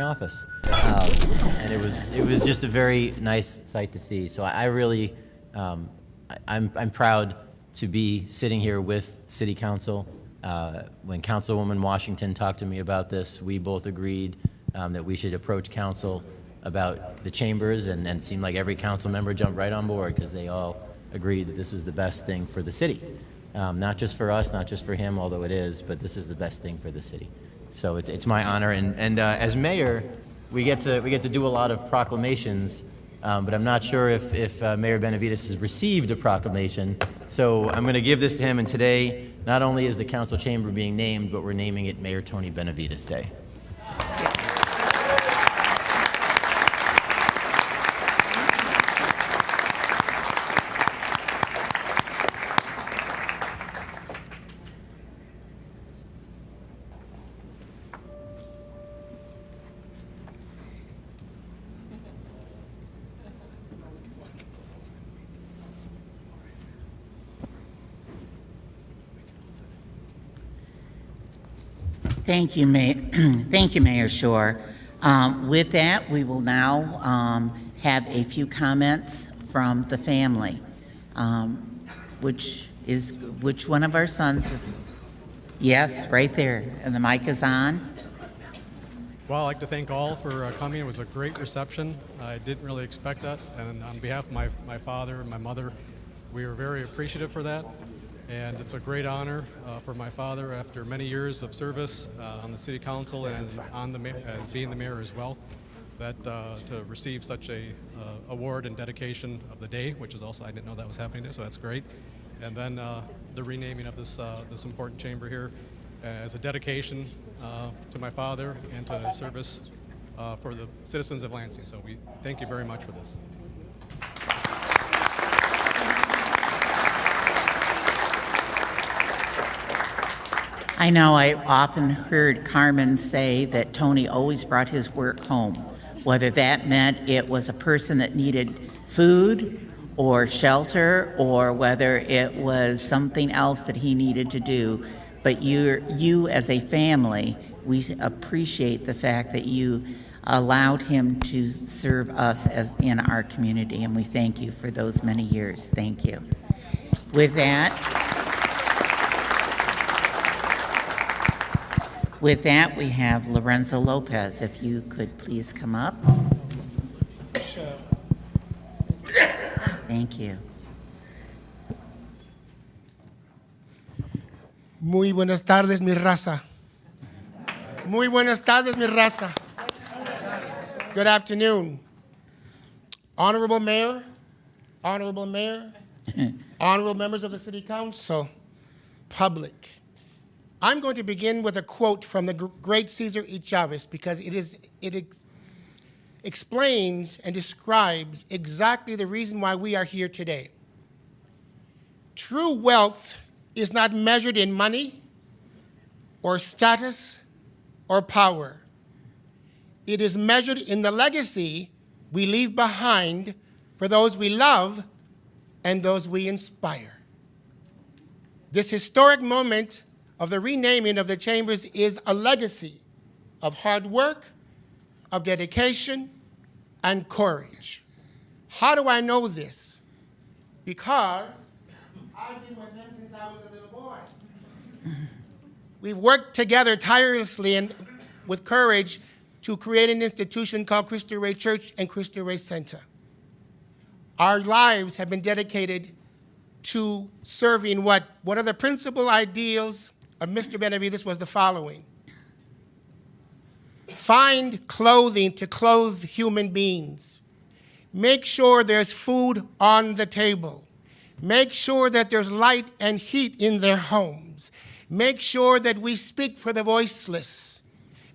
office, and it was just a very nice sight to see. So I really, I'm proud to be sitting here with City Council. When Councilwoman Washington talked to me about this, we both agreed that we should approach council about the chambers, and it seemed like every council member jumped right on board because they all agreed that this was the best thing for the city. Not just for us, not just for him, although it is, but this is the best thing for the city. So it's my honor, and as mayor, we get to do a lot of proclamations, but I'm not sure if Mayor Benavides has received a proclamation. So I'm going to give this to him, and today, not only is the council chamber being named, but we're naming it Mayor Tony Benavides Day. Thank you, Thank you, Mayor Shore. With that, we will now have a few comments from the family. Which one of our sons is? Yes, right there, and the mic is on. Well, I'd like to thank all for coming. It was a great reception. I didn't really expect that, and on behalf of my father and my mother, we were very appreciative for that. And it's a great honor for my father, after many years of service on the city council and as being the mayor as well, that to receive such a award and dedication of the day, which is also, I didn't know that was happening there, so that's great. And then the renaming of this important chamber here as a dedication to my father and to service for the citizens of Lansing. So we thank you very much for this. I know I often heard Carmen say that Tony always brought his work home, whether that meant it was a person that needed food or shelter, or whether it was something else that he needed to do. But you as a family, we appreciate the fact that you allowed him to serve us as in our community, and we thank you for those many years. Thank you. With that, we have Lorenzo Lopez. If you could please come up. Sure. Thank you. Muy buenas tardes, mi raza. Muy buenas tardes, mi raza. Good afternoon. Honorable Mayor, honorable members of the City Council, public. I'm going to begin with a quote from the great Cesar E. Chavez because it explains and describes exactly the reason why we are here today. True wealth is not measured in money or status or power. It is measured in the legacy we leave behind for those we love and those we inspire. This historic moment of the renaming of the chambers is a legacy of hard work, of dedication, and courage. How do I know this? Because I've been with them since I was a little boy. We've worked together tirelessly and with courage to create an institution called Cristo Rey Church and Cristo Rey Center. Our lives have been dedicated to serving what one of the principal ideals of Mr. Benavides was the following: find clothing to clothe human beings. Make sure there's food on the table. Make sure that there's light and heat in their homes. Make sure that we speak for the voiceless.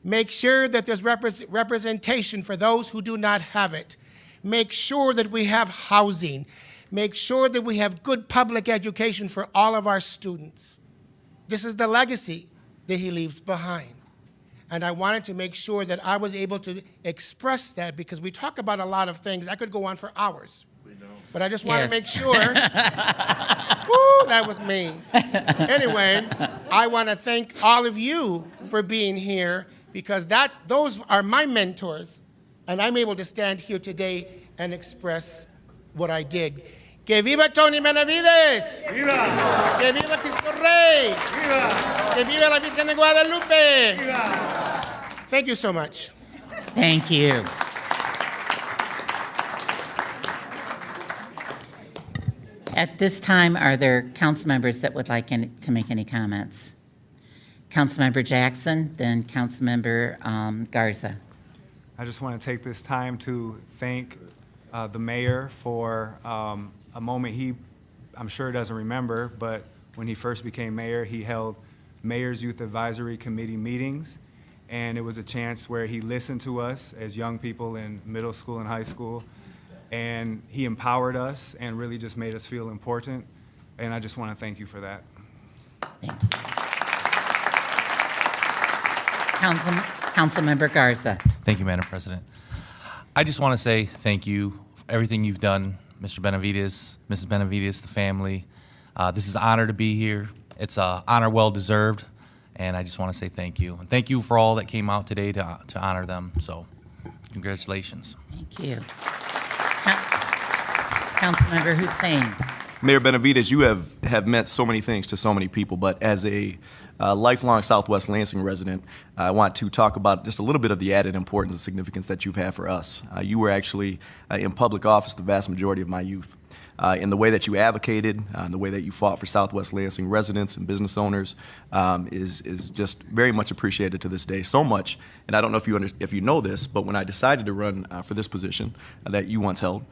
Make sure that there's representation for those who do not have it. Make sure that we have housing. Make sure that we have good public education for all of our students. This is the legacy that he leaves behind. And I wanted to make sure that I was able to express that, because we talk about a lot of things. I could go on for hours. But I just want to make sure. Woo, that was mean. Anyway, I want to thank all of you for being here because those are my mentors, and I'm able to stand here today and express what I did. Que viva Tony Benavides! Viva! Que viva Cristo Rey! Viva! Que viva la Virgen de Guadalupe! Viva! Thank you so much. Thank you. At this time, are there council members that would like to make any comments? Councilmember Jackson, then Councilmember Garza. I just want to take this time to thank the mayor for a moment I'm sure doesn't remember, but when he first became mayor, he held Mayor's Youth Advisory Committee meetings, and it was a chance where he listened to us as young people in middle school and high school, and he empowered us and really just made us feel important, and I just want to thank you for that. Thank you. Councilmember Garza. Thank you, Madam President. I just want to say thank you for everything you've done, Mr. Benavides, Mrs. Benavides, the family. This is an honor to be here. It's an honor well deserved, and I just want to say thank you. And thank you for all that came out today to honor them. So, congratulations. Thank you. Councilmember Hussein. Mayor Benavides, you have meant so many things to so many people, but as a lifelong Southwest Lansing resident, I want to talk about just a little bit of the added importance and significance that you've had for us. You were actually in public office the vast majority of my youth. In the way that you advocated, in the way that you fought for Southwest Lansing residents and business owners is just very much appreciated to this day. So much, and I don't know if you know this, but when I decided to run for this position that you once held,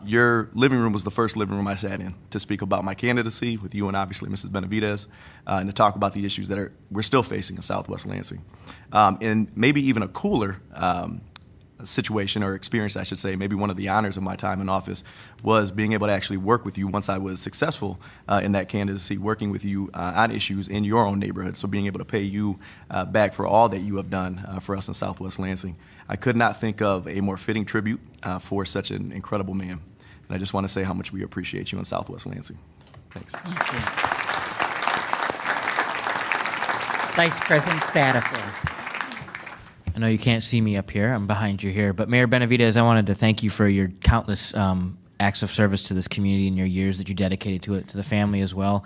your living room was the first living room I sat in to speak about my candidacy with you and obviously Mrs. Benavides, and to talk about the issues that we're still facing in Southwest Lansing. And maybe even a cooler situation or experience, I should say, maybe one of the honors of my time in office was being able to actually work with you once I was successful in that candidacy, working with you on issues in your own neighborhood. So being able to pay you back for all that you have done for us in Southwest Lansing. I could not think of a more fitting tribute for such an incredible man. And I just want to say how much we appreciate you in Southwest Lansing. Thanks. Thank you. Vice President Spatafor. I know you can't see me up here. I'm behind you here. But Mayor Benavides, I wanted to thank you for your countless acts of service to this community and your years that you dedicated to it, to the family as well.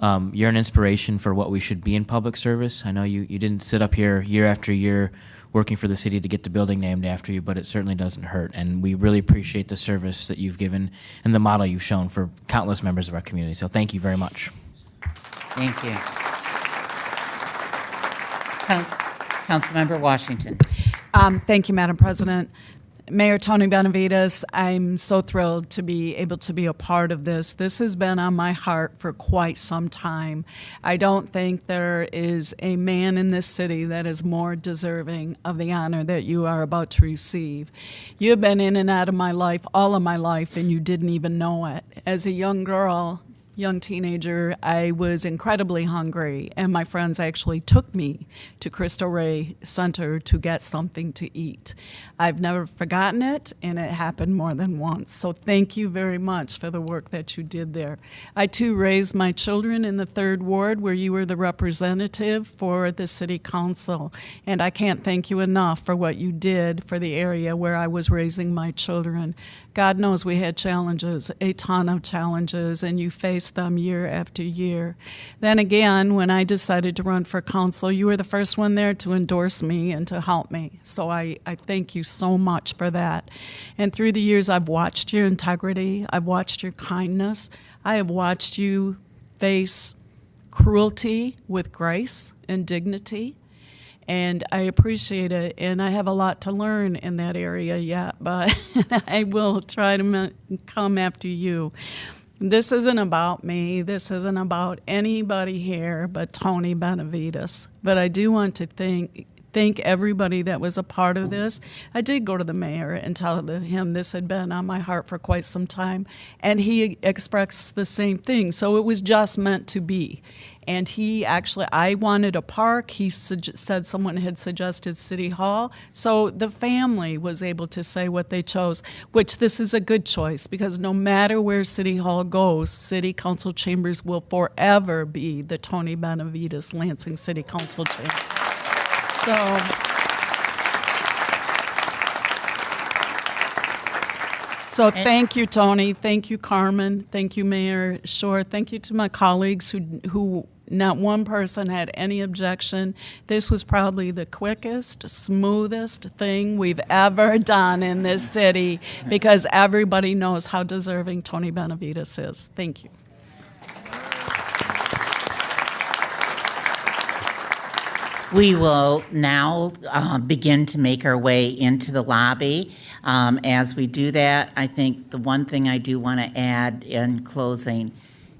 You're an inspiration for what we should be in public service. I know you didn't sit up here year after year working for the city to get the building named after you, but it certainly doesn't hurt. And we really appreciate the service that you've given and the model you've shown for countless members of our community. So thank you very much. Thank you. Councilmember Washington. Thank you, Madam President. Mayor Tony Benavides, I'm so thrilled to be able to be a part of this. This has been on my heart for quite some time. I don't think there is a man in this city that is more deserving of the honor that you are about to receive. You have been in and out of my life, all of my life, and you didn't even know it. As a young girl, young teenager, I was incredibly hungry, and my friends actually took me to Cristo Rey Center to get something to eat. I've never forgotten it, and it happened more than once. So thank you very much for the work that you did there. I, too, raised my children in the 3rd Ward, where you were the representative for the City Council, and I can't thank you enough for what you did for the area where I was raising my children. God knows we had challenges, a ton of challenges, and you faced them year after year. Then again, when I decided to run for council, you were the first one there to endorse me and to help me. So I thank you so much for that. And through the years, I've watched your integrity. I've watched your kindness. I have watched you face cruelty with grace and dignity. And I appreciate it, and I have a lot to learn in that area yet, but I will try to come after you. This isn't about me. This isn't about anybody here but Tony Benavides. But I do want to thank everybody that was a part of this. I did go to the mayor and tell him this had been on my heart for quite some time, and he expressed the same thing. So it was just meant to be. And he actually, I wanted a park. He said someone had suggested City Hall. So the family was able to say what they chose, which this is a good choice because no matter where City Hall goes, City Council chambers will forever be the Tony Benavides Lansing City Council chamber. So So thank you, Tony. Thank you, Carmen. Thank you, Mayor Shore. Thank you to my colleagues who not one person had any objection. This was probably the quickest, smoothest thing we've ever done in this city because everybody knows how deserving Tony Benavides is. Thank you. We will now begin to make our way into the lobby. As we do that, I think the one thing I do want to add in closing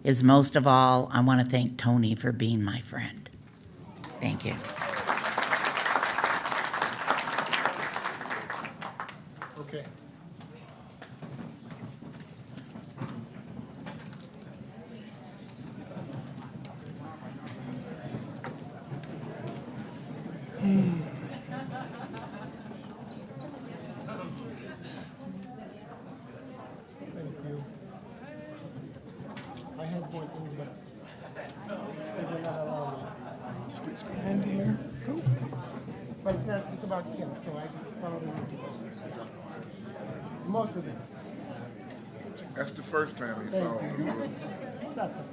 is most of all, I want to thank Tony for being my friend. Thank you. Okay. I had more things, but they will not allow me. Squeeze behind here. But it's about him, so I probably most of it. That's the first time he saw him. That's the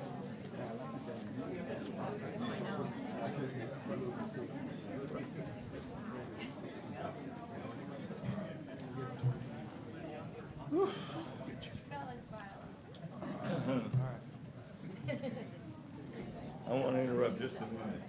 I want to interrupt just a minute.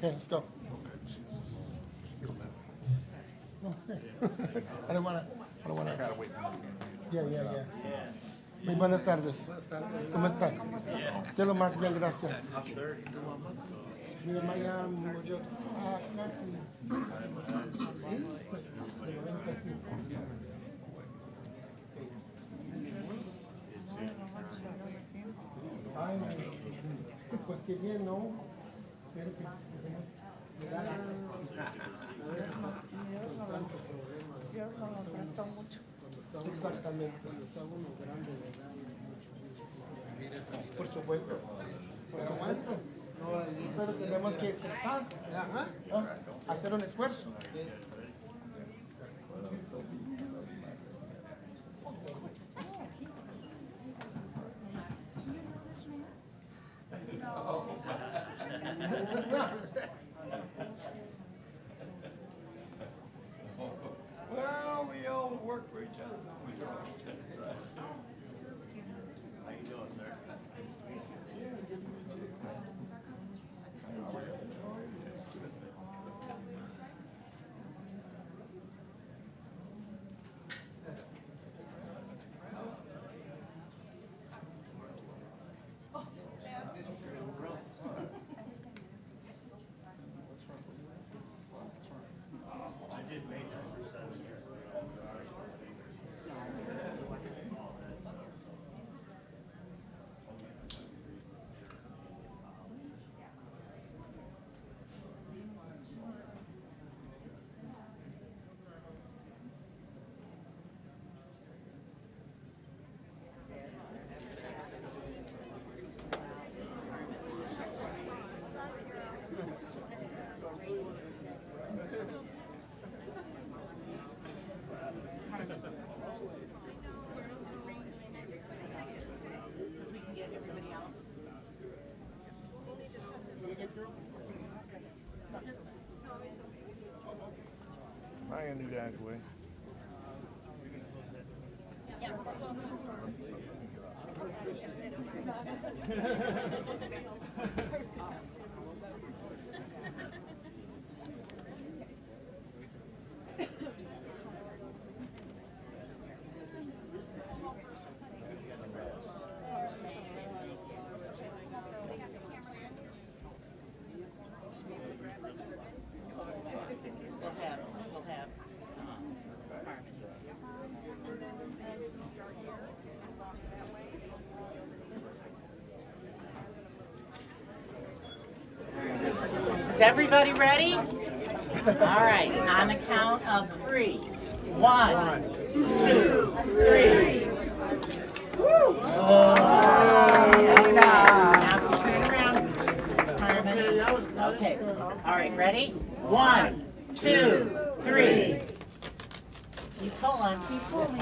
Okay, let's go. I don't wanna. Yeah. Muy buenas tardes. ¿Cómo está? Te lo más bien, gracias. Mi mamá murió casi. De 95. Ay, pues qué bien, ¿no? Espero que podamos llegar a Dios nos lo prestó mucho. exactamente. Cuando está uno grande, ¿verdad? Por supuesto. Por supuesto. Pero tenemos que tratar, ¿no? Hacer un esfuerzo. Well, we all work for each other. How you doing, sir? I ain't knew that way. We'll have Is everybody ready? All right, on the count of 3. 1, 2, 3. Woo! Now turn around, Carmen. Okay. All right, ready? 1, 2, 3. Keep pulling, keep pulling.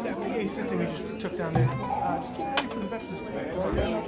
That PA system you just took down there, just keep ready for the veterans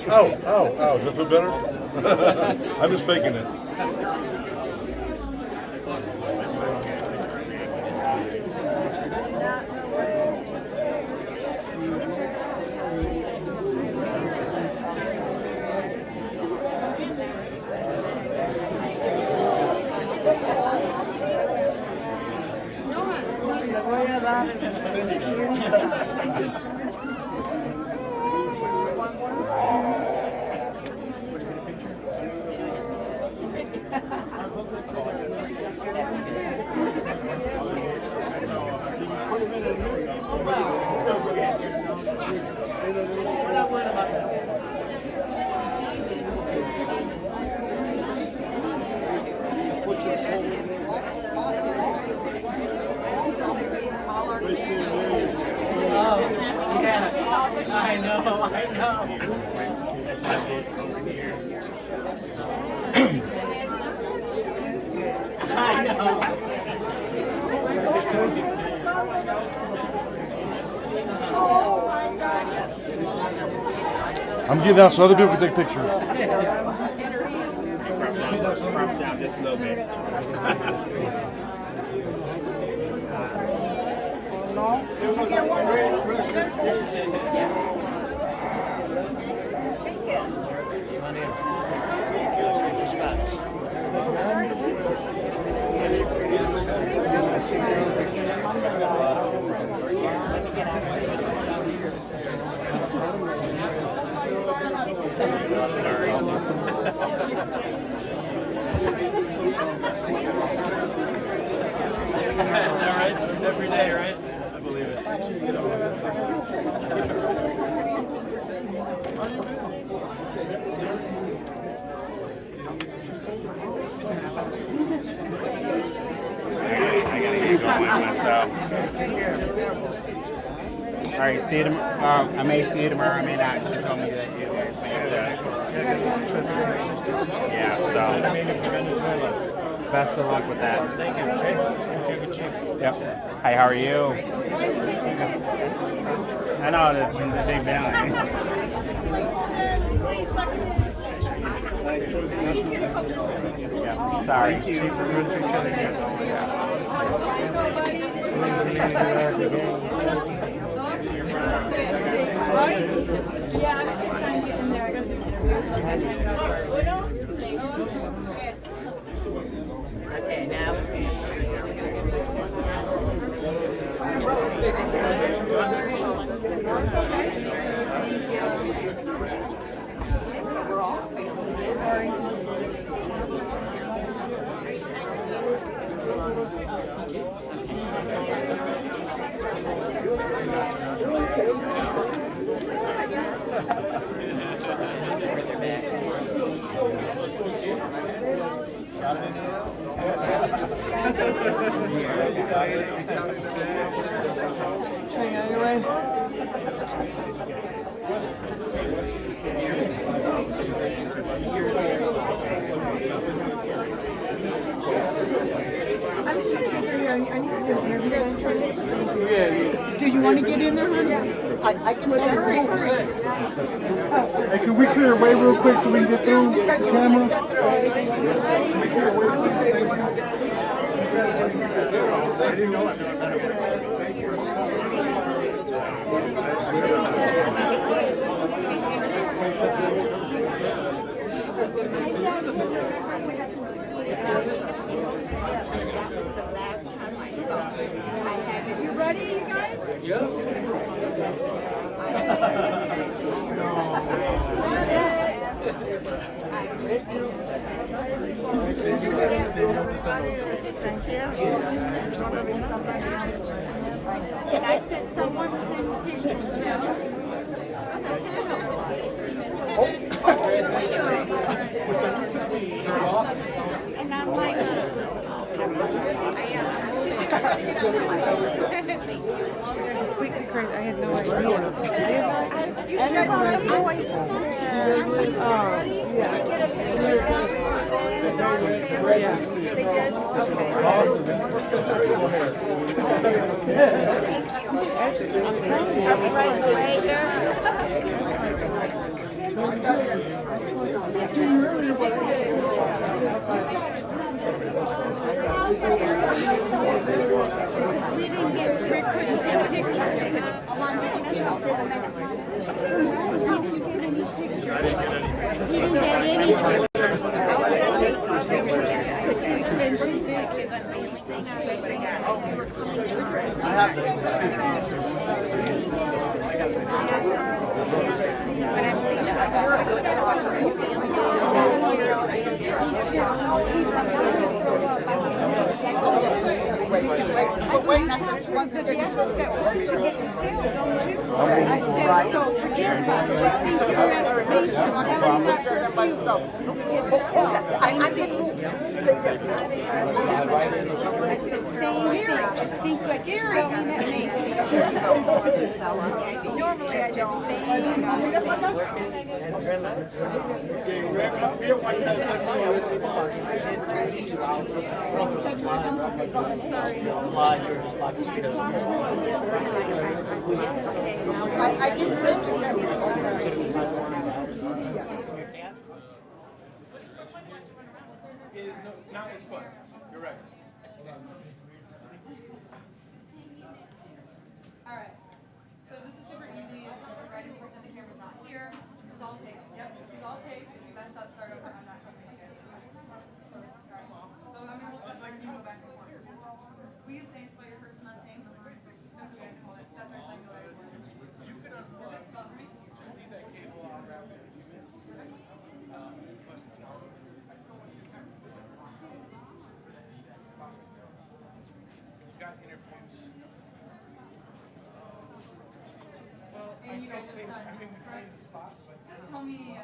Oh, does that feel better? I'm just faking it. I know. I know. I'm getting out so other people can take pictures. Down just a little bit. Is that right? It's every day, right? I believe it. I gotta get going myself. All right, see you tomorrow. I may see you tomorrow. I may not. She told me that you guys may. Yeah. So best of luck with that. Thank you. Yep. Hi. How are you? I know the big family. Yeah. Sorry. Thank you. Yeah, I'm just trying to get in there. I got the interviews, so I'm trying to get out. Oh, no? Thanks. Okay, now. Trying out your way. I'm I need to interview you. Do you want to get in there, honey? I can put that right. Hey, can we clear away real quick so we can get through the camera? You ready, you guys? Can I send someone send pictures and I'm like, Completely crazy. I had no idea. we didn't get, we couldn't take pictures because I wanted to get pieces of the next one. He didn't get any pictures. I was going to take pictures because he's been too But wait, that's one thing that you said, to get the sale, don't you? I said, so forget about it, just think you're at a base of selling that perfume to get the sale. I didn't. I said, same thing, just think like you're selling at Macy's. Normally I just say, I did Now it's fun. You're right. All right. So this is super easy. Right, pretend the camera's not here. This is all taped. Yep, this is all taped. If you mess up, start over. I'm not coming again. So I'm gonna go back and forth. Will you say it's by your first and last name? That's okay. That's our second way. You can unplug. Spell for me. Just leave that cable on wrapped in a few minutes. And you guys just tell me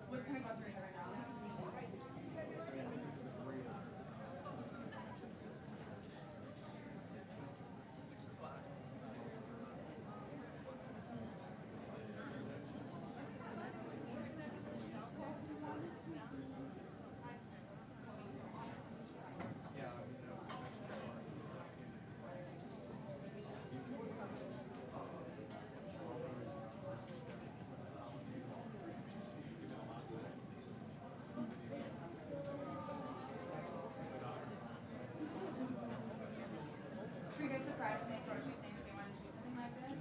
what's coming across your head right now. Were you guys surprised when they approached you saying that they wanted to do something like this?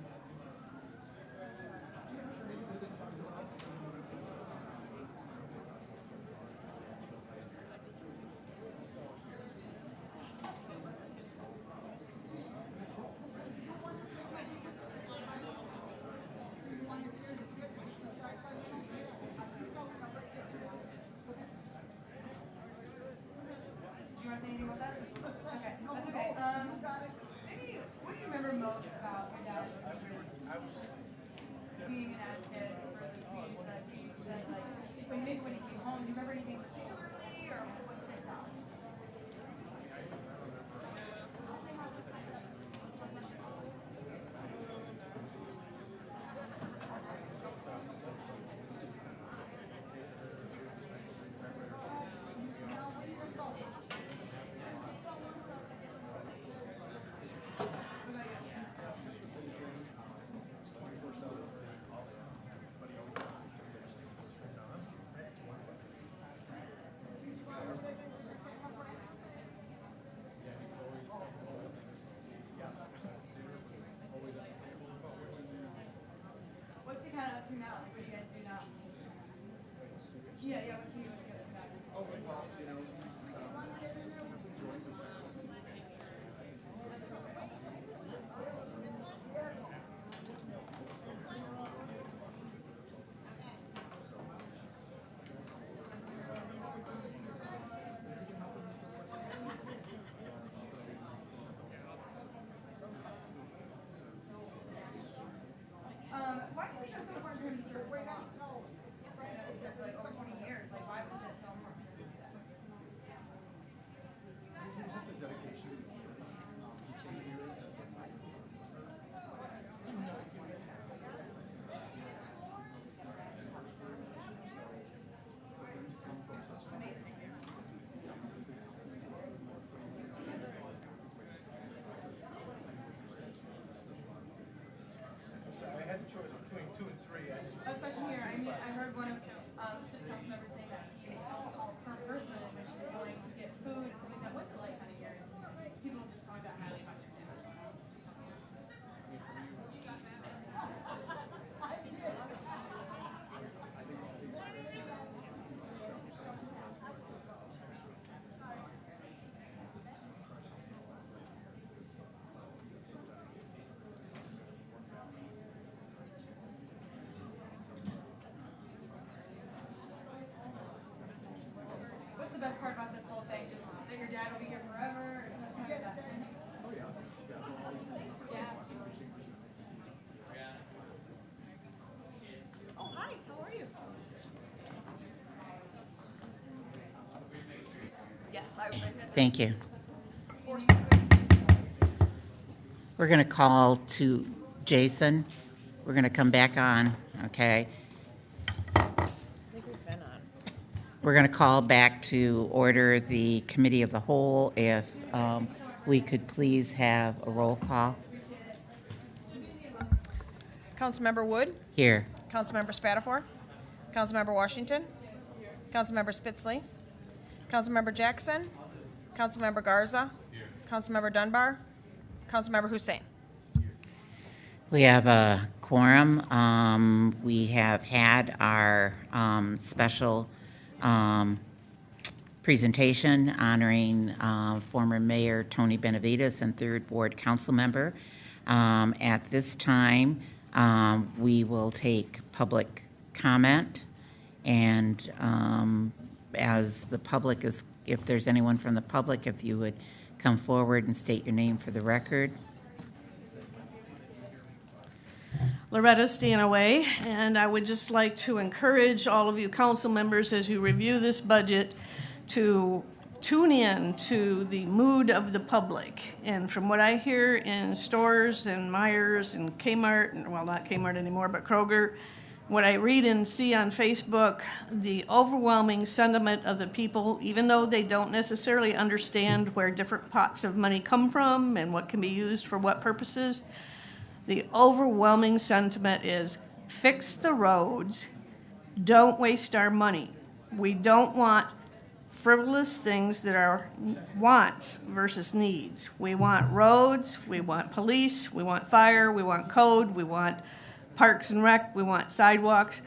Do you want to say anything about that? Okay, that's okay. Maybe, what do you remember most about your dad being an advocate for the community that you said, like, when he came home, do you remember anything particularly, or what sticks out? now? Like, what do you guys do now? Yeah, what do you guys do now? Why do you think it was so important for him to serve so long? He served for like over 20 years. Like, why was it so important for him to do that? I had the choice between 2 and 3. Especially here, I mean, I heard one of city council members saying that he called her personally when she was going to get food and something like that. What's it like kind of here? People just talk that highly about your dinner. What's the best part about this whole thing? Just that your dad will be here forever? Or kind of that? Oh, hi. How are you? Yes, I Thank you. We're going to call to Jason. We're going to come back on, okay? We're going to call back to order the committee of the whole. If we could please have a roll call. Councilmember Wood, Here. Councilmember Spatafor, Councilmember Washington, Councilmember Spitzley, Councilmember Jackson, Councilmember Garza, Councilmember Dunbar, Councilmember Hussein. We have a quorum. We have had our special presentation honoring former Mayor Tony Benavides and Third Ward Council Member. At this time, we will take public comment, and as the public is, if there's anyone from the public, if you would come forward and state your name for the record. Loretta Stanaway, and I would just like to encourage all of you council members as you review this budget to tune in to the mood of the public. And from what I hear in stores and Myers and Kmart, and well, not Kmart anymore, but Kroger, what I read and see on Facebook, the overwhelming sentiment of the people, even though they don't necessarily understand where different pots of money come from and what can be used for what purposes, the overwhelming sentiment is fix the roads, don't waste our money. We don't want frivolous things that are wants versus needs. We want roads, we want police, we want fire, we want code, we want parks and rec, we want sidewalks.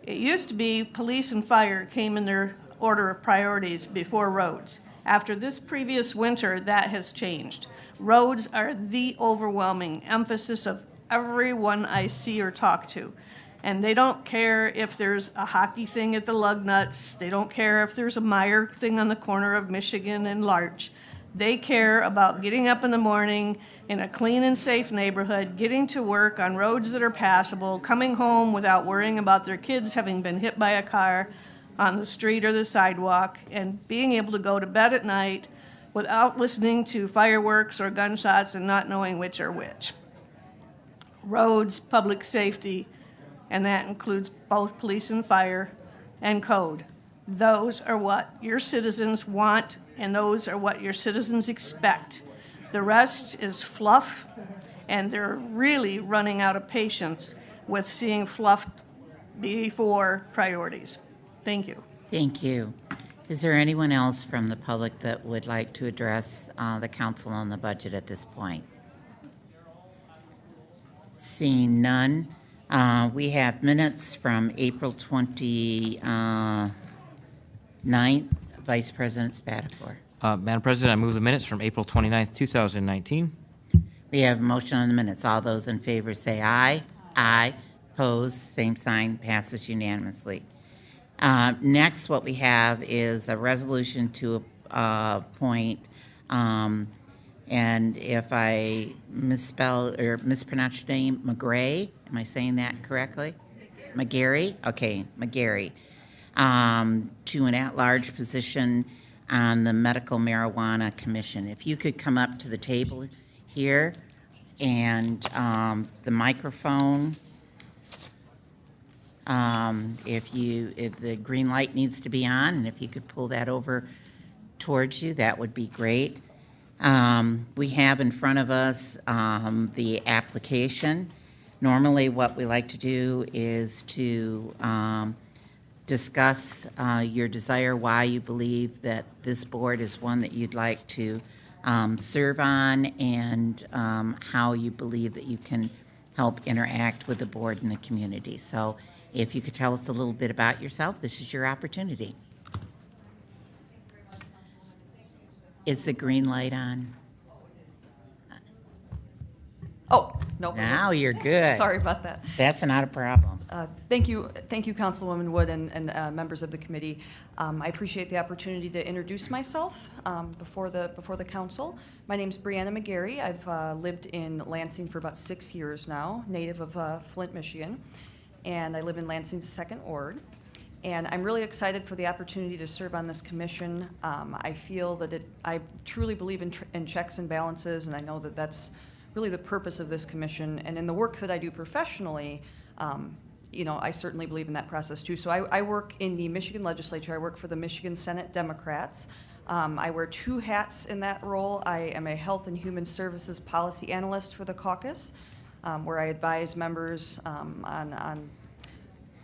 It used to be police and fire came in their order of priorities before roads. After this previous winter, that has changed. Roads are the overwhelming emphasis of everyone I see or talk to. And they don't care if there's a hockey thing at the Lug Nuts. They don't care if there's a Meyer thing on the corner of Michigan and Larch. They care about getting up in the morning in a clean and safe neighborhood, getting to work on roads that are passable, coming home without worrying about their kids having been hit by a car on the street or the sidewalk, and being able to go to bed at night without listening to fireworks or gunshots and not knowing which are which. Roads, public safety, and that includes both police and fire and code. Those are what your citizens want, and those are what your citizens expect. The rest is fluff, and they're really running out of patience with seeing fluff before priorities. Thank you. Thank you. Is there anyone else from the public that would like to address the council on the budget at this point? Seeing none, We have minutes from April 29th. Vice President Spatafor. Madam President, I move the minutes from April 29th, 2019. We have a motion on the minutes. All those in favor say aye. Aye. Opposed, same sign, passes unanimously. Next, what we have is a resolution to appoint, and if I misspell or mispronounce your name, McGray, am I saying that correctly? McGarry? Okay, McGarry, to an at-large position on the Medical Marijuana Commission. If you could come up to the table here and the microphone. If the green light needs to be on, and if you could pull that over towards you, that would be great. We have in front of us the application. Normally, what we like to do is to discuss your desire, why you believe that this board is one that you'd like to serve on, and how you believe that you can help interact with the board and the community. So if you could tell us a little bit about yourself, this is your opportunity. Is the green light on? Oh, no. Now you're good. Sorry about that. That's not a problem. Thank you, Councilwoman Wood and members of the committee. I appreciate the opportunity to introduce myself before the council. My name is Brianna McGarry. I've lived in Lansing for about 6 years now, native of Flint, Michigan, and I live in Lansing's 2nd Ward. And I'm really excited for the opportunity to serve on this commission. I feel that I truly believe in checks and balances, and I know that that's really the purpose of this commission. And in the work that I do professionally, I certainly believe in that process too. So I work in the Michigan legislature. I work for the Michigan Senate Democrats. I wear 2 hats in that role. I am a health and human services policy analyst for the caucus, where I advise members on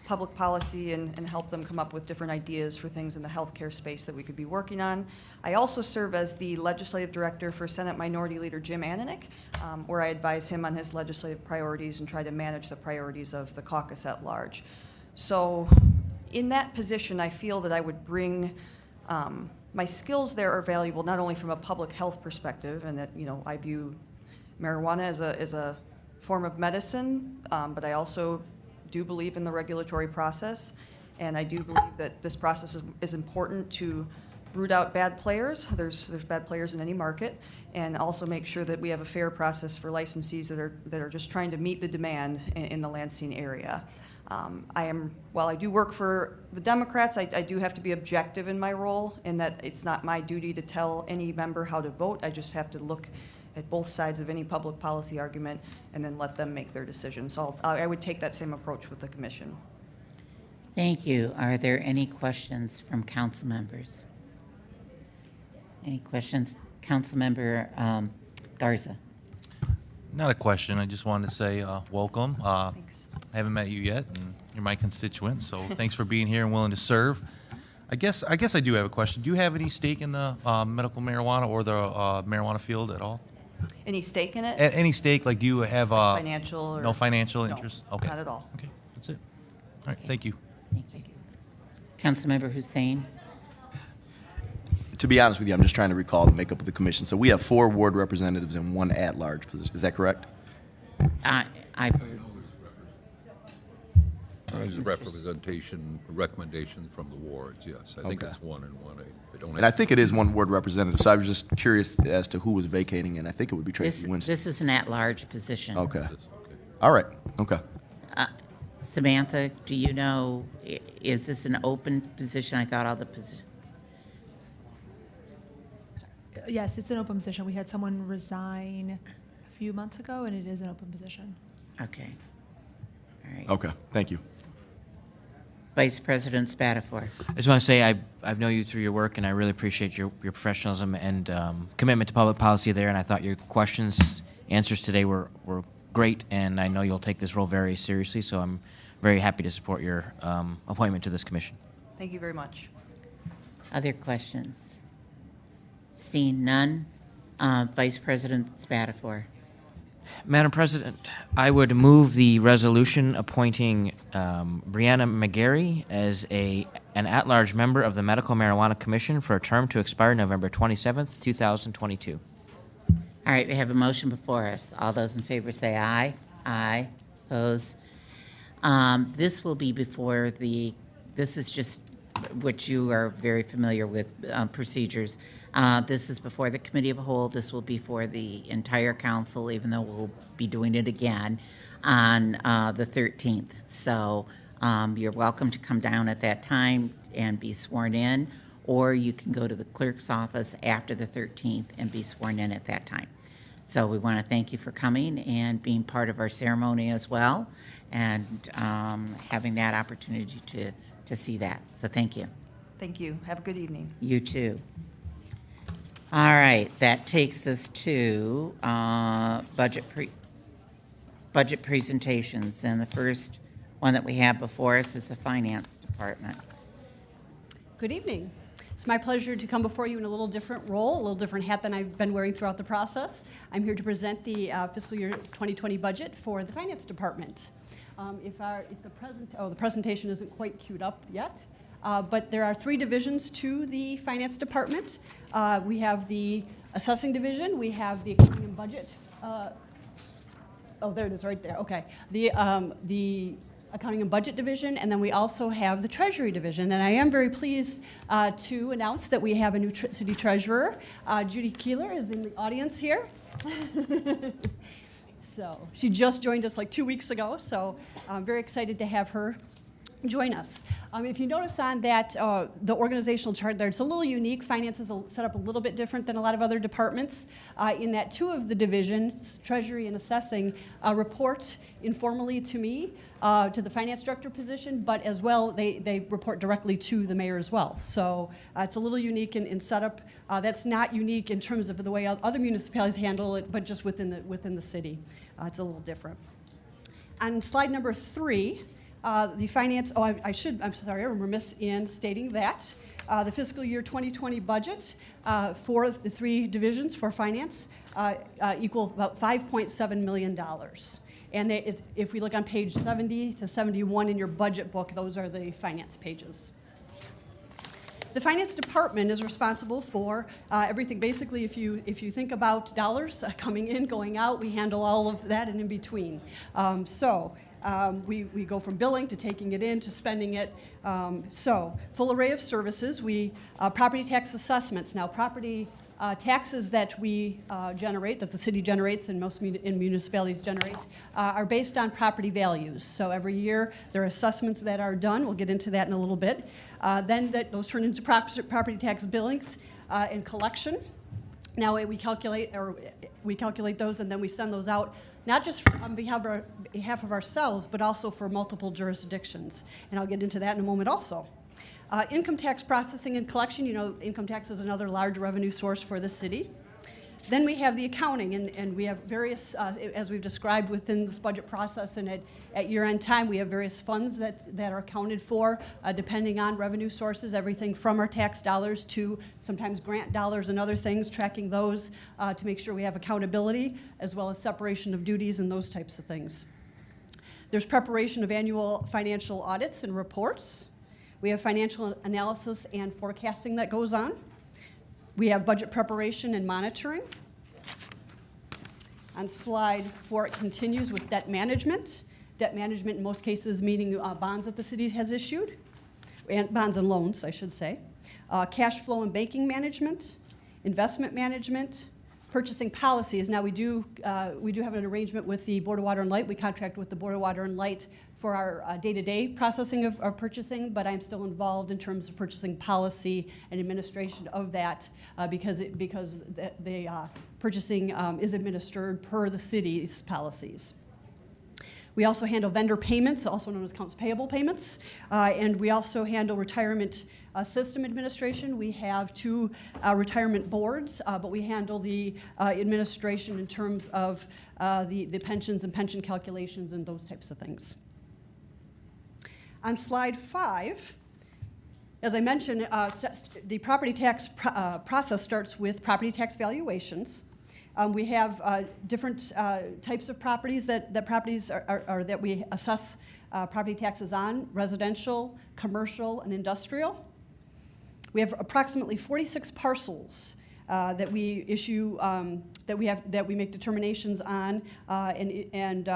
public policy and help them come up with different ideas for things in the healthcare space that we could be working on. I also serve as the legislative director for Senate Minority Leader Jim Ananick, where I advise him on his legislative priorities and try to manage the priorities of the caucus at large. So in that position, I feel that I would bring, my skills there are valuable not only from a public health perspective, and that I view marijuana as a form of medicine, but I also do believe in the regulatory process, and I do believe that this process is important to root out bad players. There's bad players in any market, and also make sure that we have a fair process for licensees that are just trying to meet the demand in the Lansing area. While I do work for the Democrats, I do have to be objective in my role, in that it's not my duty to tell any member how to vote. I just have to look at both sides of any public policy argument and then let them make their decision. So I would take that same approach with the commission. Thank you. Are there any questions from council members? Any questions? Councilmember Garza. Not a question. I just wanted to say welcome. Thanks. I haven't met you yet, and you're my constituent, so thanks for being here and willing to serve. I guess I do have a question. Do you have any stake in the medical marijuana or the marijuana field at all? Any stake in it? Any stake? Like, do you have Financial or? no financial No, interest? Okay. not at all. Okay, that's it. All right, thank you. Thank you. Councilmember Hussein. To be honest with you, I'm just trying to recall the makeup of the commission. So we have 4 ward representatives and 1 at-large position. Is that correct? I believe. There's recommendation from the wards, yes. I think Okay. it's 1 and 1. I don't And I have, think it is 1 ward representative, so I was just curious as to who was vacating, and I think it would be Tracy Winston. This is an at-large position. Okay. All right, okay. Samantha, do you know, is this an open position? I thought all the positions. Yes, it's an open position. We had someone resign a few months ago, and it is an open position. Okay. All right. Okay, thank you. Vice President Spatafor. I just want to say I've known you through your work, and I really appreciate your professionalism and commitment to public policy there. And I thought your answers today were great, and I know you'll take this role very seriously. So I'm very happy to support your appointment to this commission. Thank you very much. Other questions? Seeing none, Vice President Spatafor. Madam President, I would move the resolution appointing Brianna McGarry as an at-large member of the Medical Marijuana Commission for a term to expire November 27th, 2022. All right, we have a motion before us. All those in favor say aye. Aye. Opposed? This will be before this is just which you are very familiar with procedures. This is before the Committee of the Whole. This will be for the entire council, even though we'll be doing it again on the 13th. So you're welcome to come down at that time and be sworn in, or you can go to the clerk's office after the 13th and be sworn in at that time. So we want to thank you for coming and being part of our ceremony as well, and having that opportunity to see that. So thank you. Thank you. Have a good evening. You too. All right, that takes us to budget presentations, and the first one that we have before us is the Finance Department. Good evening. It's my pleasure to come before you in a little different role, a little different hat than I've been wearing throughout the process. I'm here to present the fiscal year 2020 budget for the Finance Department. The presentation isn't quite queued up yet, but there are 3 divisions to the Finance Department. We have the Assessing Division, we have the Accounting and Budget. There it is right there, okay. The Accounting and Budget Division, and then we also have the Treasury Division. And I am very pleased to announce that we have a new city treasurer. Judy Keeler is in the audience here. So she just joined us like 2 weeks ago, so I'm very excited to have her join us. If you notice on that, the organizational chart there, it's a little unique. Finance is set up a little bit different than a lot of other departments in that 2 of the divisions, Treasury and Assessing, report informally to me, to the Finance Director position, but as well, they report directly to the Mayor as well. So it's a little unique in setup. That's not unique in terms of the way other municipalities handle it, but just within the city. It's a little different. On slide number 3, the finance, I'm sorry, I'm remiss in stating that. The fiscal year 2020 budget for the 3 divisions for finance equal about $5.7 million. And if we look on page 70 to 71 in your budget book, those are the finance pages. The Finance Department is responsible for everything. Basically, if you think about dollars coming in, going out, we handle all of that and in between. We go from billing to taking it in to spending it. Full array of services. Property tax assessments. Now, property taxes that we generate, that the city generates and most municipalities generate, are based on property values. So every year there are assessments that are done. We'll get into that in a little bit. Then those turn into property tax billings and collection. Now we calculate those, and then we send those out, not just on behalf of ourselves, but also for multiple jurisdictions. And I'll get into that in a moment also. Income tax processing and collection. You know, income tax is another large revenue source for the city. Then we have the accounting, and we have various, as we've described within this budget process, and at year-end time, we have various funds that are accounted for depending on revenue sources, everything from our tax dollars to sometimes grant dollars and other things, tracking those to make sure we have accountability, as well as separation of duties and those types of things. There's preparation of annual financial audits and reports. We have financial analysis and forecasting that goes on. We have budget preparation and monitoring. On slide 4, it continues with debt management. Debt management, in most cases, meaning bonds that the city has issued, and bonds and loans, I should say. Cash flow and banking management, investment management, purchasing policies. Now, we do have an arrangement with the Board of Water and Light. We contract with the Board of Water and Light for our day-to-day processing of purchasing, but I'm still involved in terms of purchasing policy and administration of that because the purchasing is administered per the city's policies. We also handle vendor payments, also known as accounts payable payments, and we also handle retirement system administration. We have 2 retirement boards, but we handle the administration in terms of the pensions and pension calculations and those types of things. On slide 5, as I mentioned, the property tax process starts with property tax valuations. We have different types of properties that properties are that we assess property taxes on: residential, commercial, and industrial. We have approximately 46 parcels that we issue that we make determinations on and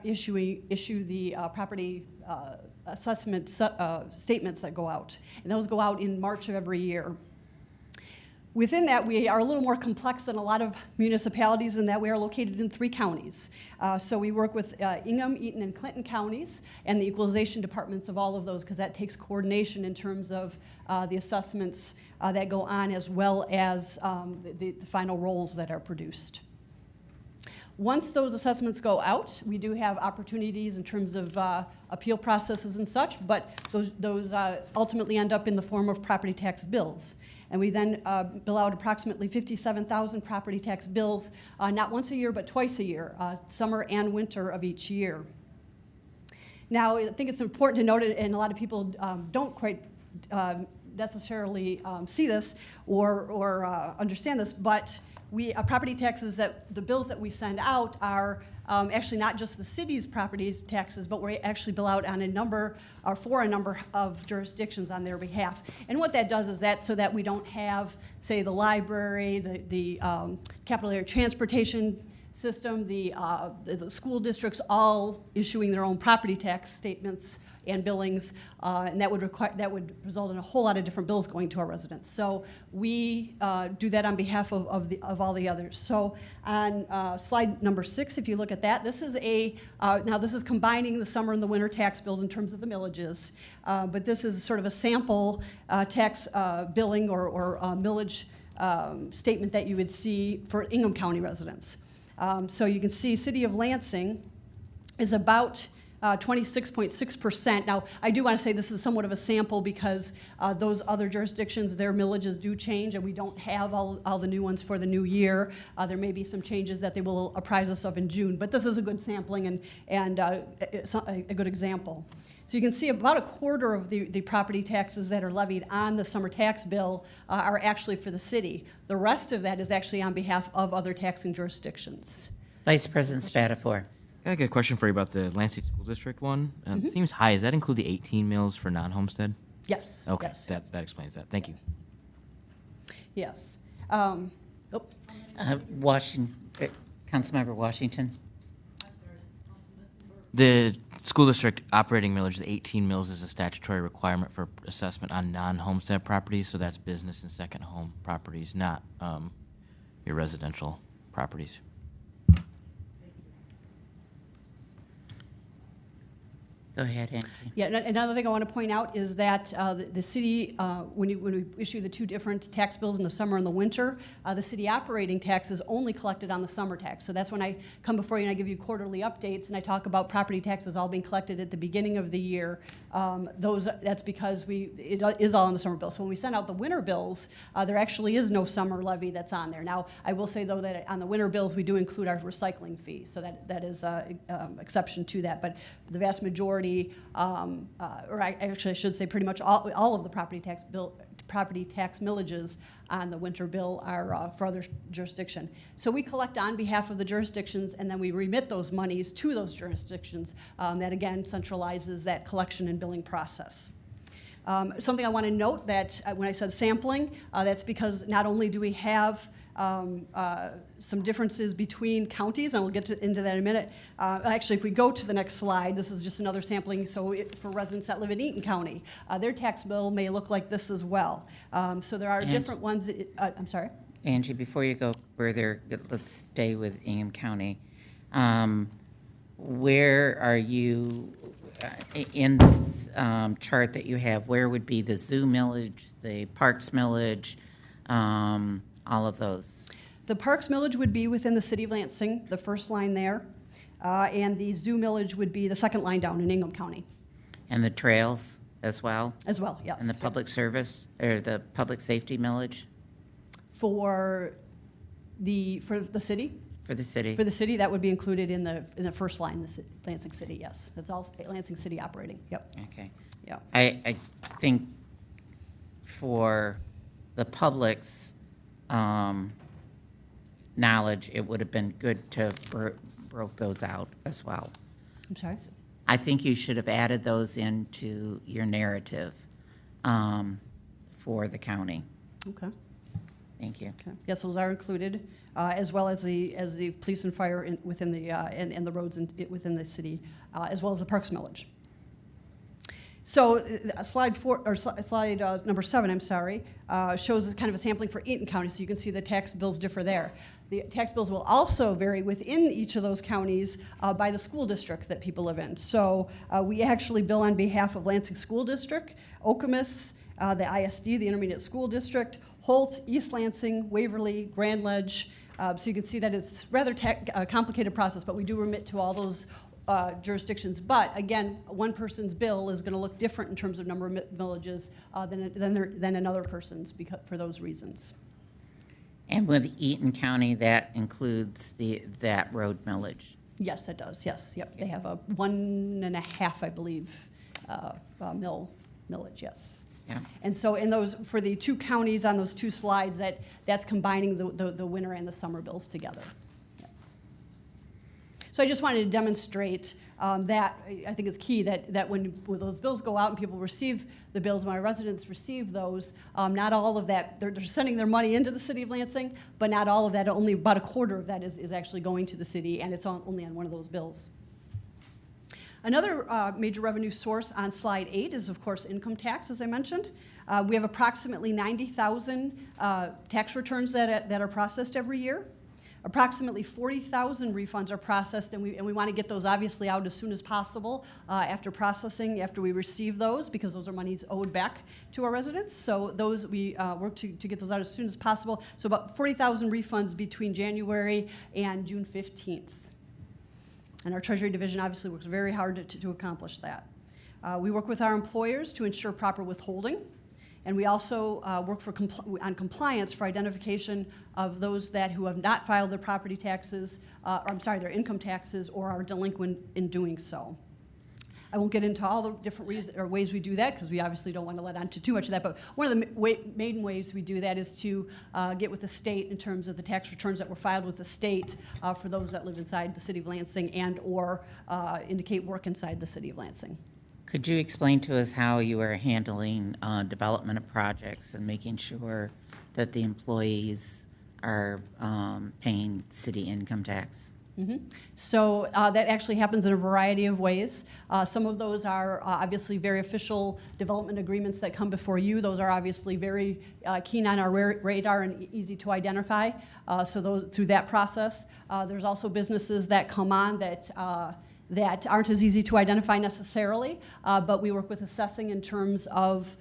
issue the property assessment statements that go out, and those go out in March of every year. Within that, we are a little more complex than a lot of municipalities in that we are located in 3 counties. So we work with Ingham, Eaton, and Clinton counties and the equalization departments of all of those, because that takes coordination in terms of the assessments that go on, as well as the final rolls that are produced. Once those assessments go out, we do have opportunities in terms of appeal processes and such, but those ultimately end up in the form of property tax bills. And we then bill out approximately 57,000 property tax bills, not once a year, but twice a year, summer and winter of each year. Now, I think it's important to note, and a lot of people don't quite necessarily see this or understand this, but property taxes, that the bills that we send out are actually not just the city's property taxes, but we actually bill out on for a number of jurisdictions on their behalf. And what that does is that so that we don't have, say, the library, the capital area transportation system, the school districts all issuing their own property tax statements and billings, and that would result in a whole lot of different bills going to our residents. So we do that on behalf of all the others. So on slide number 6, if you look at that, this is now this is combining the summer and the winter tax bills in terms of the millages, but this is sort of a sample tax billing or millage statement that you would see for Ingham County residents. So you can see City of Lansing is about 26.6%. Now, I do want to say this is somewhat of a sample because those other jurisdictions, their millages do change, and we don't have all the new ones for the new year. There may be some changes that they will apprise us of in June, but this is a good sampling and a good example. So you can see about a quarter of the property taxes that are levied on the summer tax bill are actually for the city. The rest of that is actually on behalf of other taxing jurisdictions. Vice President Spatafor. I got a question for you about the Lansing School District one. It seems high. Does that include the 18 mills for non-homestead? Yes. Okay, yes. that explains that. Thank you. Yes. Councilmember Washington. The school district operating millage, the 18 mills, is a statutory requirement for assessment on non-homestead properties, so that's business and second home properties, not your residential properties. Go ahead, Angie. Yeah, another thing I want to point out is that the city, when we issue the 2 different tax bills in the summer and the winter, the city operating tax is only collected on the summer tax. So that's when I come before you and I give you quarterly updates and I talk about property taxes all being collected at the beginning of the year. That's because it is all on the summer bill. So when we send out the winter bills, there actually is no summer levy that's on there. Now, I will say, though, that on the winter bills, we do include our recycling fee. So that is an exception to that. But the vast majority, or actually I should say pretty much all of the property tax millages on the winter bill are for other jurisdiction. So we collect on behalf of the jurisdictions, and then we remit those monies to those jurisdictions. That again centralizes that collection and billing process. Something I want to note that when I said sampling, that's because not only do we have some differences between counties, and we'll get into that in a minute. Actually, if we go to the next slide, this is just another sampling. So for residents that live in Eaton County, their tax bill may look like this as well. So there are different ones. I'm sorry? Angie, before you go further, let's stay with Ingham County. Where are you in this chart that you have? Where would be the zoo millage, the parks millage, all of those? The parks millage would be within the city of Lansing, the first line there, and the zoo millage would be the second line down in Ingham County. And the trails as well? As well, yes. And the public service, or the public safety millage? For the city? For the city? For the city, that would be included in the first line, Lansing City, yes. That's all Lansing City operating, yep. Okay. Yeah. I think for the public's knowledge, it would have been good to have broke those out as well. I'm sorry? I think you should have added those into your narrative for the county. Okay. Thank you. Okay. Yes, those are included, as well as the police and fire within the and the roads within the city, as well as the parks millage. So slide number 7, I'm sorry, shows kind of a sampling for Eaton County, so you can see the tax bills differ there. The tax bills will also vary within each of those counties by the school district that people live in. So we actually bill on behalf of Lansing School District, Okemos, the ISD, the Intermediate School District, Holt, East Lansing, Waverly, Grand Ledge. So you can see that it's rather complicated process, but we do remit to all those jurisdictions. But again, one person's bill is going to look different in terms of number of villages than another person's for those reasons. And with Eaton County, that includes that road millage? Yes, it does, yes. Yep, they have a 1.5, I believe, millage, yes. Yeah. And so in those, for the 2 counties on those 2 slides, that's combining the winter and the summer bills together. Yeah. So I just wanted to demonstrate that I think it's key that when those bills go out and people receive the bills, when our residents receive those, not all of that, they're sending their money into the city of Lansing, but not all of that, only about a quarter of that is actually going to the city, and it's only on one of those bills. Another major revenue source on slide 8 is, of course, income tax, as I mentioned. We have approximately 90,000 tax returns that are processed every year. Approximately 40,000 refunds are processed, and we want to get those obviously out as soon as possible after processing, after we receive those, because those are monies owed back to our residents. So those we work to get those out as soon as possible. So about 40,000 refunds between January and June 15th. And our Treasury Division obviously works very hard to accomplish that. We work with our employers to ensure proper withholding, and we also work on compliance for identification of those who have not filed their property taxes, their income taxes, or are delinquent in doing so. I won't get into all the different ways we do that, because we obviously don't want to let on to too much of that, but one of the main ways we do that is to get with the state in terms of the tax returns that were filed with the state for those that live inside the city of Lansing and or indicate work inside the city of Lansing. Could you explain to us how you are handling development of projects and making sure that the employees are paying city income tax? Mm-hmm. So that actually happens in a variety of ways. Some of those are obviously very official development agreements that come before you. Those are obviously very keen on our radar and easy to identify. So those, through that process, there's also businesses that come on that aren't as easy to identify necessarily, but we work with assessing in terms of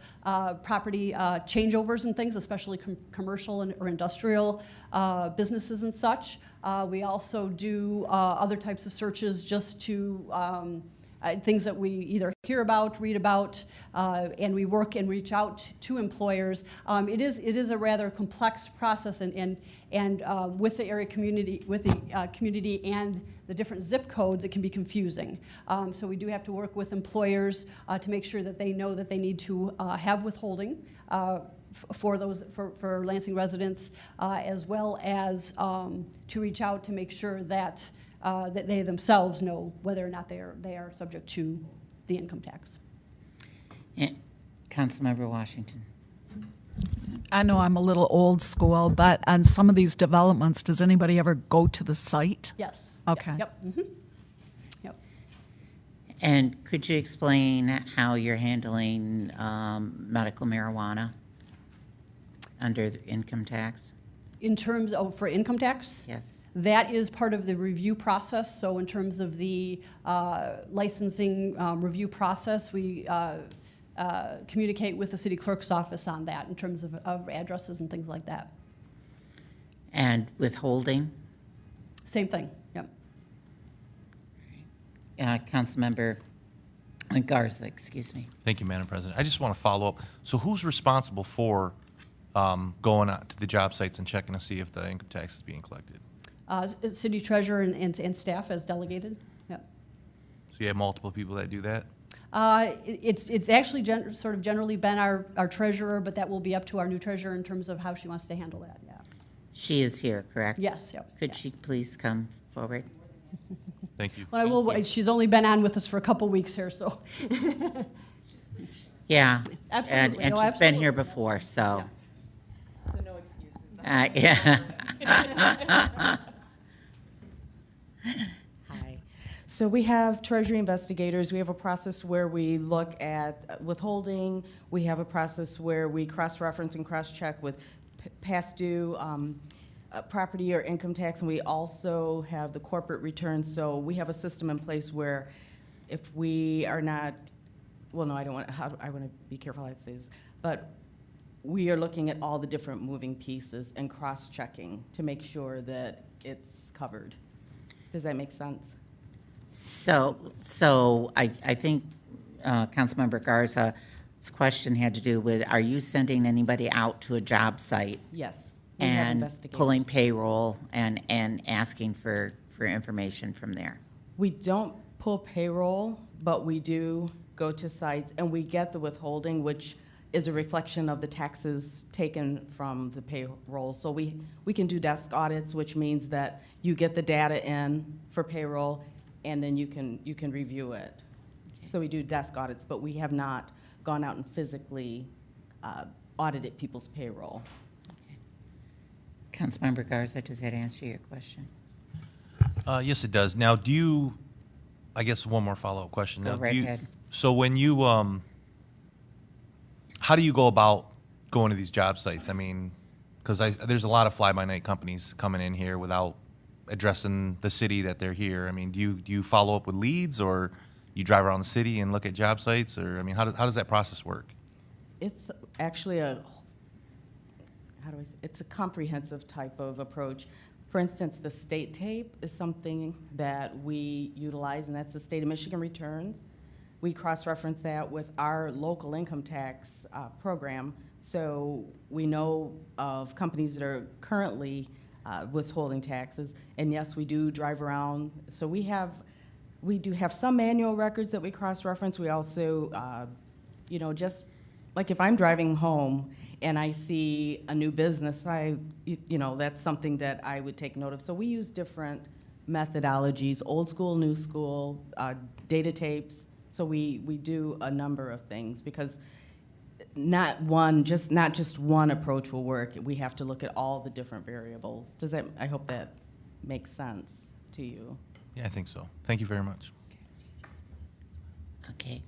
property changeovers and things, especially commercial or industrial businesses and such. We also do other types of searches just to things that we either hear about, read about, and we work and reach out to employers. It is a rather complex process, and with the area community, with the community and the different zip codes, it can be confusing. So we do have to work with employers to make sure that they know that they need to have withholding for Lansing residents, as well as to reach out to make sure that that they themselves know whether or not they are subject to the income tax. And Councilmember Washington. I know I'm a little old school, but on some of these developments, does anybody ever go to the site? Yes. Okay. Yes, yep. Mm-hmm. Yep. And could you explain how you're handling medical marijuana under the income tax? In terms of, for income tax? Yes. That is part of the review process. So in terms of the licensing review process, we communicate with the city clerk's office on that in terms of addresses and things like that. And withholding? Same thing, yep. Councilmember Garza, excuse me. Thank you, Madam President. I just want to follow up. So who's responsible for going out to the job sites and checking to see if the income tax is being collected? City treasurer and staff as delegated, yep. So you have multiple people that do that? It's actually generally been our treasurer, but that will be up to our new treasurer in terms of how she wants to handle that, yeah. She is here, correct? Yes, yep. Could she please come forward? Thank you. Well, I will, she's only been on with us for a couple weeks here, so. Yeah. Absolutely. And No, she's been here absolutely. before, so. So no excuses. Yeah. Hi. So we have Treasury investigators. We have a process where we look at withholding. We have a process where we cross-reference and cross-check with past due property or income tax, and we also have the corporate returns. So we have a system in place where if we are not, well, no, I don't want, I want to be careful how I say this, but we are looking at all the different moving pieces and cross-checking to make sure that it's covered. Does that make sense? So I think Councilmember Garza's question had to do with, are you sending anybody out to a job site? Yes. We have And investigators. pulling payroll and asking for information from there? We don't pull payroll, but we do go to sites and we get the withholding, which is a reflection of the taxes taken from the payroll. So we can do desk audits, which means that you get the data in for payroll and then you can review it. Okay. So we do desk audits, but we have not gone out and physically audited people's payroll. Councilmember Garza, does that answer your question? Yes, it does. Now, do you, I guess one more follow-up question. Go Now, right ahead. So when you, how do you go about going to these job sites? I mean, because there's a lot of fly-by-night companies coming in here without addressing the city that they're here. I mean, do you follow up with leads, or you drive around the city and look at job sites, or I mean, how does that process work? It's actually it's a comprehensive type of approach. For instance, the state tape is something that we utilize, and that's the state of Michigan returns. We cross-reference that with our local income tax program, so we know of companies that are currently withholding taxes. And yes, we do drive around. So we do have some manual records that we cross-reference. We also, just like if I'm driving home and I see a new business, that's something that I would take note of. So we use different methodologies, old school, new school, data tapes. So we do a number of things because not just one approach will work. We have to look at all the different variables. I hope that makes sense to you. Yeah, I think so. Thank you very much. Okay.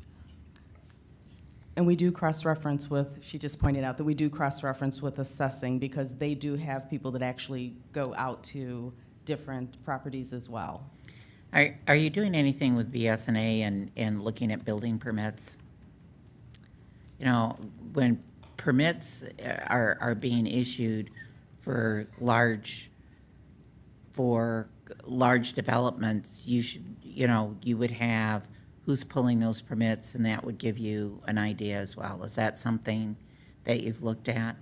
And we do cross-reference with, she just pointed out that we do cross-reference with assessing because they do have people that actually go out to different properties as well. Are you doing anything with BS&A and looking at building permits? When permits are being issued for large developments, you would have who's pulling those permits, and that would give you an idea as well. Is that something that you've looked at?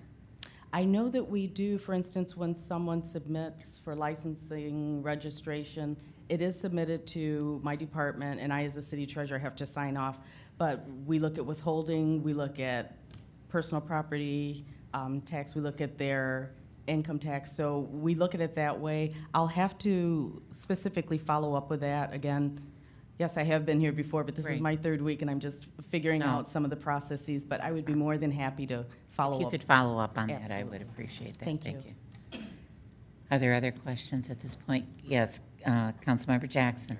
I know that we do, for instance, when someone submits for licensing, registration, it is submitted to my department, and I, as a city treasurer, have to sign off. But we look at withholding, we look at personal property tax, we look at their income tax. So we look at it that way. I'll have to specifically follow up with that. Again, yes, I have been here before, but this is my third week, and I'm just figuring out some of the processes. But I would be more than happy to follow up. If you could follow up on that, I Absolutely. would appreciate that. Thank you. Are there other questions at this point? Yes, Councilmember Jackson.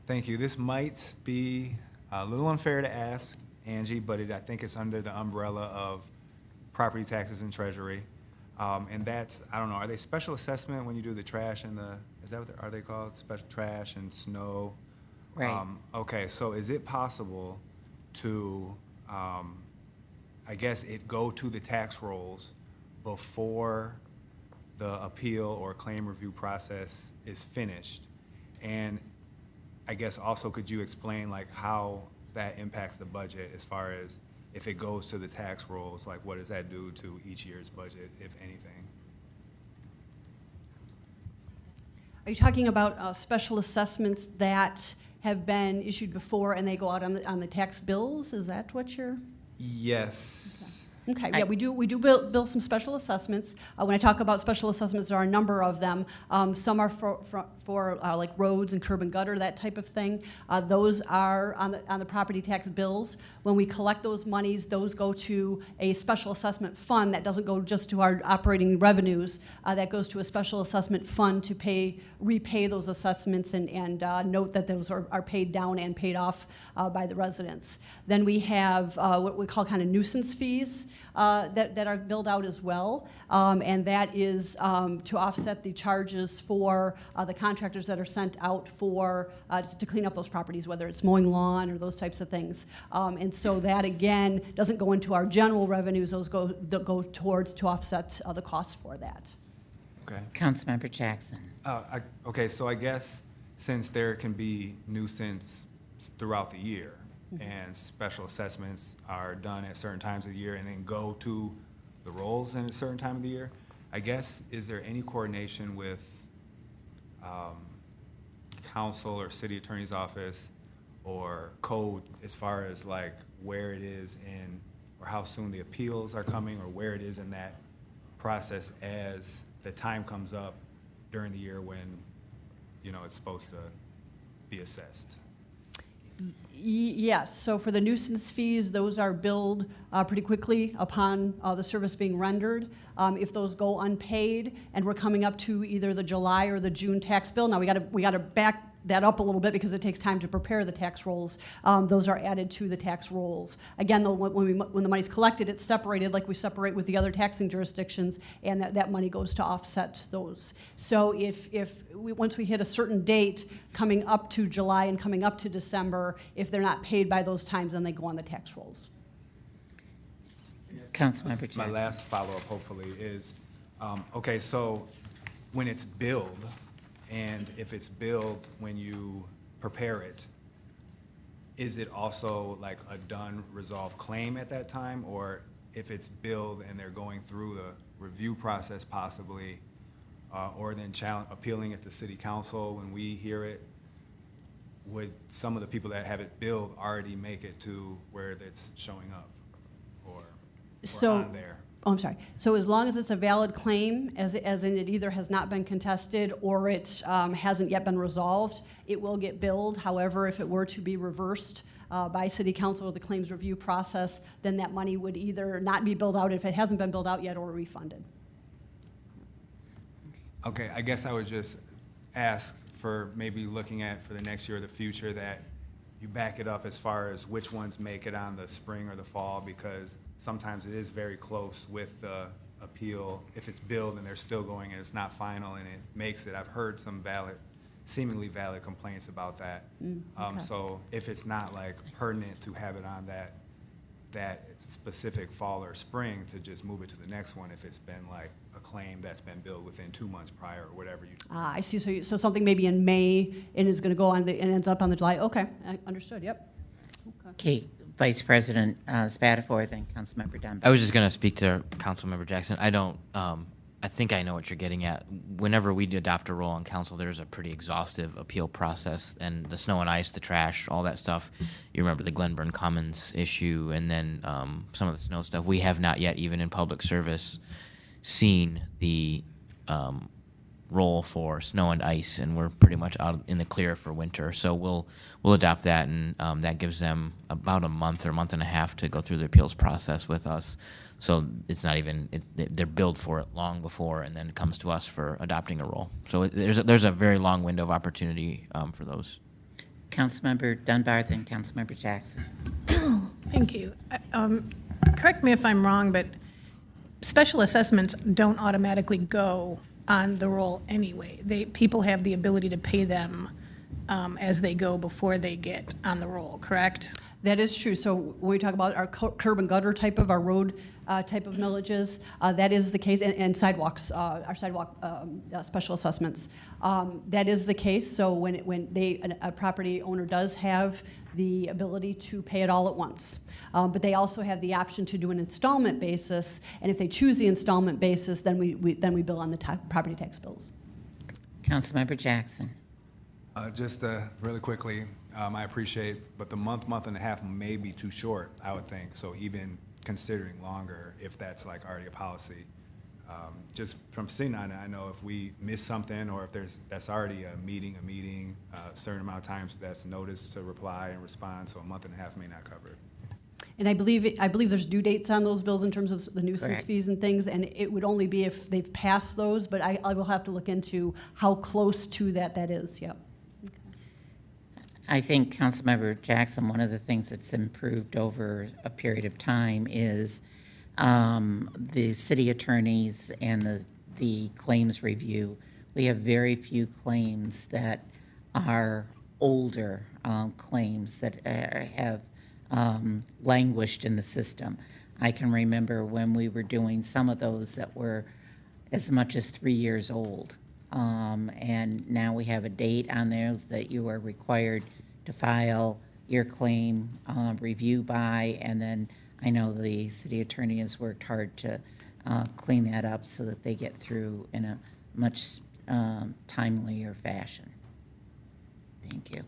Thank you. This might be a little unfair to ask, Angie, but I think it's under the umbrella of property taxes and treasury. And that's, I don't know, are they special assessment when you do the trash and is that what are they called? Special trash and snow? Right. Okay, so is it possible to, I guess, it go to the tax rolls before the appeal or claim review process is finished? And I guess also could you explain like how that impacts the budget as far as if it goes to the tax rolls, like what does that do to each year's budget, if anything? Are you talking about special assessments that have been issued before and they go out on the tax bills? Is that what you're? Yes. Okay, yeah, we do bill some special assessments. When I talk about special assessments, there are a number of them. Some are for like roads and curb and gutter, that type of thing. Those are on the property tax bills. When we collect those monies, those go to a special assessment fund that doesn't go just to our operating revenues. That goes to a special assessment fund to repay those assessments and note that those are paid down and paid off by the residents. Then we have what we call kind of nuisance fees that are billed out as well, and that is to offset the charges for the contractors that are sent out to clean up those properties, whether it's mowing lawn or those types of things. And so that again doesn't go into our general revenues; those go towards to offset the costs for that. Okay. Councilmember Jackson. Okay, so I guess since there can be nuisance throughout the year, and special assessments are done at certain times of the year and then go to the rolls in a certain time of the year, I guess, is there any coordination with council or city attorney's office or code as far as like where it is in, or how soon the appeals are coming, or where it is in that process as the time comes up during the year when, it's supposed to be assessed? Yes, so for the nuisance fees, those are billed pretty quickly upon the service being rendered. If those go unpaid and we're coming up to either the July or the June tax bill, now we got to back that up a little bit because it takes time to prepare the tax rolls. Those are added to the tax rolls. Again, though, when the money's collected, it's separated like we separate with the other taxing jurisdictions, and that money goes to offset those. So once we hit a certain date, coming up to July and coming up to December, if they're not paid by those times, then they go on the tax rolls. Councilmember Jackson. My last follow-up, hopefully, is, okay, so when it's billed, and if it's billed when you prepare it, is it also like a done, resolved claim at that time? Or if it's billed and they're going through the review process possibly, or then appealing it to city council when we hear it, would some of the people that have it billed already make it to where it's showing up or on there? Oh, I'm sorry. So as long as it's a valid claim, as in it either has not been contested or it hasn't yet been resolved, it will get billed. However, if it were to be reversed by City Council or the claims review process, then that money would either not be billed out if it hasn't been billed out yet or refunded. Okay, I guess I would just ask for maybe looking at for the next year or the future that you back it up as far as which ones make it on the spring or the fall, because sometimes it is very close with the appeal. If it's billed and they're still going and it's not final and it makes it, I've heard some seemingly valid complaints about that. Okay. So if it's not like pertinent to have it on that specific fall or spring, to just move it to the next one if it's been like a claim that's been billed within 2 months prior or whatever you. I see. So something maybe in May and is going to go on and ends up on the July. Okay, I understood. Yep. Okay, Vice President Spatafor, then Councilmember Dunbar. I was just going to speak to Councilmember Jackson. I think I know what you're getting at. Whenever we adopt a role on council, there's a pretty exhaustive appeal process, and the snow and ice, the trash, all that stuff. You remember the Glenburn Commons issue, and then some of the snow stuff. We have not yet, even in public service, seen the role for snow and ice, and we're pretty much out in the clear for winter. So we'll adopt that, and that gives them about a month or month and a half to go through the appeals process with us. So it's not even, they're billed for it long before, and then it comes to us for adopting a role. So there's a very long window of opportunity for those. Councilmember Dunbar, then Councilmember Jackson. Thank you. Correct me if I'm wrong, but special assessments don't automatically go on the roll anyway. People have the ability to pay them as they go before they get on the roll, correct? That is true. So when we talk about our curb and gutter type of, our road type of millages, that is the case, and sidewalks, our sidewalk special assessments. That is the case. So when a property owner does have the ability to pay it all at once. But they also have the option to do an installment basis, and if they choose the installment basis, then we bill on the property tax bills. Councilmember Jackson. Just really quickly, I appreciate, but the month and a half may be too short, I would think. So even considering longer if that's like already a policy. Just from sitting on it, I know if we miss something or if that's already a meeting, a certain amount of times that's noticed to reply and respond, so a month and a half may not cover it. And I believe there's due dates on those bills in terms of the nuisance Correct. fees and things, and it would only be if they've passed those, but I will have to look into how close to that is, yep. I think, Councilmember Jackson, one of the things that's improved over a period of time is the city attorneys and the claims review. We have very few claims that are older claims that have languished in the system. I can remember when we were doing some of those that were as much as 3 years old. And now we have a date on those that you are required to file your claim review by, and then I know the city attorney has worked hard to clean that up so that they get through in a much timelier fashion. Thank you.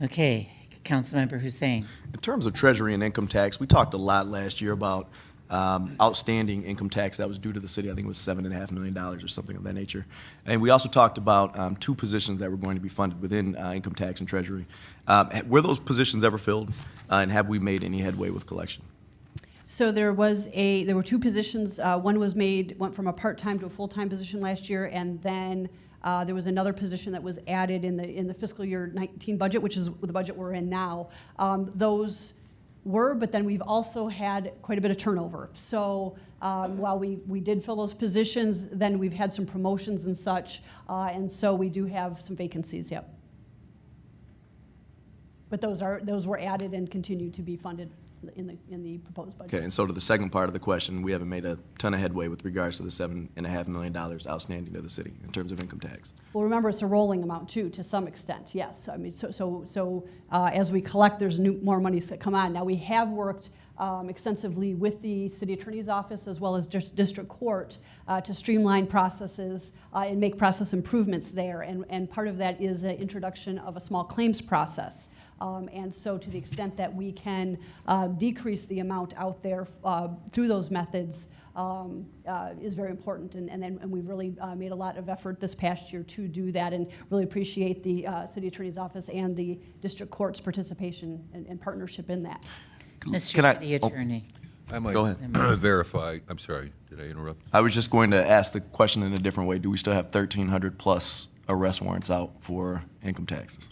Okay, Councilmember Hussein. In terms of Treasury and income tax, we talked a lot last year about outstanding income tax that was due to the city. I think it was $7.5 million or something of that nature. And we also talked about 2 positions that were going to be funded within income tax and Treasury. Were those positions ever filled, and have we made any headway with collection? So there were 2 positions. One went from a part-time to a full-time position last year, and then there was another position that was added in the fiscal year 19 budget, which is the budget we're in now. Those were, but then we've also had quite a bit of turnover. So while we did fill those positions, then we've had some promotions and such, and so we do have some vacancies, yep. But those were added and continue to be funded in the proposed budget. Okay, and so to the second part of the question, we haven't made a ton of headway with regards to the $7.5 million outstanding to the city in terms of income tax. Well, remember, it's a rolling amount too, to some extent, yes. I mean, as we collect, there's more monies that come on. Now, we have worked extensively with the city attorney's office as well as district court to streamline processes and make process improvements there. And part of that is the introduction of a small claims process. And so to the extent that we can decrease the amount out there through those methods is very important. And we've really made a lot of effort this past year to do that, and really appreciate the city attorney's office and the district court's participation and partnership in that. Mr. City Attorney. I might Go ahead. verify. I'm sorry, did I interrupt? I was just going to ask the question in a different way. Do we still have 1,300 plus arrest warrants out for income taxes?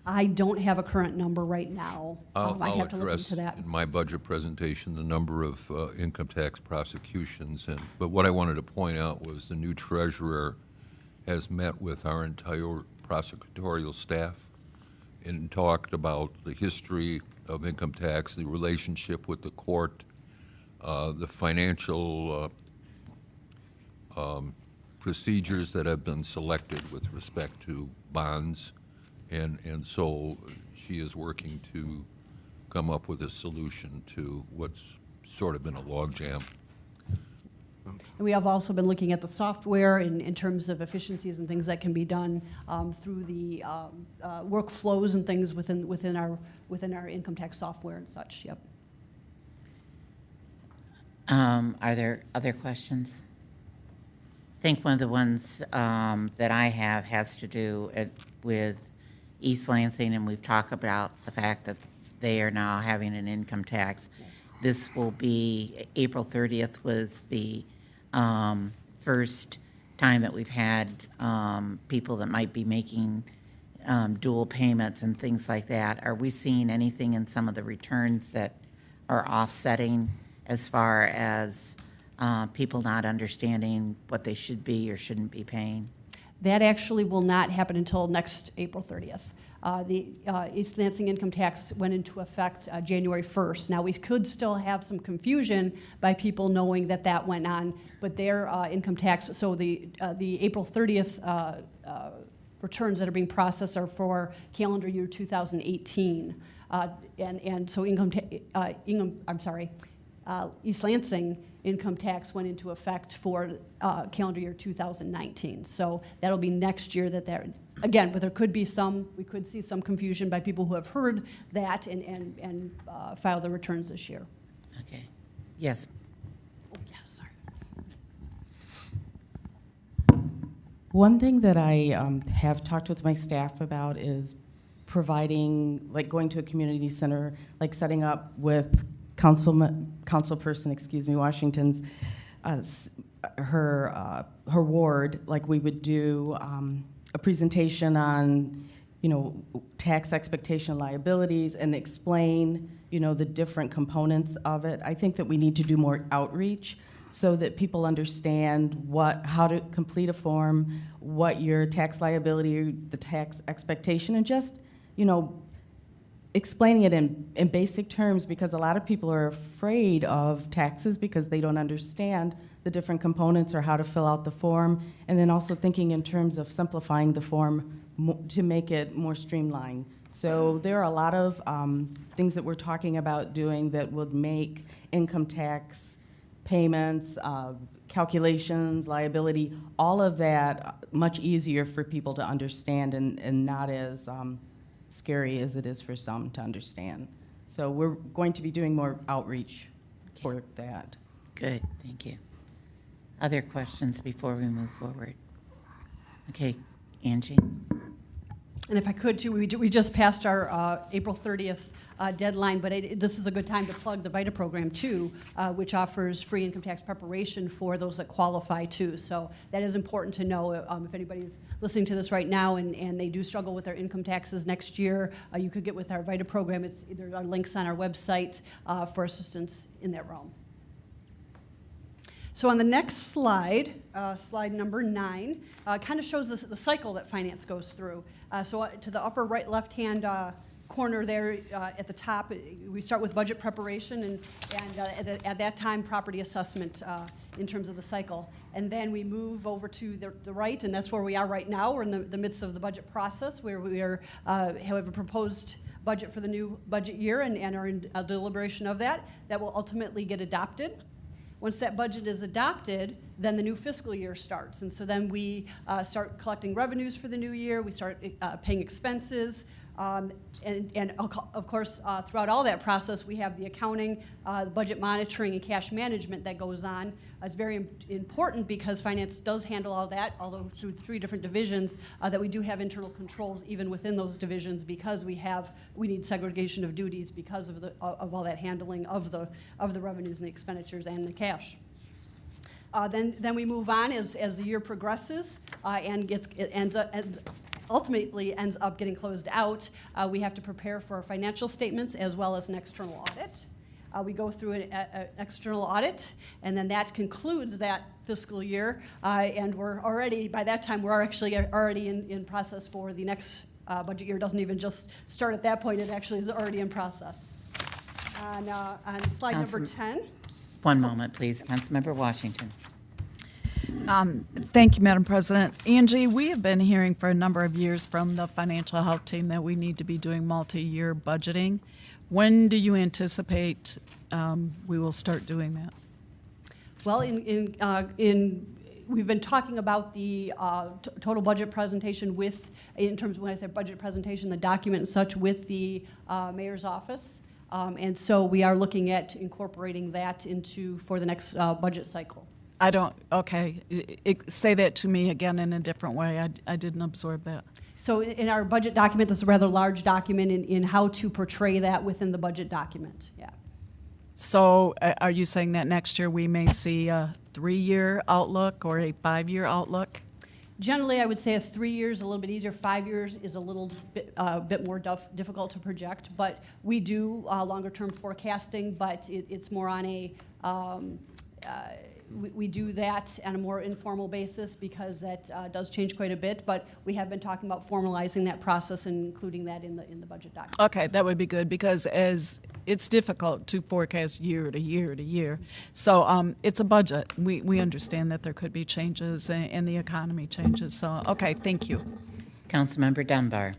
I don't have a current number right now. I'd have to look into that. In my budget presentation the number of income tax prosecutions, but what I wanted to point out was the new treasurer has met with our entire prosecutorial staff and talked about the history of income tax, the relationship with the court, the financial procedures that have been selected with respect to bonds. And so she is working to come up with a solution to what's sort of been a logjam. And we have also been looking at the software in terms of efficiencies and things that can be done through the workflows and things within our income tax software and such. Yep. Are there other questions? I think one of the ones that I have has to do with East Lansing, and we've talked about the fact that they are now having an income tax. This will be, April 30th was the first time that we've had people that might be making dual payments and things like that. Are we seeing anything in some of the returns that are offsetting as far as people not understanding what they should be or shouldn't be paying? That actually will not happen until next April 30th. The East Lansing income tax went into effect January 1st. Now, we could still have some confusion by people knowing that went on, but their income tax, so the April 30th returns that are being processed are for calendar year 2018. And so East Lansing income tax went into effect for calendar year 2019. So that'll be next year again, but there could be we could see some confusion by people who have heard that and file their returns this year. Okay. Yes. Oh, yeah, sorry. One thing that I have talked with my staff about is providing, like going to a community center, like setting up with councilperson, Washington's, her ward, like we would do a presentation on, tax expectation liabilities and explain, the different components of it. I think that we need to do more outreach so that people understand how to complete a form, what your tax liability, the tax expectation, and just, explaining it in basic terms, because a lot of people are afraid of taxes because they don't understand the different components or how to fill out the form, and then also thinking in terms of simplifying the form to make it more streamlined. So there are a lot of things that we're talking about doing that would make income tax payments, calculations, liability, all of that much easier for people to understand and not as scary as it is for some to understand. So we're going to be doing more outreach for that. Good, thank you. Other questions before we move forward? Okay, Angie? And if I could, too, we just passed our April 30th deadline, but this is a good time to plug the VITA program, too, which offers free income tax preparation for those that qualify, too. So that is important to know. If anybody's listening to this right now and they do struggle with their income taxes next year, you could get with our VITA program. There are links on our website for assistance in that realm. So on the next slide, slide number 9, kind of shows the cycle that finance goes through. So to the upper right left-hand corner there at the top, we start with budget preparation and at that time property assessment in terms of the cycle. And then we move over to the right, and that's where we are right now. We're in the midst of the budget process where we have a proposed budget for the new budget year and are in a deliberation of that will ultimately get adopted. Once that budget is adopted, then the new fiscal year starts. And so then we start collecting revenues for the new year, we start paying expenses, and of course, throughout all that process, we have the accounting, the budget monitoring, and cash management that goes on. It's very important because finance does handle all that, although through 3 different divisions, that we do have internal controls even within those divisions because we need segregation of duties because of all that handling of the revenues and the expenditures and the cash. Then we move on as the year progresses ultimately ends up getting closed out. We have to prepare for our financial statements as well as an external audit. We go through an external audit, and then that concludes that fiscal year. And by that time, we're actually already in process for the next budget year. It doesn't even just start at that point, it actually is already in process. On slide number 10. One moment, please. Councilmember Washington. Thank you, Madam President. Angie, we have been hearing for a number of years from the financial health team that we need to be doing multi-year budgeting. When do you anticipate we will start doing that? Well, we've been talking about the total budget presentation in terms of when I say budget presentation, the document and such with the mayor's office. And so we are looking at incorporating that for the next budget cycle. Okay. Say that to me again in a different way. I didn't absorb that. So in our budget document, this is a rather large document in how to portray that within the budget document, yeah. So are you saying that next year we may see a 3-year outlook or a 5-year outlook? Generally, I would say 3 years a little bit easier. 5 years is a little bit more difficult to project, but we do longer-term forecasting, but it's more on a we do that on a more informal basis because that does change quite a bit, but we have been talking about formalizing that process and including that in the budget document. Okay, that would be good because as it's difficult to forecast year to year to year. So it's a budget. We understand that there could be changes and the economy changes. So, okay, thank you. Councilmember Dunbar.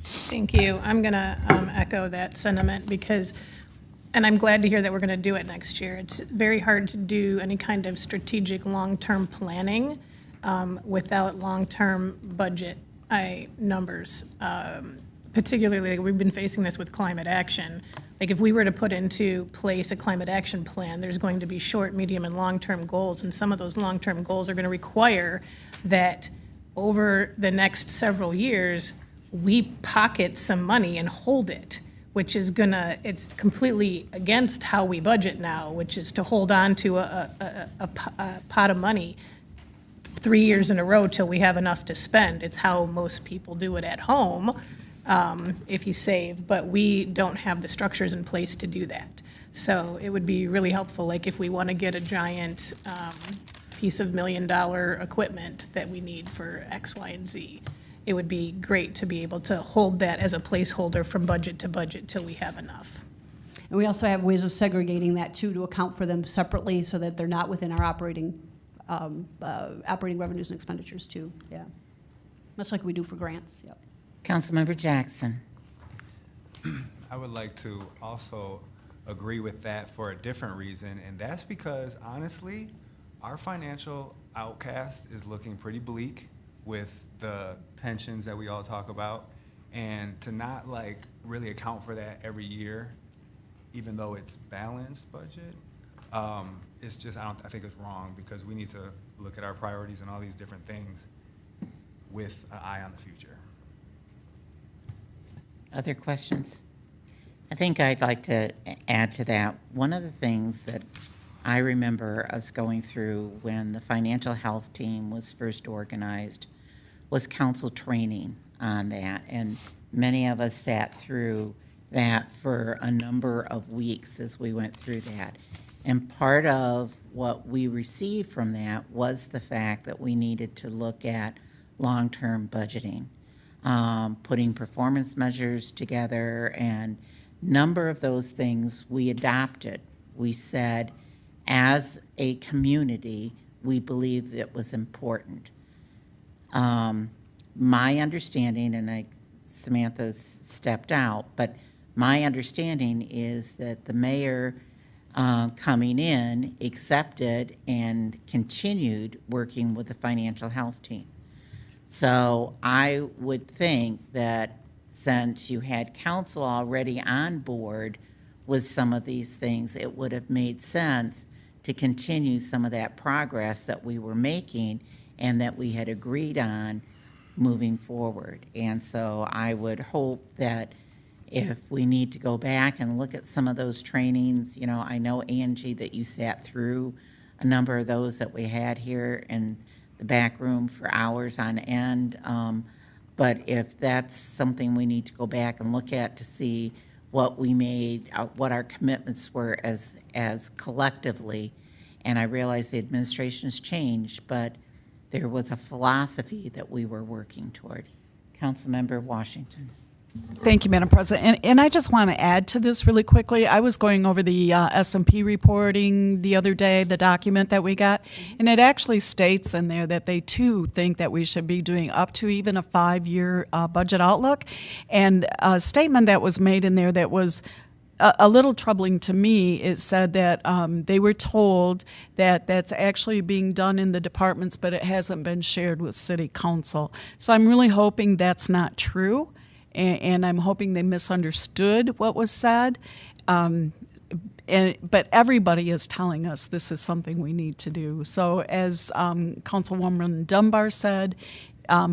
Thank you. I'm going to echo that sentiment because And I'm glad to hear that we're going to do it next year. It's very hard to do any kind of strategic long-term planning without long-term budget numbers. Particularly, we've been facing this with climate action. Like if we were to put into place a climate action plan, there's going to be short, medium, and long-term goals, and some of those long-term goals are going to require that over the next several years, we pocket some money and hold it, which is it's completely against how we budget now, which is to hold on to a pot of money 3 years in a row till we have enough to spend. It's how most people do it at home, if you save, but we don't have the structures in place to do that. So it would be really helpful, like if we want to get a giant piece of $1 million equipment that we need for X, Y, and Z, it would be great to be able to hold that as a placeholder from budget to budget till we have enough. And we also have ways of segregating that too, to account for them separately so that they're not within our operating revenues and expenditures too, yeah. Much like we do for grants, yep. Councilmember Jackson. I would like to also agree with that for a different reason, and that's because honestly, our financial outcast is looking pretty bleak with the pensions that we all talk about, and to not like really account for that every year, even though it's balanced budget, it's just, I think it's wrong, because we need to look at our priorities and all these different things with an eye on the future. Other questions? I think I'd like to add to that. One of the things that I remember us going through when the financial health team was first organized was council training on that. And many of us sat through that for a number of weeks as we went through that. And part of what we received from that was the fact that we needed to look at long-term budgeting, putting performance measures together, and number of those things we adopted. We said, as a community, we believe it was important. My understanding, and Samantha stepped out, but my understanding is that the mayor coming in accepted and continued working with the financial health team. So I would think that since you had council already on board with some of these things, it would have made sense to continue some of that progress that we were making and that we had agreed on moving forward. And so I would hope that if we need to go back and look at some of those trainings, you know, I know, Angie, that you sat through a number of those that we had here in the back room for hours on end. But if that's something we need to go back and look at to see what we made, what our commitments were as collectively, and I realize the administration has changed, but there was a philosophy that we were working toward. Councilmember Washington. Thank you, Madam President. And I just want to add to this really quickly. I was going over the S&P reporting the other day, the document that we got, and it actually states in there that they too think that we should be doing up to even a 5-year budget outlook. And a statement that was made in there that was a little troubling to me, it said that they were told that that's actually being done in the departments, but it hasn't been shared with City Council. So I'm really hoping that's not true. And I'm hoping they misunderstood what was said. But everybody is telling us this is something we need to do. So as Councilwoman Dunbar said,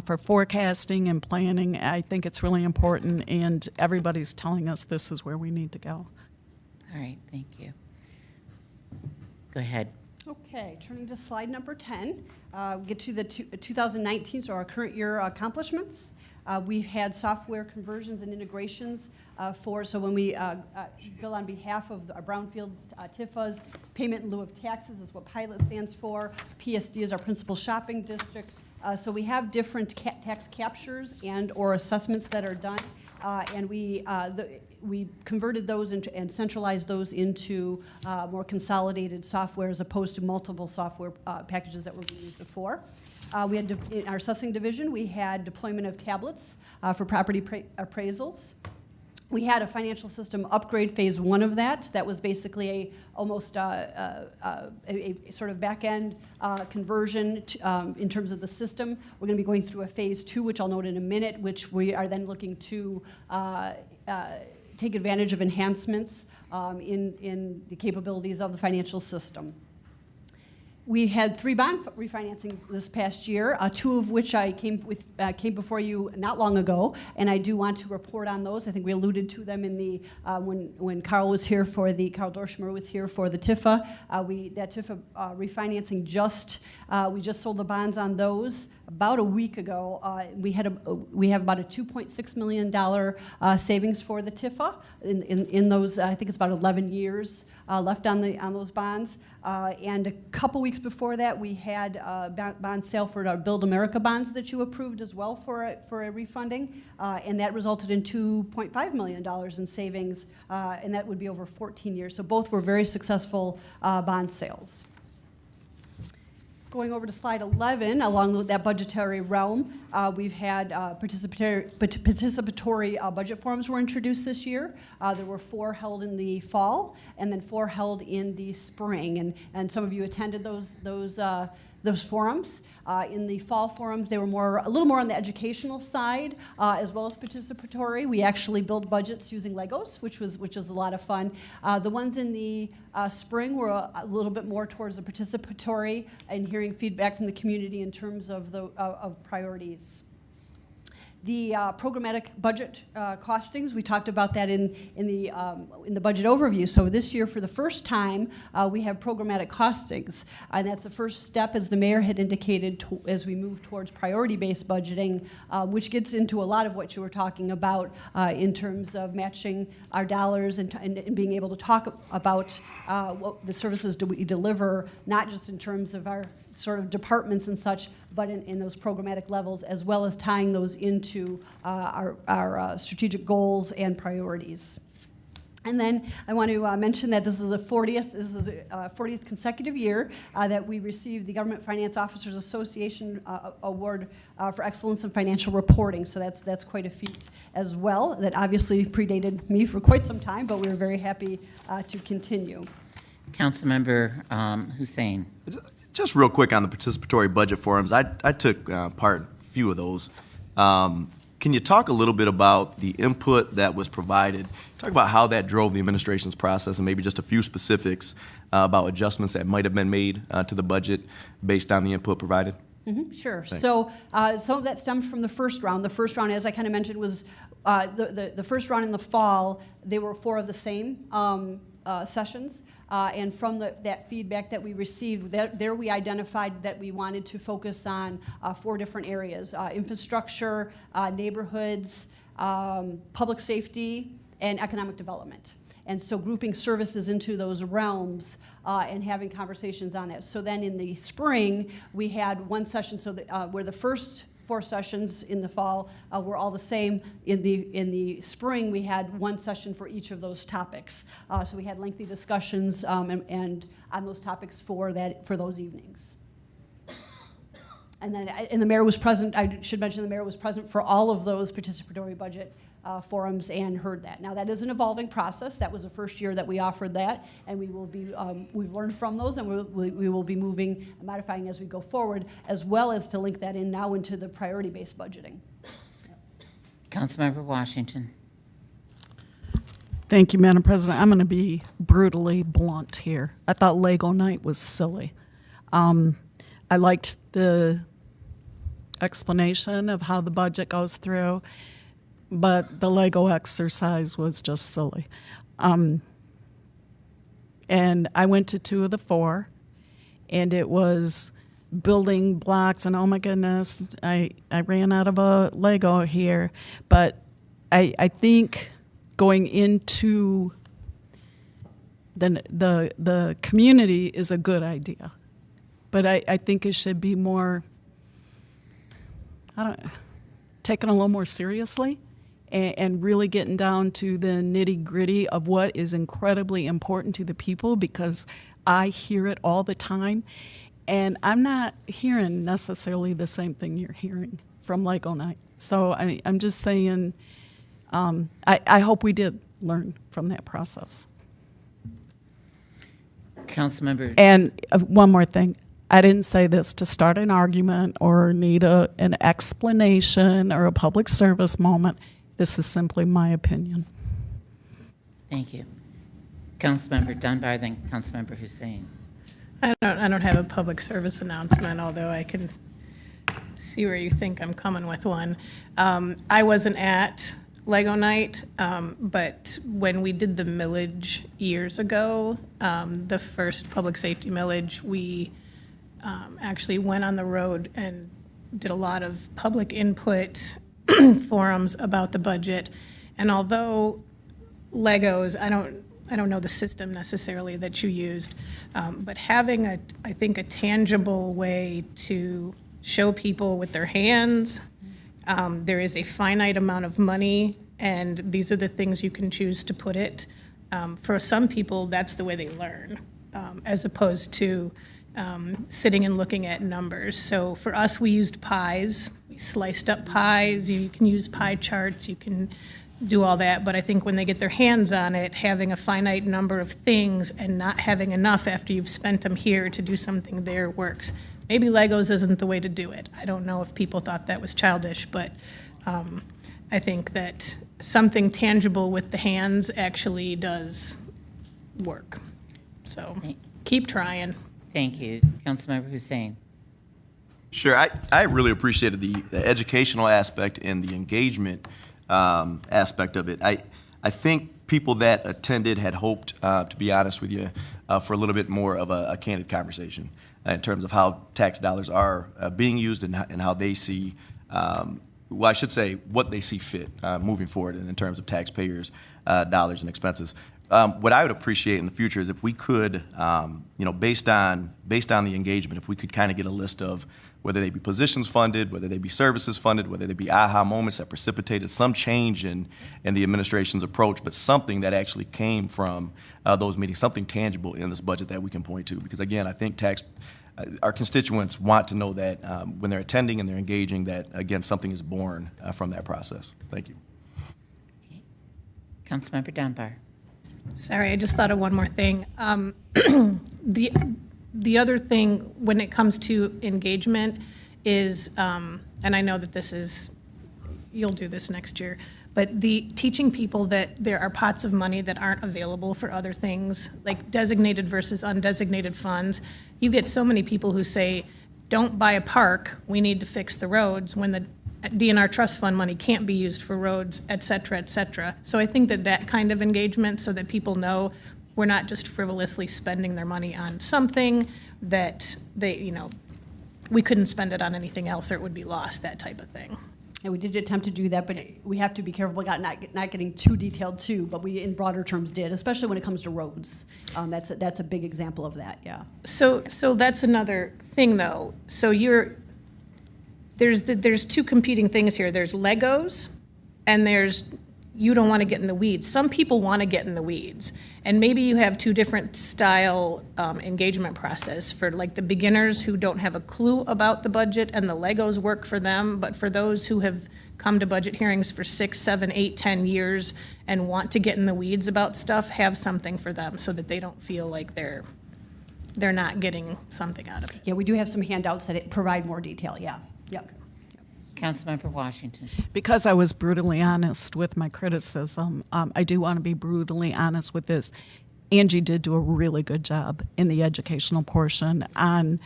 for forecasting and planning, I think it's really important, and everybody's telling us this is where we need to go. All right, thank you. Go ahead. Okay, turning to slide number 10, we get to the 2019, so our current year accomplishments. We've had software conversions and integrations so when we bill on behalf of our brownfields, TIFAs, payment in lieu of taxes is what PILOT stands for. PSD is our principal shopping district. So we have different tax captures and or assessments that are done, and we converted those and centralized those into more consolidated software as opposed to multiple software packages that were used before. We had, in our assessing division, we had deployment of tablets for property appraisals. We had a financial system upgrade phase 1 of that. That was basically almost a sort of back-end conversion in terms of the system. We're going to be going through a phase 2, which I'll note in a minute, which we are then looking to take advantage of enhancements in the capabilities of the financial system. We had 3 bond refinancings this past year, 2 of which I came before you not long ago, and I do want to report on those. I think we alluded to them in the when Carl Dorschmer was here for the TIFA. That TIFA refinancing we just sold the bonds on those about a week ago. We have about a $2.6 million savings for the TIFA in those. I think it's about 11 years left on those bonds. And a couple weeks before that, we had a bond sale for our Build America bonds that you approved as well for a refunding, and that resulted in $2.5 million in savings, and that would be over 14 years. So both were very successful bond sales. Going over to slide 11, along with that budgetary realm, we've had participatory budget forums were introduced this year. There were 4 held in the fall, and then 4 held in the spring, and some of you attended those forums. In the fall forums, they were a little more on the educational side, as well as participatory. We actually built budgets using Legos, which was a lot of fun. The ones in the spring were a little bit more towards the participatory and hearing feedback from the community in terms of priorities. The programmatic budget costings, we talked about that in the budget overview. So this year, for the first time, we have programmatic costings, and that's the first step, as the mayor had indicated, as we move towards priority-based budgeting, which gets into a lot of what you were talking about in terms of matching our dollars and being able to talk about what the services do we deliver, not just in terms of our sort of departments and such, but in those programmatic levels, as well as tying those into our strategic goals and priorities. And then I want to mention that this is the 40th consecutive year that we received the Government Finance Officers Association Award for Excellence in Financial Reporting. So that's quite a feat as well. That obviously predated me for quite some time, but we were very happy to continue. Councilmember Hussein. Just real quick on the participatory budget forums, I took part in a few of those. Can you talk a little bit about the input that was provided? Talk about how that drove the administration's process and maybe just a few specifics about adjustments that might have been made to the budget based on the input provided. Mm-hmm, sure. Thanks. So some of that stemmed from the first round. The first round, as I kind of mentioned, was the first round in the fall. They were 4 of the same sessions. And from that feedback that we received, there we identified that we wanted to focus on 4 different areas: infrastructure, neighborhoods, public safety, and economic development. And so grouping services into those realms and having conversations on that. So then in the spring, we had one session where the first 4 sessions in the fall were all the same. In the spring, we had one session for each of those topics. So we had lengthy discussions and on those topics for those evenings. And the mayor was present. I should mention the mayor was present for all of those participatory budget forums and heard that. Now that is an evolving process. That was the first year that we offered that, and we will be we've learned from those, and we will be moving and modifying as we go forward, as well as to link that in now into the priority-based budgeting. Councilmember Washington. Thank you, Madam President. I'm going to be brutally blunt here. I thought Lego night was silly. I liked the explanation of how the budget goes through, but the Lego exercise was just silly. And I went to 2 of the 4, and it was building blocks, and oh my goodness, I ran out of a Lego here. But I think going into the community is a good idea. But I think it should be more, taken a little more seriously and really getting down to the nitty-gritty of what is incredibly important to the people, because I hear it all the time, and I'm not hearing necessarily the same thing you're hearing from Lego Night. So I'm just saying, I hope we did learn from that process. Councilmember. And one more thing. I didn't say this to start an argument or need an explanation or a public service moment. This is simply my opinion. Thank you. Councilmember Dunbar, then Councilmember Hussein. I don't have a public service announcement, although I can see where you think I'm coming with one. I wasn't at Lego Night, but when we did the millage years ago, the first public safety millage, we actually went on the road and did a lot of public input forums about the budget. And although Legos, I don't know the system necessarily that you used, but having I think a tangible way to show people with their hands, there is a finite amount of money, and these are the things you can choose to put it. For some people, that's the way they learn, as opposed to sitting and looking at numbers. So for us, we used pies. We sliced up pies. You can use pie charts. You can do all that. But I think when they get their hands on it, having a finite number of things and not having enough after you've spent them here to do something there works. Maybe Legos isn't the way to do it. I don't know if people thought that was childish, but I think that something tangible with the hands actually does work. So keep trying. Thank you. Councilmember Hussein. Sure. I really appreciated the educational aspect and the engagement aspect of it. I think people that attended had hoped, to be honest with you, for a little bit more of a candid conversation in terms of how tax dollars are being used and how they see, well, I should say, what they see fit moving forward in terms of taxpayers' dollars and expenses. What I would appreciate in the future is if we could, based on the engagement, if we could kind of get a list of whether they be positions funded, whether they be services funded, whether they be aha moments that precipitated some change in the administration's approach, but something that actually came from those meetings, something tangible in this budget that we can point to. Because again, I think our constituents want to know that when they're attending and they're engaging, that again, something is born from that process. Thank you. Okay. Councilmember Dunbar. Sorry, I just thought of one more thing. The other thing when it comes to engagement is, and I know that you'll do this next year, but teaching people that there are pots of money that aren't available for other things, like designated versus undesignated funds. You get so many people who say, don't buy a park, we need to fix the roads, when the DNR trust fund money can't be used for roads, et cetera, et cetera. So I think that kind of engagement, so that people know we're not just frivolously spending their money on something that we couldn't spend it on anything else or it would be lost, that type of thing. And we did attempt to do that, but we have to be careful about not getting too detailed too, but we in broader terms did, especially when it comes to roads. That's a big example of that, yeah. So that's another thing though. So there's two competing things here. There's Legos and there's you don't want to get in the weeds. Some people want to get in the weeds. And maybe you have two different style engagement process for like the beginners who don't have a clue about the budget and the Legos work for them. But for those who have come to budget hearings for 6, 7, 8, 10 years and want to get in the weeds about stuff, have something for them so that they don't feel like they're not getting something out of it. Yeah, we do have some handouts that provide more detail, yeah. Yep. Councilmember Washington. Because I was brutally honest with my criticism, I do want to be brutally honest with this. Angie did do a really good job in the educational portion on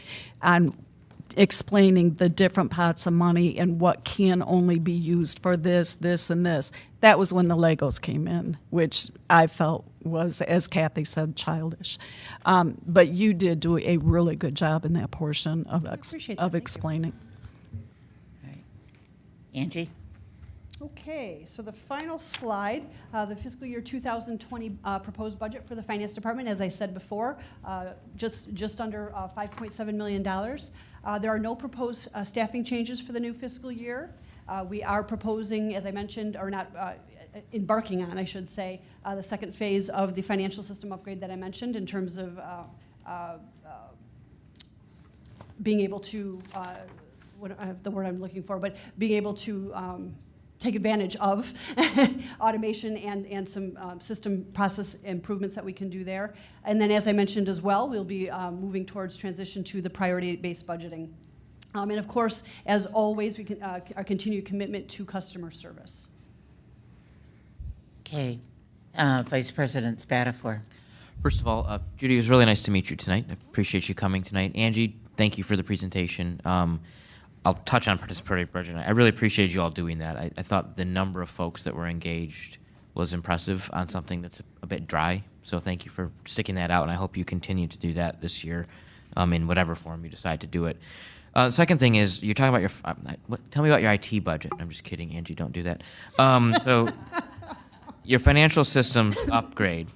explaining the different pots of money and what can only be used for this, this, and this. That was when the Legos came in, which I felt was, as Kathy said, childish. But you did do a really good job in that portion of explaining. Angie? Okay, so the final slide, the fiscal year 2020 proposed budget for the Finance Department, as I said before, just under $5.7 million. There are no proposed staffing changes for the new fiscal year. We are proposing, as I mentioned, or not embarking on, I should say, the second phase of the financial system upgrade that I mentioned in terms of being able to the word I'm looking for, but being able to take advantage of automation and some system process improvements that we can do there. And then, as I mentioned as well, we'll be moving towards transition to the priority-based budgeting. And of course, as always, we can, our continued commitment to customer service. Okay. Vice President Spatafor. First of all, Judy, it was really nice to meet you tonight. I appreciate you coming tonight. Angie, thank you for the presentation. I'll touch on participatory budget. I really appreciated you all doing that. I thought the number of folks that were engaged was impressive on something that's a bit dry. So thank you for sticking that out, and I hope you continue to do that this year in whatever form you decide to do it. Second thing is, you're talking about your, tell me about your IT budget. I'm just kidding, Angie, don't do that. So your financial systems upgrade,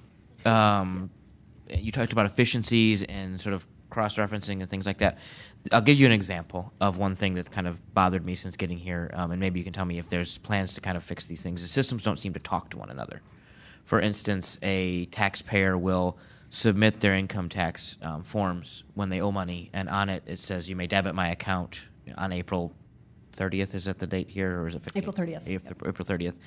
you talked about efficiencies and sort of cross-referencing and things like that. I'll give you an example of one thing that's kind of bothered me since getting here, and maybe you can tell me if there's plans to kind of fix these things. The systems don't seem to talk to one another. For instance, a taxpayer will submit their income tax forms when they owe money, and on it says you may debit my account on April 30th. Is that the date here, or is it 15th? April 30th. April 30th.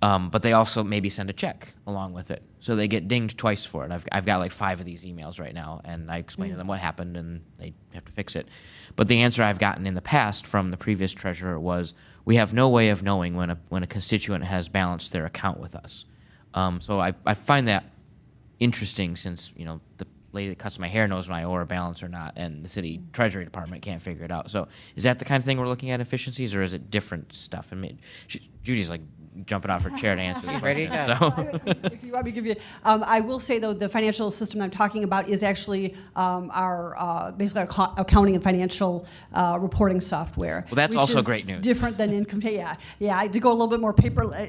But they also maybe send a check along with it. So they get dinged twice for it. I've got like 5 of these emails right now, and I explain to them what happened, and they have to fix it. But the answer I've gotten in the past from the previous treasurer was, we have no way of knowing when a constituent has balanced their account with us. So I find that interesting, since, you know, the lady that cuts my hair knows when I owe her a balance or not, and the city treasury department can't figure it out. So is that the kind of thing we're looking at, efficiencies, or is it different stuff? I mean, Judy's like jumping off her chair to answer the Ready question. to So. If you want me to give you, I will say though, the financial system I'm talking about is actually our basically our accounting and financial reporting software. Well, that's which also is great news. Different than income. Yeah. I did go a little bit more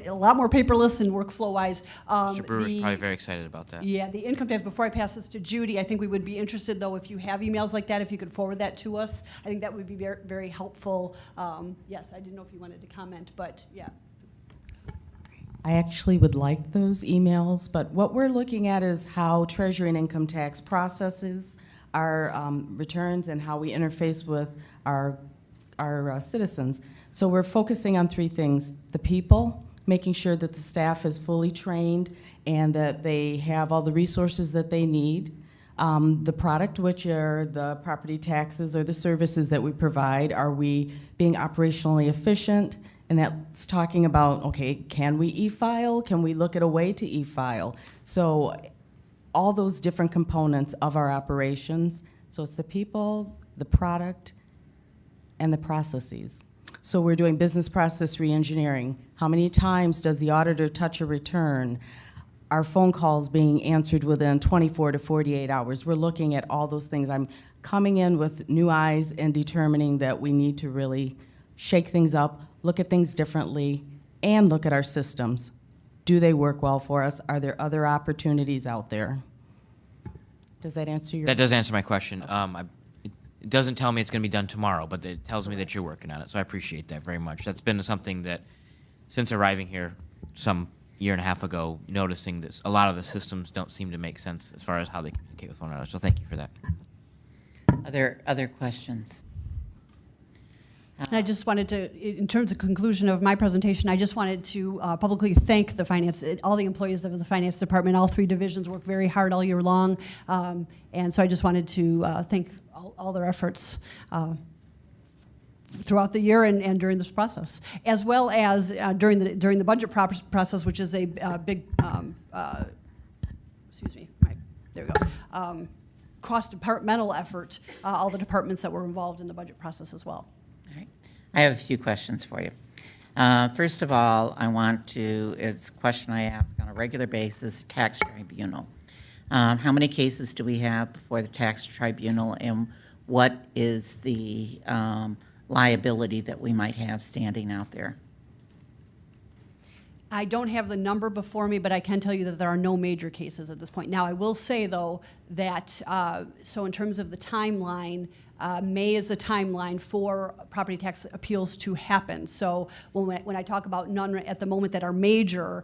a lot more paperless and workflow wise. Mr. Brewer's probably very excited about that. Yeah, the income tax. Before I pass this to Judy, I think we would be interested though if you have emails like that, if you could forward that to us. I think that would be very, very helpful. Yes, I didn't know if you wanted to comment, but yeah. I actually would like those emails, but what we're looking at is how Treasury and Income Tax processes our returns and how we interface with our citizens. So we're focusing on 3 things: the people, making sure that the staff is fully trained and that they have all the resources that they need. The product, which are the property taxes or the services that we provide, are we being operationally efficient? And that's talking about, okay, can we e-file? Can we look at a way to e-file? So all those different components of our operations. So it's the people, the product, and the processes. So we're doing business process reengineering. How many times does the auditor touch a return? Our phone calls being answered within 24 to 48 hours. We're looking at all those things. I'm coming in with new eyes and determining that we need to really shake things up, look at things differently, and look at our systems. Do they work well for us? Are there other opportunities out there? Does that answer your question? That does answer my question. It doesn't tell me it's going to be done tomorrow, but it tells me that you're working on it, so I appreciate that very much. That's been something that, since arriving here some year and a half ago, noticing that a lot of the systems don't seem to make sense as far as how they communicate with one another, so thank you for that. Other questions? And I just wanted to, in terms of conclusion of my presentation, I just wanted to publicly thank the finance, all the employees of the finance department. All 3 divisions work very hard all year long, and so I just wanted to thank all their efforts throughout the year and during this process, as well as during the budget process, which is a big, excuse me, there we go, cross-departmental effort. All the departments that were involved in the budget process as well. I have a few questions for you. First of all, I want to, it's a question I ask on a regular basis, tax tribunal. How many cases do we have before the tax tribunal, and what is the liability that we might have standing out there? I don't have the number before me, but I can tell you that there are no major cases at this point. Now, I will say, though, that, so in terms of the timeline, May is the timeline for property tax appeals to happen. So when I talk about none at the moment that are major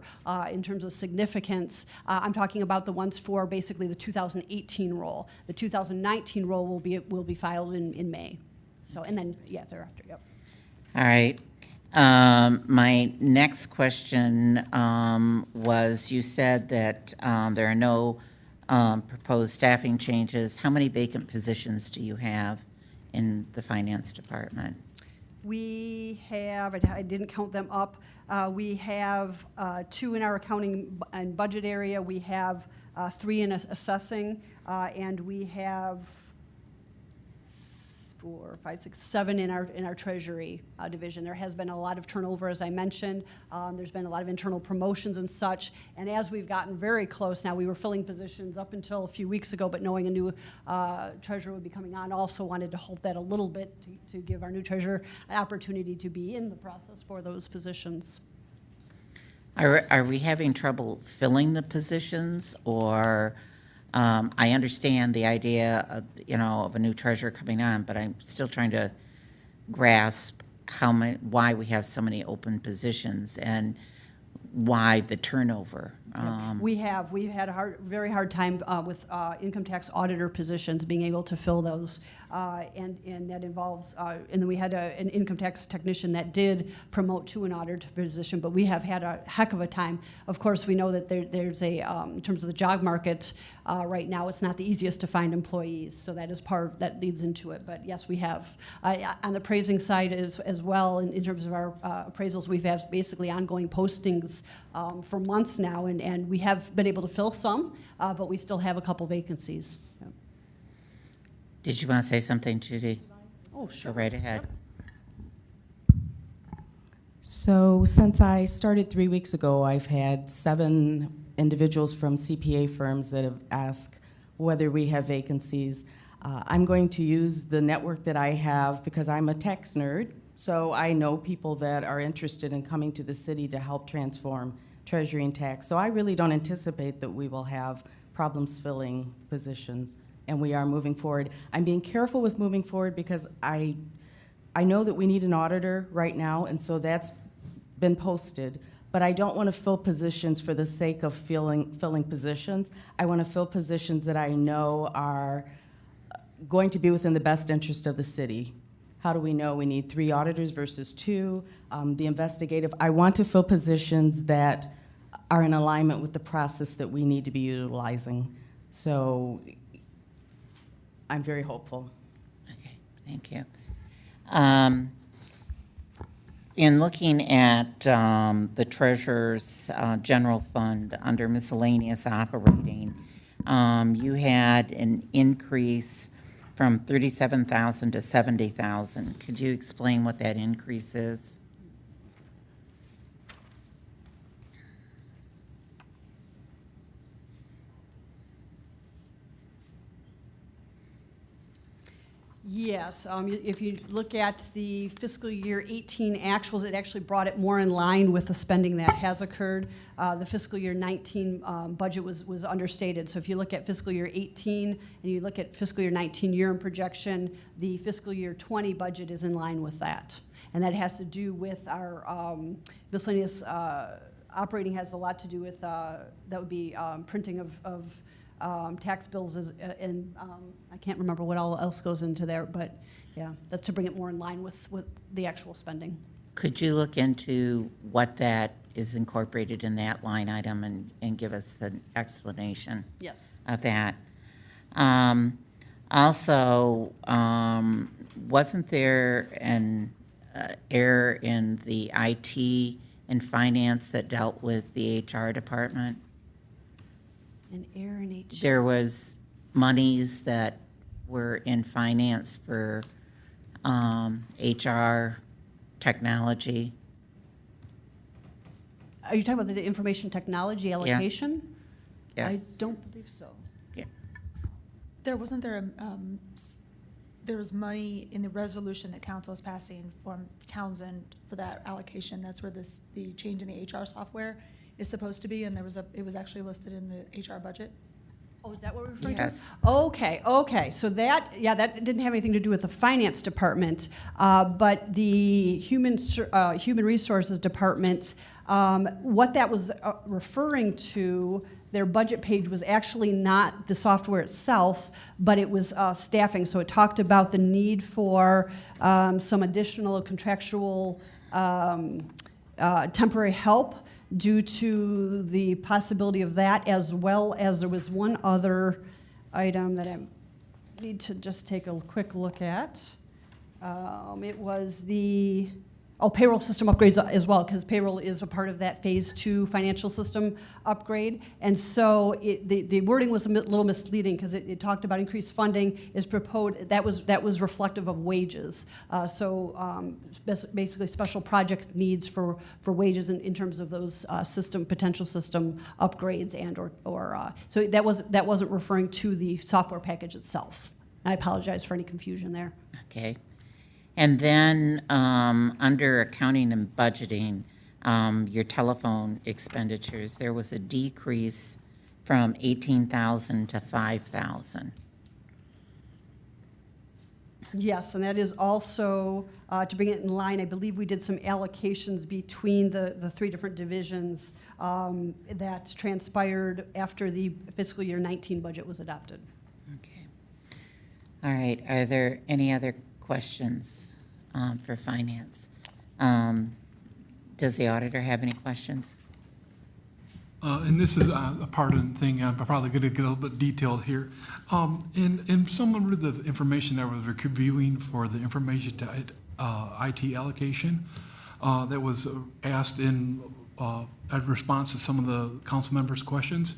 in terms of significance, I'm talking about the ones for basically the 2018 roll. The 2019 roll will be filed in May. So, and then, yeah, thereafter, yep. All right. My next question was, you said that there are no proposed staffing changes. How many vacant positions do you have in the finance department? We have, I didn't count them up, we have 2 in our accounting and budget area, we have 3 in assessing, and we have 4, 5, 6, 7 in our treasury division. There has been a lot of turnover, as I mentioned. There's been a lot of internal promotions and such. And as we've gotten very close now, we were filling positions up until a few weeks ago, but knowing a new treasurer would be coming on, also wanted to hold that a little bit to give our new treasurer an opportunity to be in the process for those positions. Are we having trouble filling the positions, or I understand the idea of, of a new treasurer coming on, but I'm still trying to grasp why we have so many open positions and why the turnover. We've had a very hard time with income tax auditor positions, being able to fill those, and that involves, and then we had an income tax technician that did promote to an auditor position, but we have had a heck of a time. Of course, we know that there's in terms of the job market right now, it's not the easiest to find employees, so that is that leads into it. But yes, we have. On the appraising side as well, in terms of our appraisals, we've had basically ongoing postings for months now, and we have been able to fill some, but we still have a couple vacancies. Yeah. Did you want to say something, Judy? Oh, sure. Go right ahead. So since I started 3 weeks ago, I've had 7 individuals from CPA firms that have asked whether we have vacancies. I'm going to use the network that I have because I'm a tax nerd, so I know people that are interested in coming to the city to help transform Treasury and tax. So I really don't anticipate that we will have problems filling positions, and we are moving forward. I'm being careful with moving forward because I know that we need an auditor right now, and so that's been posted, but I don't want to fill positions for the sake of filling positions. I want to fill positions that I know are going to be within the best interest of the city. How do we know we need 3 auditors versus 2? The investigative, I want to fill positions that are in alignment with the process that we need to be utilizing. So I'm very hopeful. Okay, thank you. In looking at the treasurer's general fund under miscellaneous operating, you had an increase from $37,000 to $70,000. Could you explain what that increase is? Yes, if you look at the fiscal year 18 actuals, it actually brought it more in line with the spending that has occurred. The fiscal year 19 budget was understated. So if you look at fiscal year 18 and you look at fiscal year 19 year-end projection, the fiscal year 20 budget is in line with that. And that has to do with our miscellaneous operating has a lot to do with, that would be printing of tax bills, and I can't remember what all else goes into there, but yeah, that's to bring it more in line with the actual spending. Could you look into what that is incorporated in that line item and give us an explanation? Yes. Of that? Also, wasn't there an error in the IT and finance that dealt with the HR department? An error in HR. There was monies that were in finance for HR technology. Are you talking about the information technology allocation? Yes. I don't believe so. Yeah. There wasn't there there was money in the resolution that council is passing from Townsend for that allocation. That's where the change in the HR software is supposed to be, and it was actually listed in the HR budget. Oh, is that what we're referring Yes. to? Okay. So that didn't have anything to do with the finance department, but the human resources department, what that was referring to, their budget page was actually not the software itself, but it was staffing. So it talked about the need for some additional contractual temporary help due to the possibility of that, as well as there was one other item that I need to just take a quick look at. It was the payroll system upgrades as well, because payroll is a part of that Phase 2 financial system upgrade. And so the wording was a little misleading, because it talked about increased funding is proposed. That was reflective of wages. Basically special project needs for wages in terms of those potential system upgrades or so that wasn't referring to the software package itself. I apologize for any confusion there. Okay. And then under accounting and budgeting, your telephone expenditures, there was a decrease from 18,000 to 5,000. Yes, and that is also, to bring it in line, I believe we did some allocations between the three different divisions that transpired after the fiscal year 19 budget was adopted. Okay. All right. Are there any other questions for finance? Does the auditor have any questions? And this is a part of the thing, I'm probably going to get a little bit detailed here. In some of the information that I was reviewing for the information to IT allocation that was asked in response to some of the council members' questions,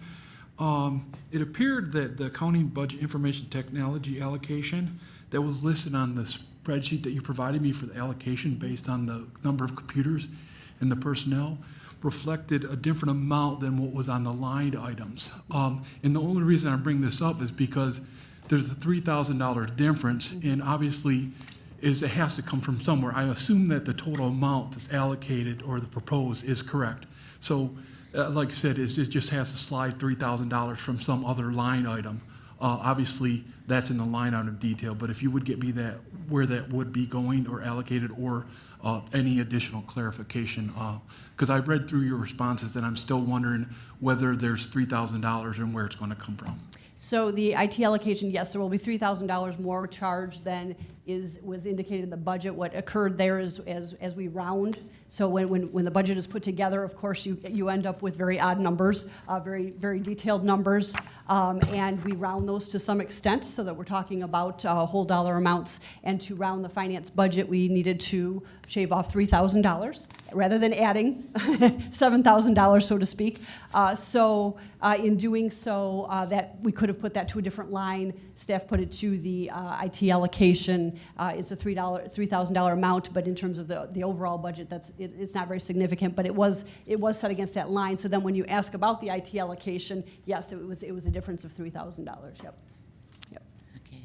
it appeared that the accounting budget information technology allocation that was listed on the spreadsheet that you provided me for the allocation based on the number of computers and the personnel reflected a different amount than what was on the line items. And the only reason I bring this up is because there's a $3,000 difference, and obviously it has to come from somewhere. I assume that the total amount that's allocated or the proposed is correct. So like I said, it just has to slide $3,000 from some other line item. Obviously, that's in the line item detail, but if you would get me that, where that would be going or allocated, or any additional clarification, because I read through your responses and I'm still wondering whether there's $3,000 and where it's going to come from. So the IT allocation, yes, there will be $3,000 more charge than was indicated in the budget. What occurred there is as we round. So when the budget is put together, of course, you end up with very odd numbers, very detailed numbers, and we round those to some extent so that we're talking about whole dollar amounts. And to round the finance budget, we needed to shave off $3,000 rather than adding $7,000, so to speak. In doing so, that we could have put that to a different line. Staff put it to the IT allocation. It's a $3,000 amount, but in terms of the overall budget, it's not very significant. But it was set against that line. So then, when you ask about the IT allocation, yes, it was a difference of $3,000. Yep. Okay.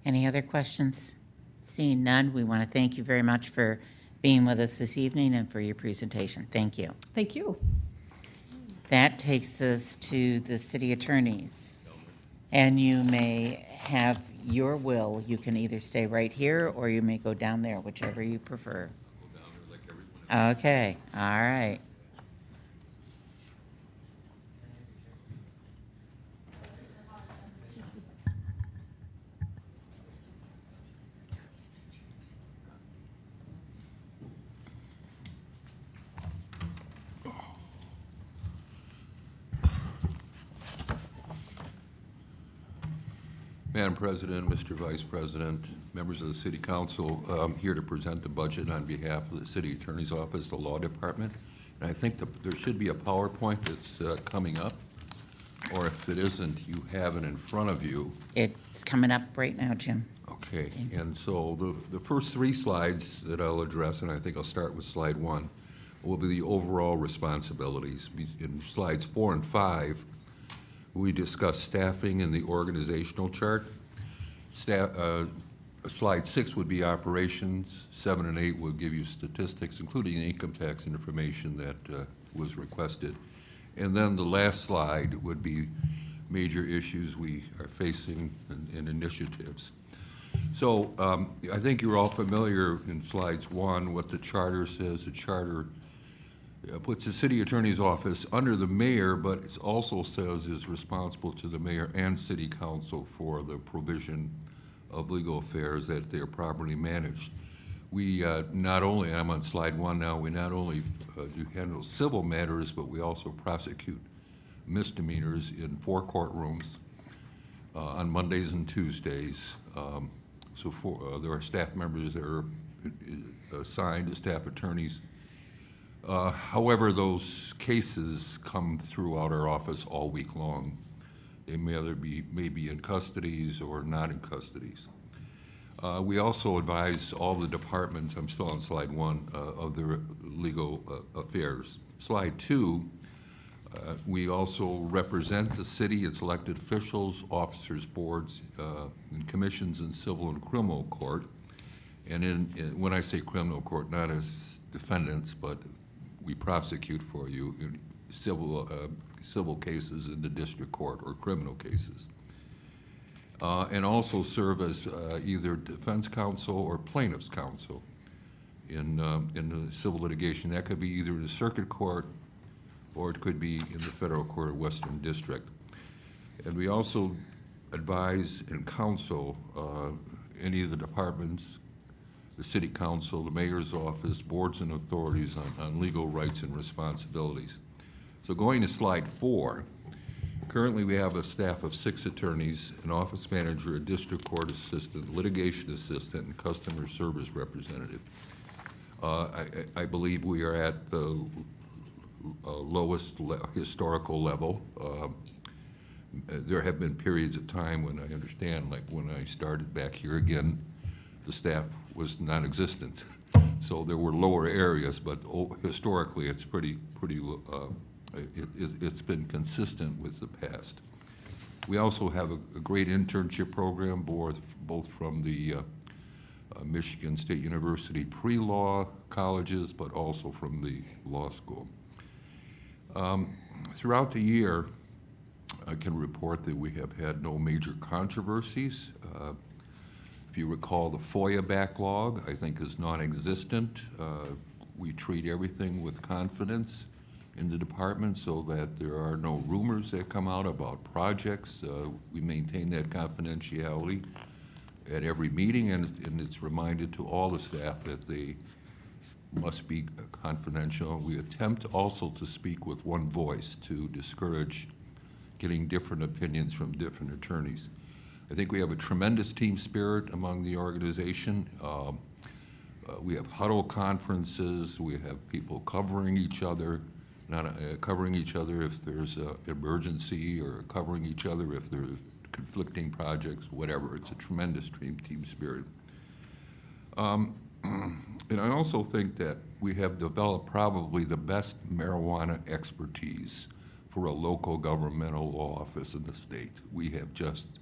Any other questions? Seeing none, we want to thank you very much for being with us this evening and for your presentation. Thank you. Thank you. That takes us to the city attorneys. And you may have your will. You can either stay right here or you may go down there, whichever you prefer. Okay, all right. Madam President, Mr. Vice President, members of the City Council, I'm here to present the budget on behalf of the City Attorney's Office, the Law Department. And I think there should be a PowerPoint that's coming up, or if it isn't, you have it in front of you. It's coming up right now, Jim. Okay, and so the first three slides that I'll address, and I think I'll start with slide 1, will be the overall responsibilities. In slides 4 and 5, we discuss staffing and the organizational chart. Slide 6 would be operations. 7 and 8 will give you statistics, including the income tax information that was requested. And then the last slide would be major issues we are facing and initiatives. So I think you're all familiar in slides 1 what the charter says. The charter puts the city attorney's office under the mayor, but it also says is responsible to the mayor and city council for the provision of legal affairs that they are properly managed. We not only, I'm on slide 1 now, we not only do handle civil matters, but we also prosecute misdemeanors in 4 courtrooms on Mondays and Tuesdays. There are staff members that are assigned as staff attorneys. However, those cases come throughout our office all week long. They may either be maybe in custodies or not in custodies. We also advise all the departments, I'm still on slide 1, of their legal affairs. Slide 2, we also represent the city, its elected officials, officers, boards, and commissions in civil and criminal court. And when I say criminal court, not as defendants, but we prosecute for you in civil cases in the district court or criminal cases. And also serve as either defense counsel or plaintiff's counsel in the civil litigation. That could be either in the circuit court or it could be in the federal court or Western District. And we also advise and counsel any of the departments, the city council, the mayor's office, boards and authorities on legal rights and responsibilities. So going to slide 4, currently we have a staff of 6 attorneys, an office manager, a district court assistant, litigation assistant, and customer service representative. I believe we are at the lowest historical level. There have been periods of time when I understand, like when I started back here again, the staff was non-existent. So there were lower areas, but historically it's it's been consistent with the past. We also have a great internship program, both from the Michigan State University pre-law colleges, but also from the law school. Throughout the year, I can report that we have had no major controversies. If you recall, the FOIA backlog, I think, is non-existent. We treat everything with confidence in the department so that there are no rumors that come out about projects. We maintain that confidentiality at every meeting, and it's reminded to all the staff that they must be confidential. We attempt also to speak with one voice to discourage getting different opinions from different attorneys. I think we have a tremendous team spirit among the organization. We have huddle conferences. We have people covering each other, covering each other if there's an emergency, or covering each other if there are conflicting projects, whatever. It's a tremendous team spirit. And I also think that we have developed probably the best marijuana expertise for a local governmental law office in the state. We have just,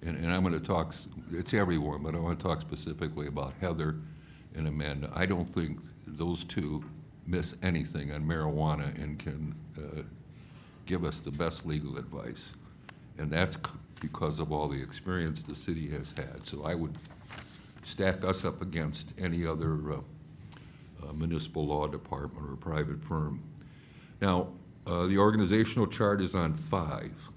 and I'm going to talk, it's everyone, but I want to talk specifically about Heather and Amanda. I don't think those two miss anything on marijuana and can give us the best legal advice. And that's because of all the experience the city has had. So I would stack us up against any other municipal law department or private firm. Now, the organizational chart is on 5,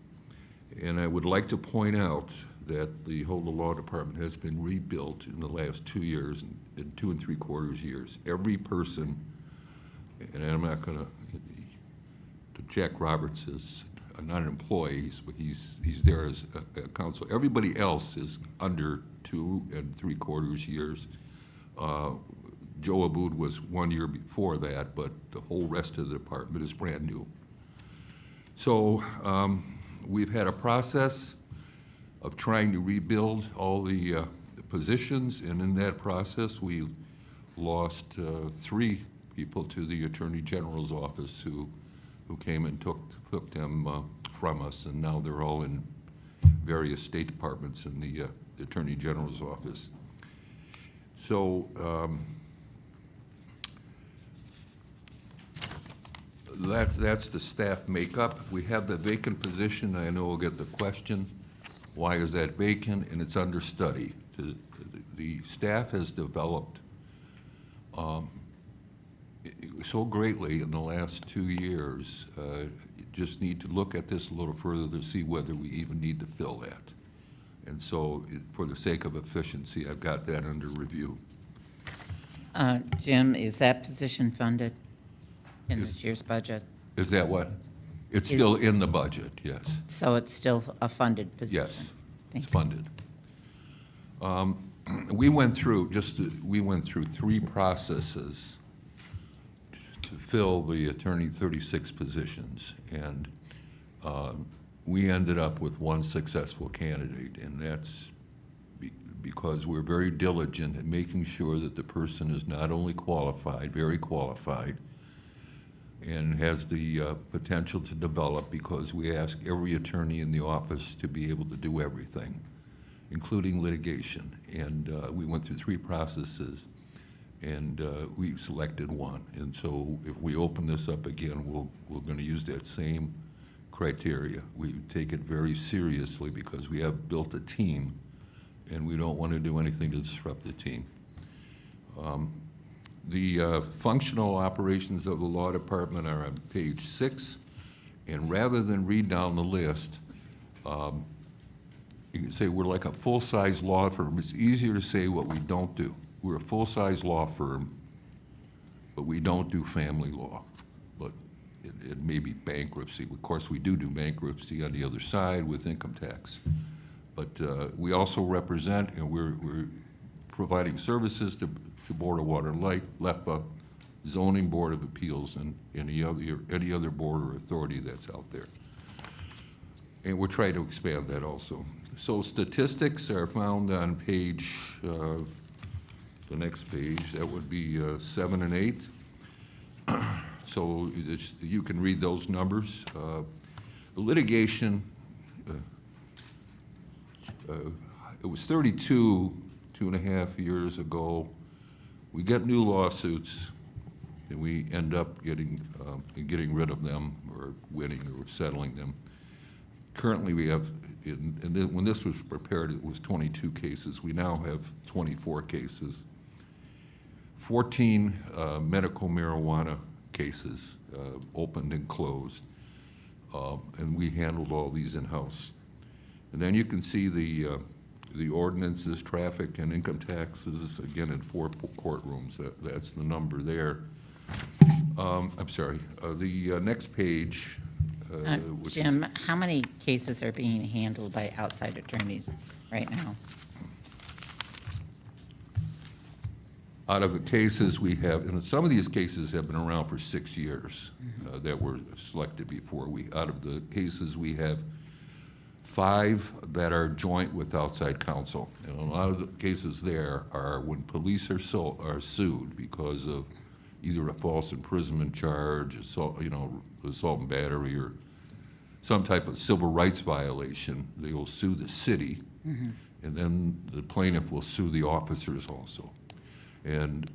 and I would like to point out that the whole law department has been rebuilt in the last 2 years, in 2 3/4 years. Every person, and I'm not going to Jack Roberts is not an employee, but he's there as a counsel. Everybody else is under 2 3/4 years. Joe Aboud was 1 year before that, but the whole rest of the department is brand new. So we've had a process of trying to rebuild all the positions, and in that process, we lost 3 people to the Attorney General's office who came and took them from us, and now they're all in various state departments in the Attorney General's office. So that's the staff makeup. We have the vacant position. I know we'll get the question, why is that vacant? And it's under study. The staff has developed so greatly in the last 2 years. Just need to look at this a little further to see whether we even need to fill that. And so for the sake of efficiency, I've got that under review. Jim, is that position funded in this year's budget? Is that what? It's Is- still in the budget, yes. So it's still a funded position? Yes, Thank it's you. funded. We went through, we went through 3 processes to fill the attorney 36 positions, and we ended up with 1 successful candidate, and that's because we're very diligent in making sure that the person is not only qualified, very qualified, and has the potential to develop, because we ask every attorney in the office to be able to do everything, including litigation. And we went through 3 processes, and we selected 1. And so if we open this up again, we're going to use that same criteria. We take it very seriously because we have built a team, and we don't want to do anything to disrupt the team. The functional operations of the law department are on page 6, and rather than read down the list, you can say we're like a full-size law firm. It's easier to say what we don't do. We're a full-size law firm, but we don't do family law. But it may be bankruptcy. Of course, we do bankruptcy on the other side with income tax. But we also represent, and we're providing services to Board of Water and Light, LEPA, Zoning Board of Appeals, and any other board or authority that's out there. And we're trying to expand that also. So statistics are found on page, the next page, that would be 7 and 8. So you can read those numbers. The litigation, it was 32 2.5 years ago. We get new lawsuits, and we end up getting rid of them, or winning, or settling them. Currently, we have, when this was prepared, it was 22 cases. We now have 24 cases. 14 medical marijuana cases, opened and closed, and we handled all these in-house. And then you can see the ordinances, traffic, and income taxes, again, in 4 courtrooms. That's the number there. I'm sorry, the next page. Which Jim, how many cases are being handled by outside attorneys right now? Out of the cases we have, and some of these cases have been around for 6 years, that were selected before. Out of the cases, we have 5 that are joint with outside counsel. And a lot of the cases there are when police are sued because of either a false imprisonment charge, assault and battery, or some type of civil rights violation. They will sue the city, and then the plaintiff will sue the officers also. And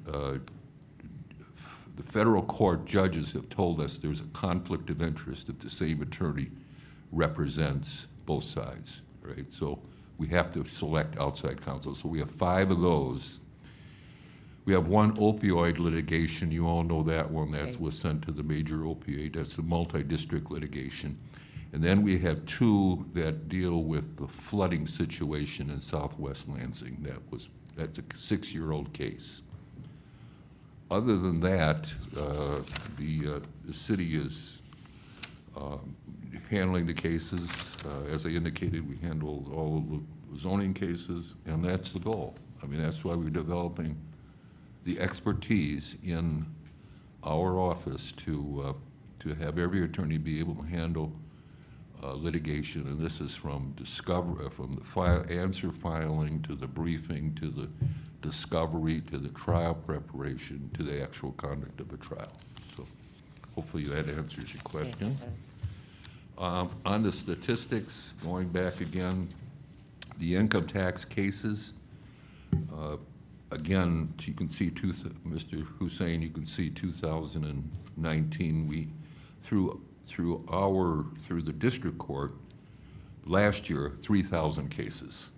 the federal court judges have told us there's a conflict of interest if the same attorney represents both sides, right? So we have to select outside counsel. So we have 5 of those. We have 1 opioid litigation. You all know that one. That was sent to the major opioid. That's the multi-district litigation. And then we have 2 that deal with the flooding situation in southwest Lansing. That's a 6-year-old case. Other than that, the city is handling the cases. As I indicated, we handle all of the zoning cases, and that's the goal. I mean, that's why we're developing the expertise in our office to have every attorney be able to handle litigation. And this is from the answer filing, to the briefing, to the discovery, to the trial preparation, to the actual conduct of the trial. So hopefully that answers your question. On the statistics, going back again, the income tax cases, again, you can see, Mr. Hussein, you can see 2019, through the district court, last year, 3,000 cases.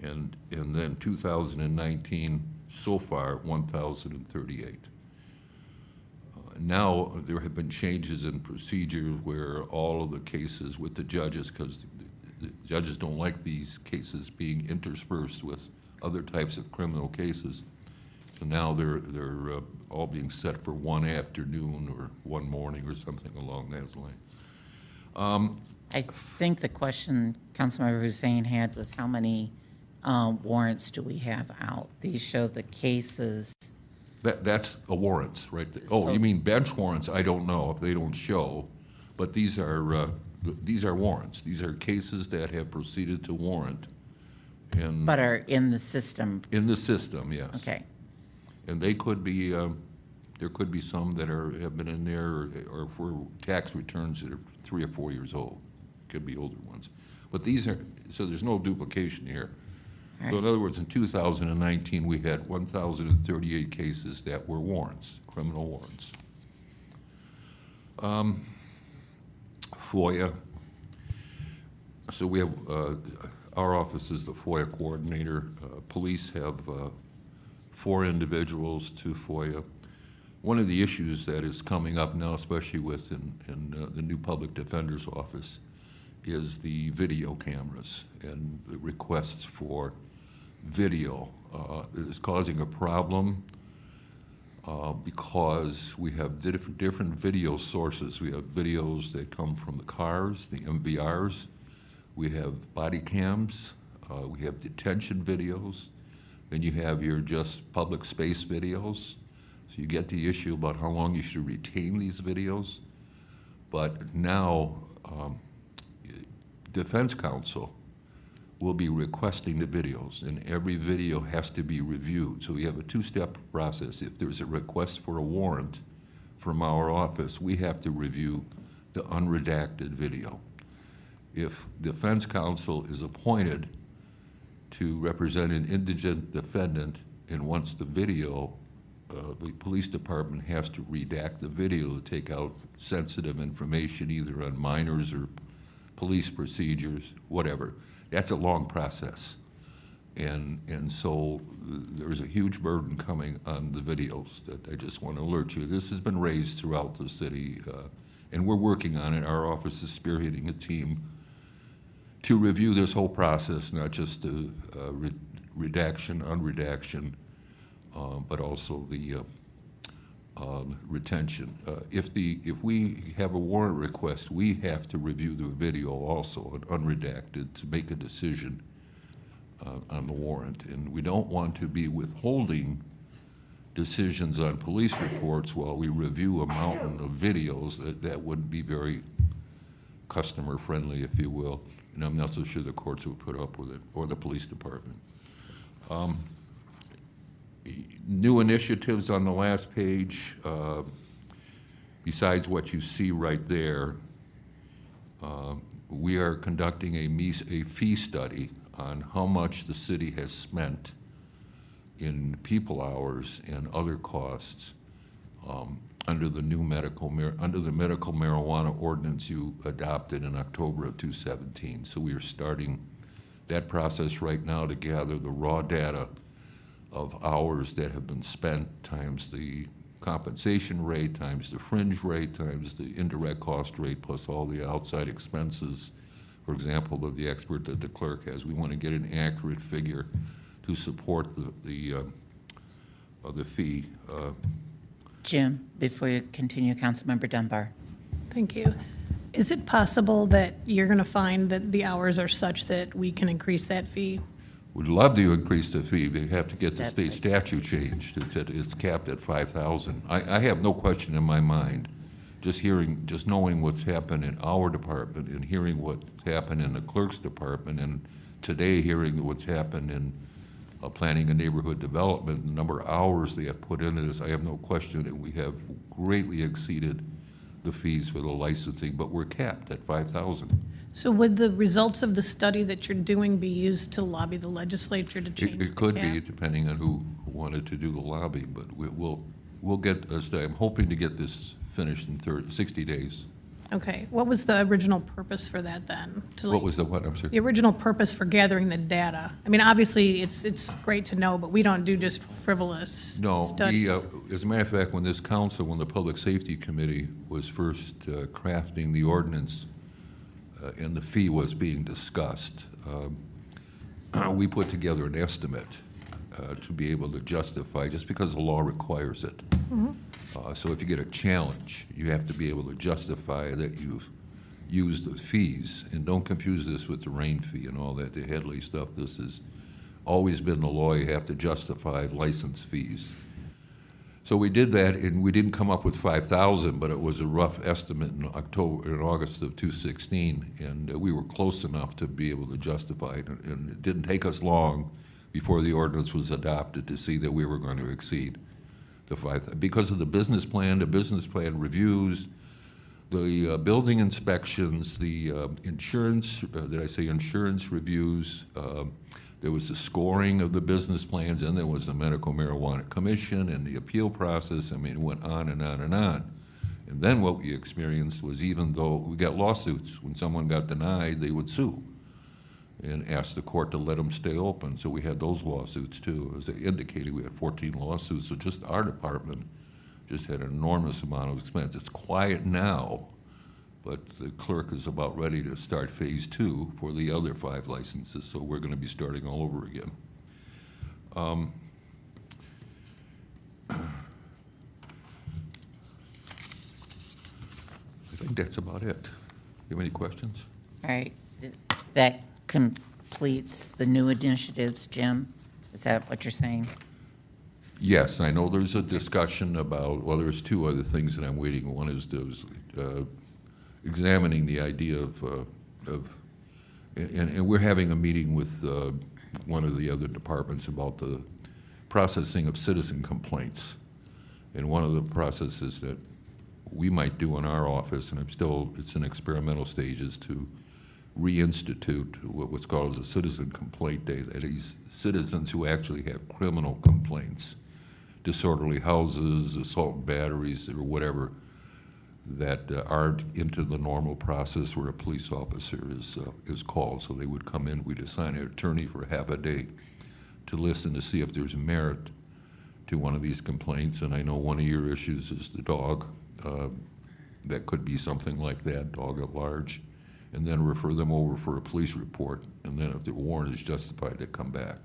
And then 2019, so far, 1,038. Now, there have been changes in procedure where all of the cases with the judges, because the judges don't like these cases being interspersed with other types of criminal cases, So now they're all being set for one afternoon or one morning or something along those lines. I think the question Councilmember Hussein had was how many warrants do we have out? These show the cases. That's a warrants, right? Oh, you mean bench warrants? I don't know if they don't show, but these are warrants. These are cases that have proceeded to warrant. And But are in the system. in the system, yes. Okay. And they could be, there could be some that have been in there or for tax returns that are 3 or 4 years old. Could be older ones. But these are, so there's no duplication here. So in other words, in 2019, we had 1,038 cases that were warrants, criminal warrants. FOIA. So we have, our office is the FOIA coordinator. Police have 4 individuals to FOIA. One of the issues that is coming up now, especially within the new public defender's office, is the video cameras and the requests for video. Is causing a problem because we have different video sources. We have videos that come from the cars, the MVRs. We have body cams. We have detention videos. Then you have your just public space videos. So you get the issue about how long you should retain these videos. But now, Defense Counsel will be requesting the videos, and every video has to be reviewed. So we have a 2-step process. If there's a request for a warrant from our office, we have to review the unredacted video. If Defense Counsel is appointed to represent an indigent defendant and wants the video, the police department has to redact the video to take out sensitive information either on minors or police procedures, whatever. That's a long process. And so there's a huge burden coming on the videos that I just want to alert you. This has been raised throughout the city, and we're working on it. Our office is spearheading a team to review this whole process, not just the redaction, unredaction, but also the retention. If we have a warrant request, we have to review the video also, unredacted, to make a decision on the warrant. And we don't want to be withholding decisions on police reports while we review a mountain of videos. That wouldn't be very customer friendly, if you will. And I'm not so sure the courts would put up with it, or the police department. New initiatives on the last page, besides what you see right there, we are conducting a fee study on how much the city has spent in people hours and other costs under the new medical marijuana ordinance you adopted in October of 2017. So we are starting that process right now to gather the raw data of hours that have been spent times the compensation rate, times the fringe rate, times the indirect cost rate, plus all the outside expenses, for example, of the expert that the clerk has. We want to get an accurate figure to support the fee. Jim, before you continue, Councilmember Dunbar. Thank you. Is it possible that you're going to find that the hours are such that we can increase that fee? We'd love to increase the fee. We have to get the state statute changed. It's capped at 5,000. I have no question in my mind, just knowing what's happened in our department and hearing what's happened in the clerk's department, and today hearing what's happened in planning and neighborhood development, the number of hours they have put into this, I have no question that we have greatly exceeded the fees for the licensing, but we're capped at 5,000. So would the results of the study that you're doing be used to lobby the legislature to change the cap? It could be, depending on who wanted to do the lobby, but we'll get, I'm hoping to get this finished in 60 days. Okay. What was the original purpose for that then? What was the what? I'm sorry. The original purpose for gathering the data? I mean, obviously, it's great to know, but we don't do just frivolous studies. As a matter of fact, when the Public Safety Committee was first crafting the ordinance and the fee was being discussed, we put together an estimate to be able to justify, just because the law requires it. So if you get a challenge, you have to be able to justify that you've used the fees. And don't confuse this with the rain fee and all that, the Headley stuff. This has always been the law. You have to justify license fees. So we did that, and we didn't come up with 5,000, but it was a rough estimate in August of 2016, and we were close enough to be able to justify it. And it didn't take us long before the ordinance was adopted to see that we were going to exceed the 5,000. Because of the business plan reviews, the building inspections, the insurance, did I say insurance reviews, there was the scoring of the business plans, and there was the Medical Marijuana Commission and the appeal process. I mean, it went on and on and on. And then what we experienced was, even though we got lawsuits, when someone got denied, they would sue and ask the court to let them stay open. So we had those lawsuits too. As they indicated, we had 14 lawsuits. So just our department just had an enormous amount of expense. It's quiet now, but the clerk is about ready to start phase 2 for the other 5 licenses, so we're going to be starting all over again. I think that's about it. You have any questions? All right, that completes the new initiatives, Jim? Is that what you're saying? Yes, I know there's a discussion about, well, there's 2 other things that I'm waiting. One is examining the idea and we're having a meeting with one of the other departments about the processing of citizen complaints. And one of the processes that we might do in our office, and it's in experimental stages, to reinstitute what's called a citizen complaint day. That is, citizens who actually have criminal complaints, disorderly houses, assault and batteries, or whatever, that aren't into the normal process where a police officer is called. So they would come in, we'd assign an attorney for half a day to listen to see if there's merit to one of these complaints. And I know one of your issues is the dog. That could be something like that, dog at large, and then refer them over for a police report. And then if the warrant is justified, they come back.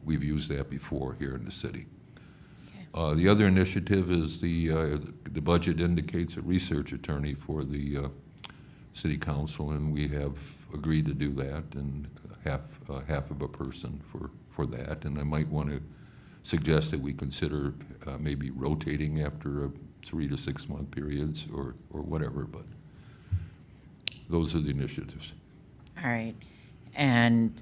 We've used that before here in the city. The other initiative is the budget indicates a research attorney for the city council, and we have agreed to do that, and half of a person for that. And I might want to suggest that we consider maybe rotating after 3 to 6 month periods or whatever, but those are the initiatives. All right, and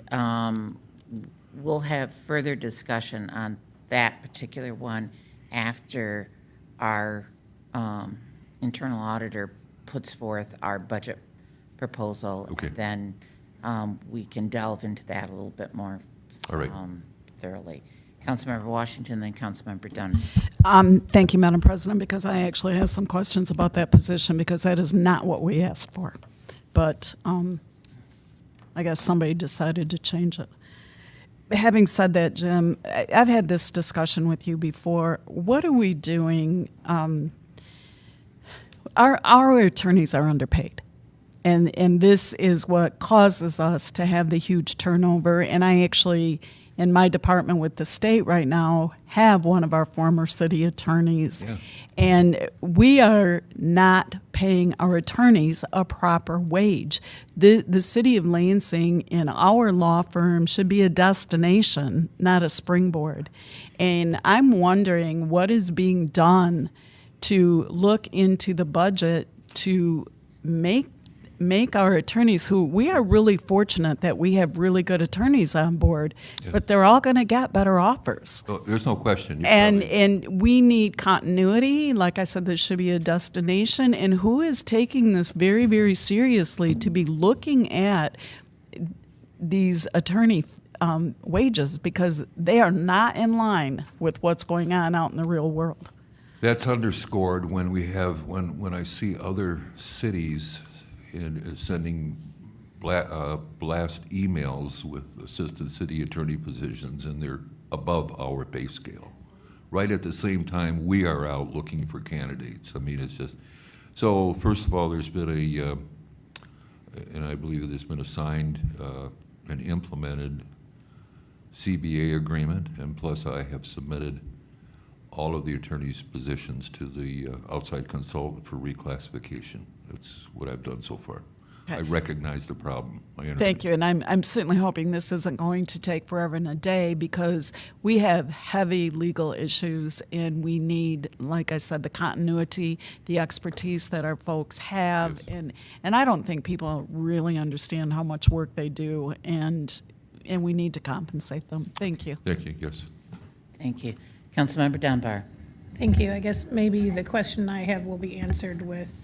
we'll have further discussion on that particular one after our internal auditor puts forth our budget proposal. Okay. Then we can delve into that a little bit more All right. Thoroughly. Councilmember Washington, then Councilmember Dunn. Thank you, Madam President, because I actually have some questions about that position, because that is not what we asked for. But I guess somebody decided to change it. Having said that, Jim, I've had this discussion with you before. What are we doing? Our attorneys are underpaid. And this is what causes us to have the huge turnover. And I actually, in my department with the state right now, have one of our former city attorneys. Yeah. And we are not paying our attorneys a proper wage. The city of Lansing and our law firm should be a destination, not a springboard. And I'm wondering what is being done to look into the budget to make our attorneys, who we are really fortunate that we have really good attorneys on board, but they're all going to get better offers. Oh, there's no question. And we need continuity. Like I said, there should be a destination. And who is taking this very, very seriously to be looking at these attorney wages, because they are not in line with what's going on out in the real world. That's underscored when when I see other cities sending blast emails with assistant city attorney positions, and they're above our pay scale. Right at the same time, we are out looking for candidates. I mean, it's just, so first of all, there's been and I believe there's been assigned and implemented CBA agreement, and plus I have submitted all of the attorney's positions to the outside consultant for reclassification. That's what I've done so far. I recognize the problem. Thank you, and I'm certainly hoping this isn't going to take forever and a day, because we have heavy legal issues, and we need, like I said, the continuity, the expertise that our folks have, Yes. and I don't think people really understand how much work they do, and we need to compensate them. Thank you. Thank you, yes. Thank you. Councilmember Dunbar. Thank you. I guess maybe the question I have will be answered with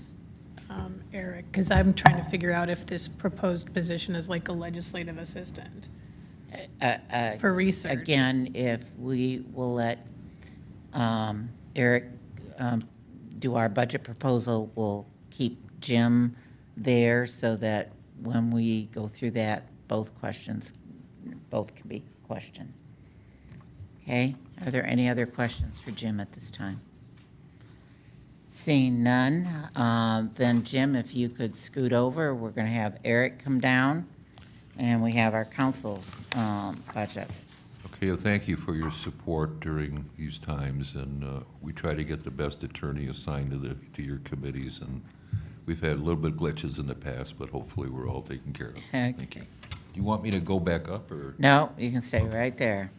Eric, because I'm trying to figure out if this proposed position is like a legislative assistant for research. Again, if we will let Eric do our budget proposal, we'll keep Jim there so that when we go through that, both can be questioned. Okay, are there any other questions for Jim at this time? Seeing none, then Jim, if you could scoot over, we're going to have Eric come down, and we have our council budget. Okay, well, thank you for your support during these times, and we try to get the best attorney assigned to your committees, and we've had a little bit of glitches in the past, but hopefully we're all taken care of. Thank you. Do you want me to go back up, or? No, you can stay right there.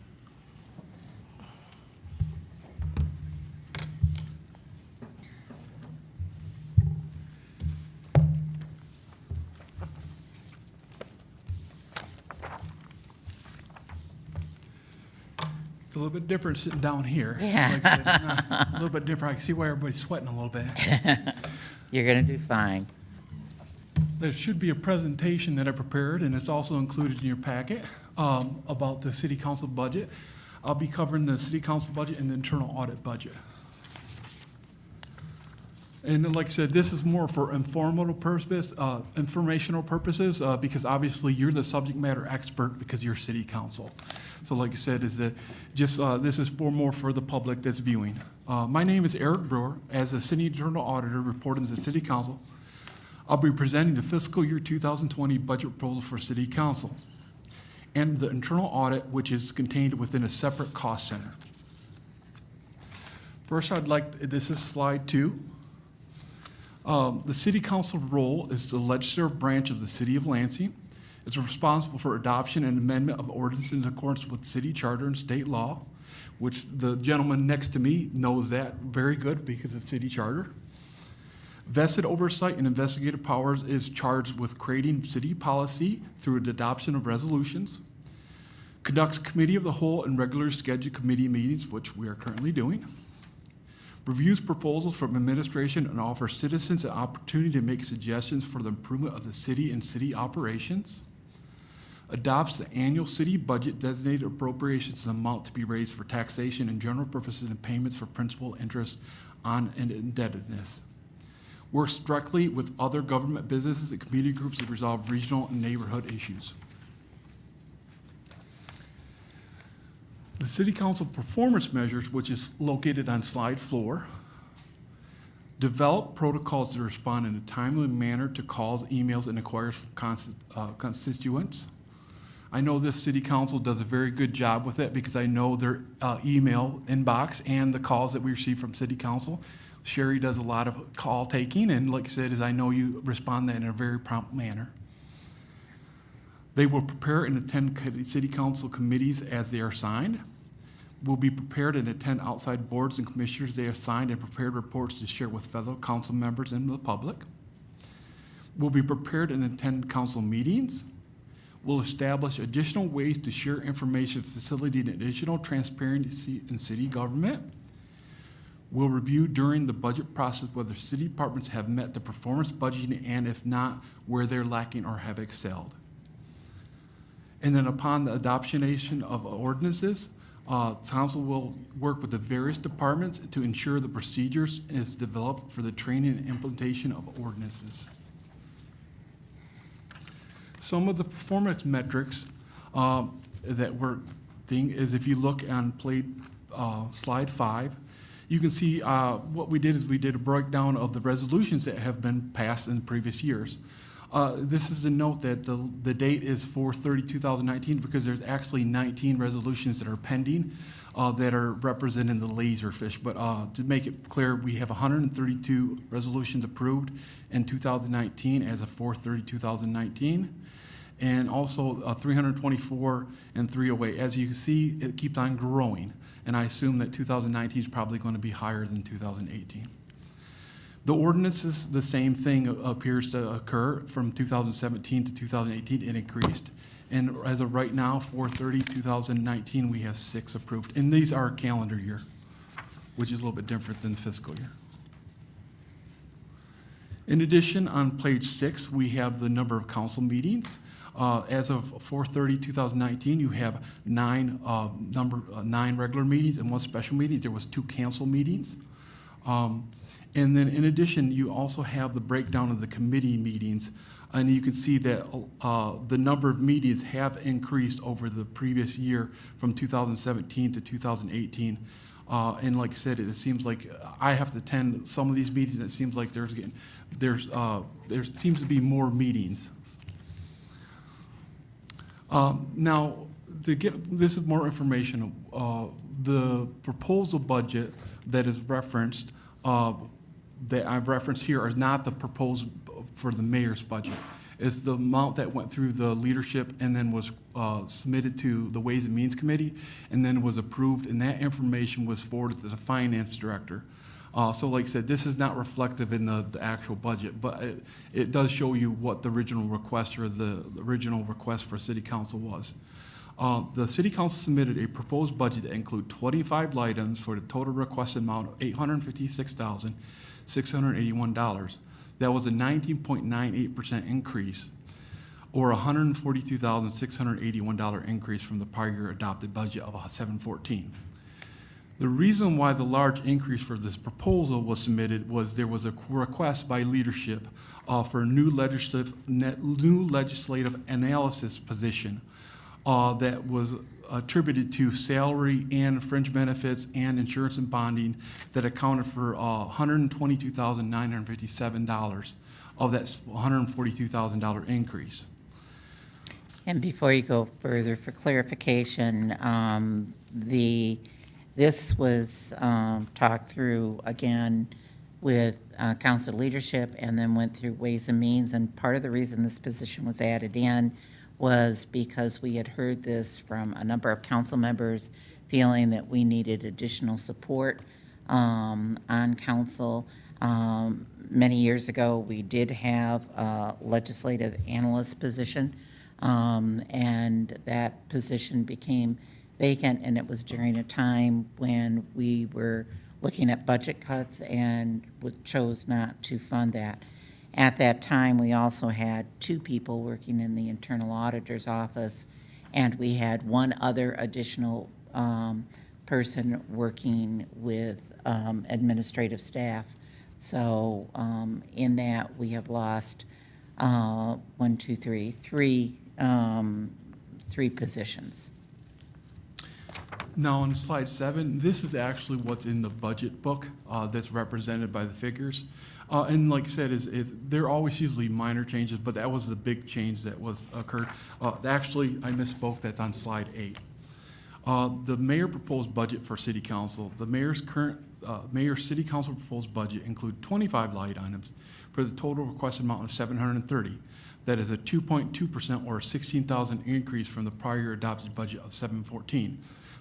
It's a little bit different sitting down here. Yeah. Like I said, it's not- a little bit different. I can see why everybody's sweating a little bit. You're going to do fine. There should be a presentation that I prepared, and it's also included in your packet, about the city council budget. I'll be covering the city council budget and the internal audit budget. And like I said, this is more for informational purposes, because obviously you're the subject matter expert because you're city council. So like I said, is that just this is more for the public that's viewing. My name is Eric Brewer. As a city internal auditor reporting to the city council, I'll be presenting the fiscal year 2020 budget proposal for city council and the internal audit, which is contained within a separate cost center. First, this is slide 2. The city council role is the legislative branch of the city of Lansing. It's responsible for adoption and amendment of ordinance in accordance with city charter and state law, which the gentleman next to me knows that very good because it's city charter. Vested oversight and investigative powers is charged with creating city policy through the adoption of resolutions. Conducts committee of the whole and regularly scheduled committee meetings, which we are currently doing. Reviews proposals from administration and offers citizens an opportunity to make suggestions for the improvement of the city and city operations. Adopts the annual city budget, designated appropriations and amount to be raised for taxation and general purposes and payments for principal, interest on and indebtedness. Works directly with other government businesses and community groups to resolve regional and neighborhood issues. The city council performance measures, which is located on slide 4, develop protocols to respond in a timely manner to calls, emails, and inquiries from constituents. I know this city council does a very good job with it because I know their email inbox and the calls that we receive from city council. Sherry does a lot of call taking, and like I said, I know you respond that in a very prompt manner. They will prepare and attend city council committees as they are assigned. Will be prepared and attend outside boards and commissioners they assigned and prepared reports to share with fellow council members and the public. Will be prepared and attend council meetings. Will establish additional ways to share information, facilitating additional transparency in city government. Will review during the budget process whether city departments have met the performance budgeting, and if not, where they're lacking or have excelled. And then upon the adoption of ordinances, council will work with the various departments to ensure the procedures is developed for the training and implementation of ordinances. Some of the performance metrics that we're seeing is, if you look on slide 5, you can see what we did is we did a breakdown of the resolutions that have been passed in previous years. This is to note that the date is 4/30/2019 because there's actually 19 resolutions that are pending that are represented in the Laserfish. But to make it clear, we have 132 resolutions approved in 2019 as of 4/30/2019. And also 324 and 308. As you can see, it keeps on growing. And I assume that 2019 is probably going to be higher than 2018. The ordinances, the same thing appears to occur from 2017 to 2018. It increased. And as of right now, 4/30/2019, we have 6 approved. And these are calendar year, which is a little bit different than fiscal year. In addition, on page 6, we have the number of council meetings. As of 4/30/2019, you have 9 regular meetings and 1 special meeting. There was 2 council meetings. And then in addition, you also have the breakdown of the committee meetings. And you can see that the number of meetings have increased over the previous year from 2017 to 2018. And like I said, it seems like I have to attend some of these meetings. And it seems like there seems to be more meetings. Now, to get this is more information. The proposal budget that is referenced, that I've referenced here, is not the proposed for the mayor's budget. It's the amount that went through the leadership and then was submitted to the Ways and Means Committee and then was approved, and that information was forwarded to the finance director. So like I said, this is not reflective in the actual budget, but it does show you what the original request or the original request for city council was. The city council submitted a proposed budget that include 25 items for the total requested amount of $856,681. That was a 19.98% increase, or $142,681 increase from the prior year adopted budget of $714. The reason why the large increase for this proposal was submitted was there was a request by leadership for a new legislative analysis position that was attributed to salary and fringe benefits and insurance and bonding that accounted for $122,957 of that $142,000 increase. And before you go further, for clarification, this was talked through again with council leadership and then went through Ways and Means. And part of the reason this position was added in was because we had heard this from a number of council members feeling that we needed additional support on council. Many years ago, we did have a legislative analyst position, and that position became vacant, and it was during a time when we were looking at budget cuts and chose not to fund that. At that time, we also had 2 people working in the internal auditor's office, and we had 1 other additional person working with administrative staff. So in that, we have lost 3 positions. Now on slide 7, this is actually what's in the budget book that's represented by the figures. And like I said, they're always usually minor changes, but that was the big change that was occurred. Actually, I misspoke, that's on slide 8. The mayor proposed budget for city council. The mayor's city council proposed budget include 25 line items for the total requested amount of 730. That is a 2.2% or a 16,000 increase from the prior year adopted budget of 714.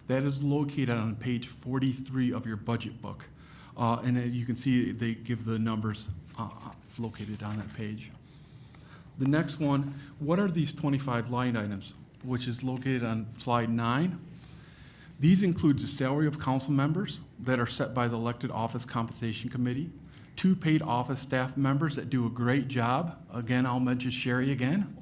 That is located on page 43 of your budget book. And you can see they give the numbers located on that page. The next one, what are these 25 line items, which is located on slide 9? These include the salary of council members that are set by the elected office compensation committee, 2 paid office staff members that do a great job. Again, I'll mention Sherry again.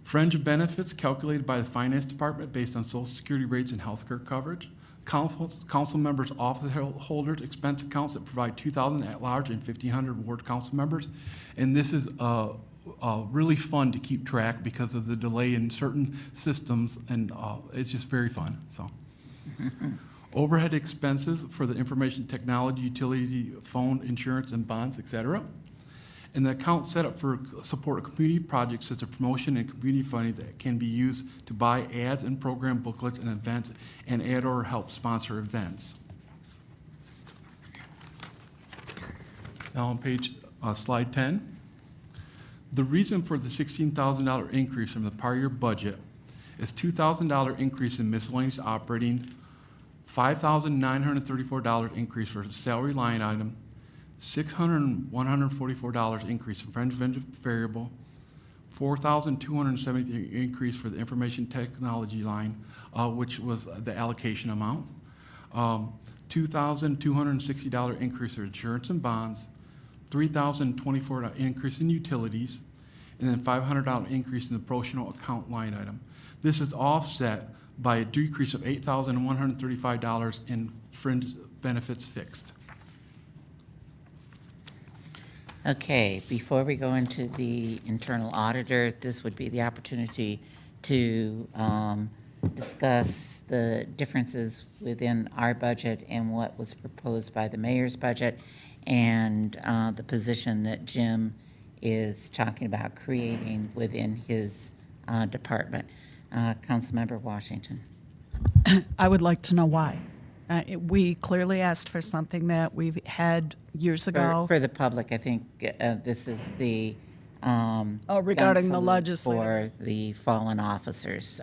Fringe benefits calculated by the finance department based on Social Security rates and healthcare coverage. Council members, office holders, expense accounts that provide 2,000 at-large and 1,500 ward council members. And this is really fun to keep track because of the delay in certain systems, and it's just very fun. So, overhead expenses for the information technology, utility, phone, insurance, and bonds, etc. And the account set up for support of community projects such as promotion and community funding that can be used to buy ads and program booklets and events and add or help sponsor events. Now on slide 10. The reason for the $16,000 increase from the prior year budget is $2,000 increase in miscellaneous operating, $5,934 increase for the salary line item, $144 increase in fringe variable, $4,273 increase for the information technology line, which was the allocation amount, $2,260 increase for insurance and bonds, $3,024 increase in utilities, and then $500 increase in the promotional account line item. This is offset by a decrease of $8,135 in fringe benefits fixed. Okay, before we go into the internal auditor, this would be the opportunity to discuss the differences within our budget and what was proposed by the mayor's budget, and the position that Jim is talking about creating within his department. Councilmember Washington. I would like to know why. We clearly asked for something that we've had years ago. For the public, I think this is the regarding gun the salute legislature. for the fallen officers.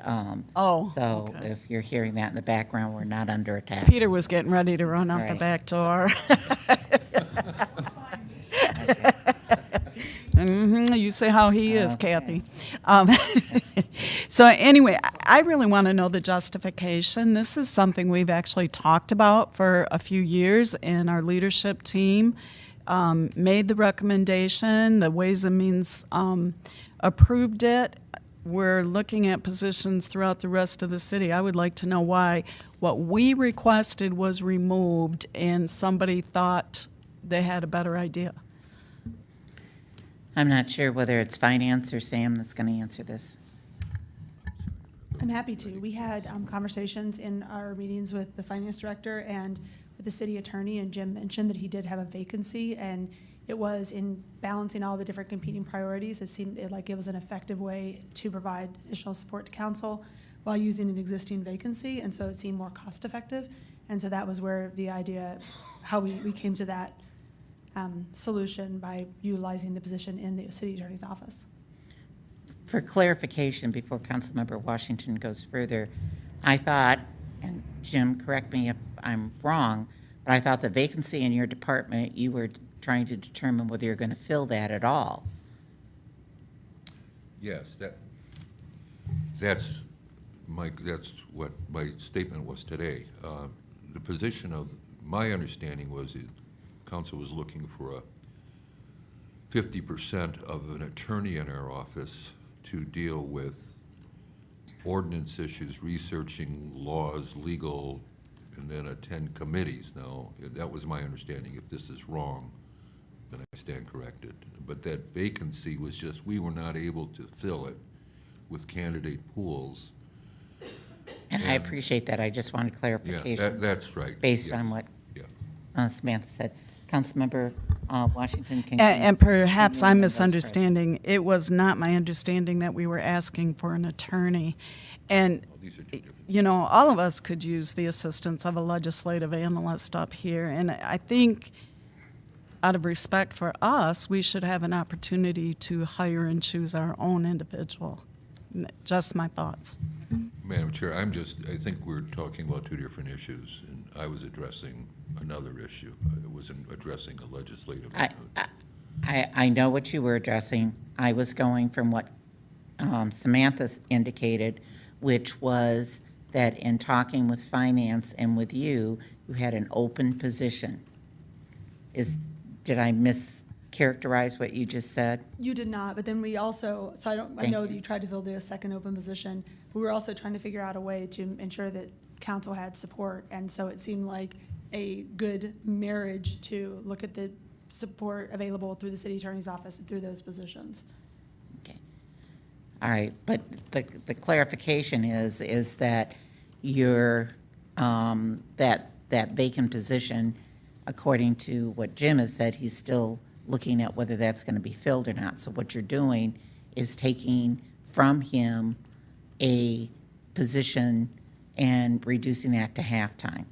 So if you're hearing that in the background, we're not under attack. Peter was getting ready to run out the Right. back door. You say how he is, Kathy. So anyway, I really want to know the justification. This is something we've actually talked about for a few years, and our leadership team made the recommendation. The Ways and Means approved it. We're looking at positions throughout the rest of the city. I would like to know why what we requested was removed and somebody thought they had a better idea. I'm not sure whether it's finance or Sam that's going to answer this. I'm happy to. We had conversations in our meetings with the finance director and with the city attorney, and Jim mentioned that he did have a vacancy, and it was in balancing all the different competing priorities. It seemed like it was an effective way to provide additional support to council while using an existing vacancy, and so it seemed more cost effective. And so that was where the idea, how we came to that solution by utilizing the position in the city attorney's office. For clarification, before Councilmember Washington goes further, I thought, and Jim, correct me if I'm wrong, but I thought the vacancy in your department, you were trying to determine whether you're going to fill that at all. Yes, that's what my statement was today. The position of, my understanding was that council was looking for a 50% of an attorney in our office to deal with ordinance issues, researching laws, legal, and then attend committees. Now, that was my understanding. If this is wrong, then I stand corrected. But that vacancy was just, we were not able to fill it with candidate pools. And I appreciate that. I just wanted clarification. Yeah, that's right. Based Yes. on what Yeah. Samantha said. Councilmember Washington can. And perhaps I'm continue those misunderstanding. It was not my understanding that we were asking for an attorney. And, These are two different. you know, all of us could use the assistance of a legislative analyst up here. And I think, out of respect for us, we should have an opportunity to hire and choose our own individual. Just my thoughts. Madam Chair, I think we're talking about two different issues, and I was addressing another issue. I wasn't addressing a legislative. I know what you were addressing. I was going from what Samantha indicated, which was that in talking with finance and with you, you had an open position. Did I mischaracterize what you just said? You did not, but then we also, so I Thank know you. that you tried to fill the second open position, but we were also trying to figure out a way to ensure that council had support, and so it seemed like a good marriage to look at the support available through the city attorney's office and through those positions. Okay. All right, but the clarification is that your, that vacant position, according to what Jim has said, he's still looking at whether that's going to be filled or not. So what you're doing is taking from him a position and reducing that to halftime.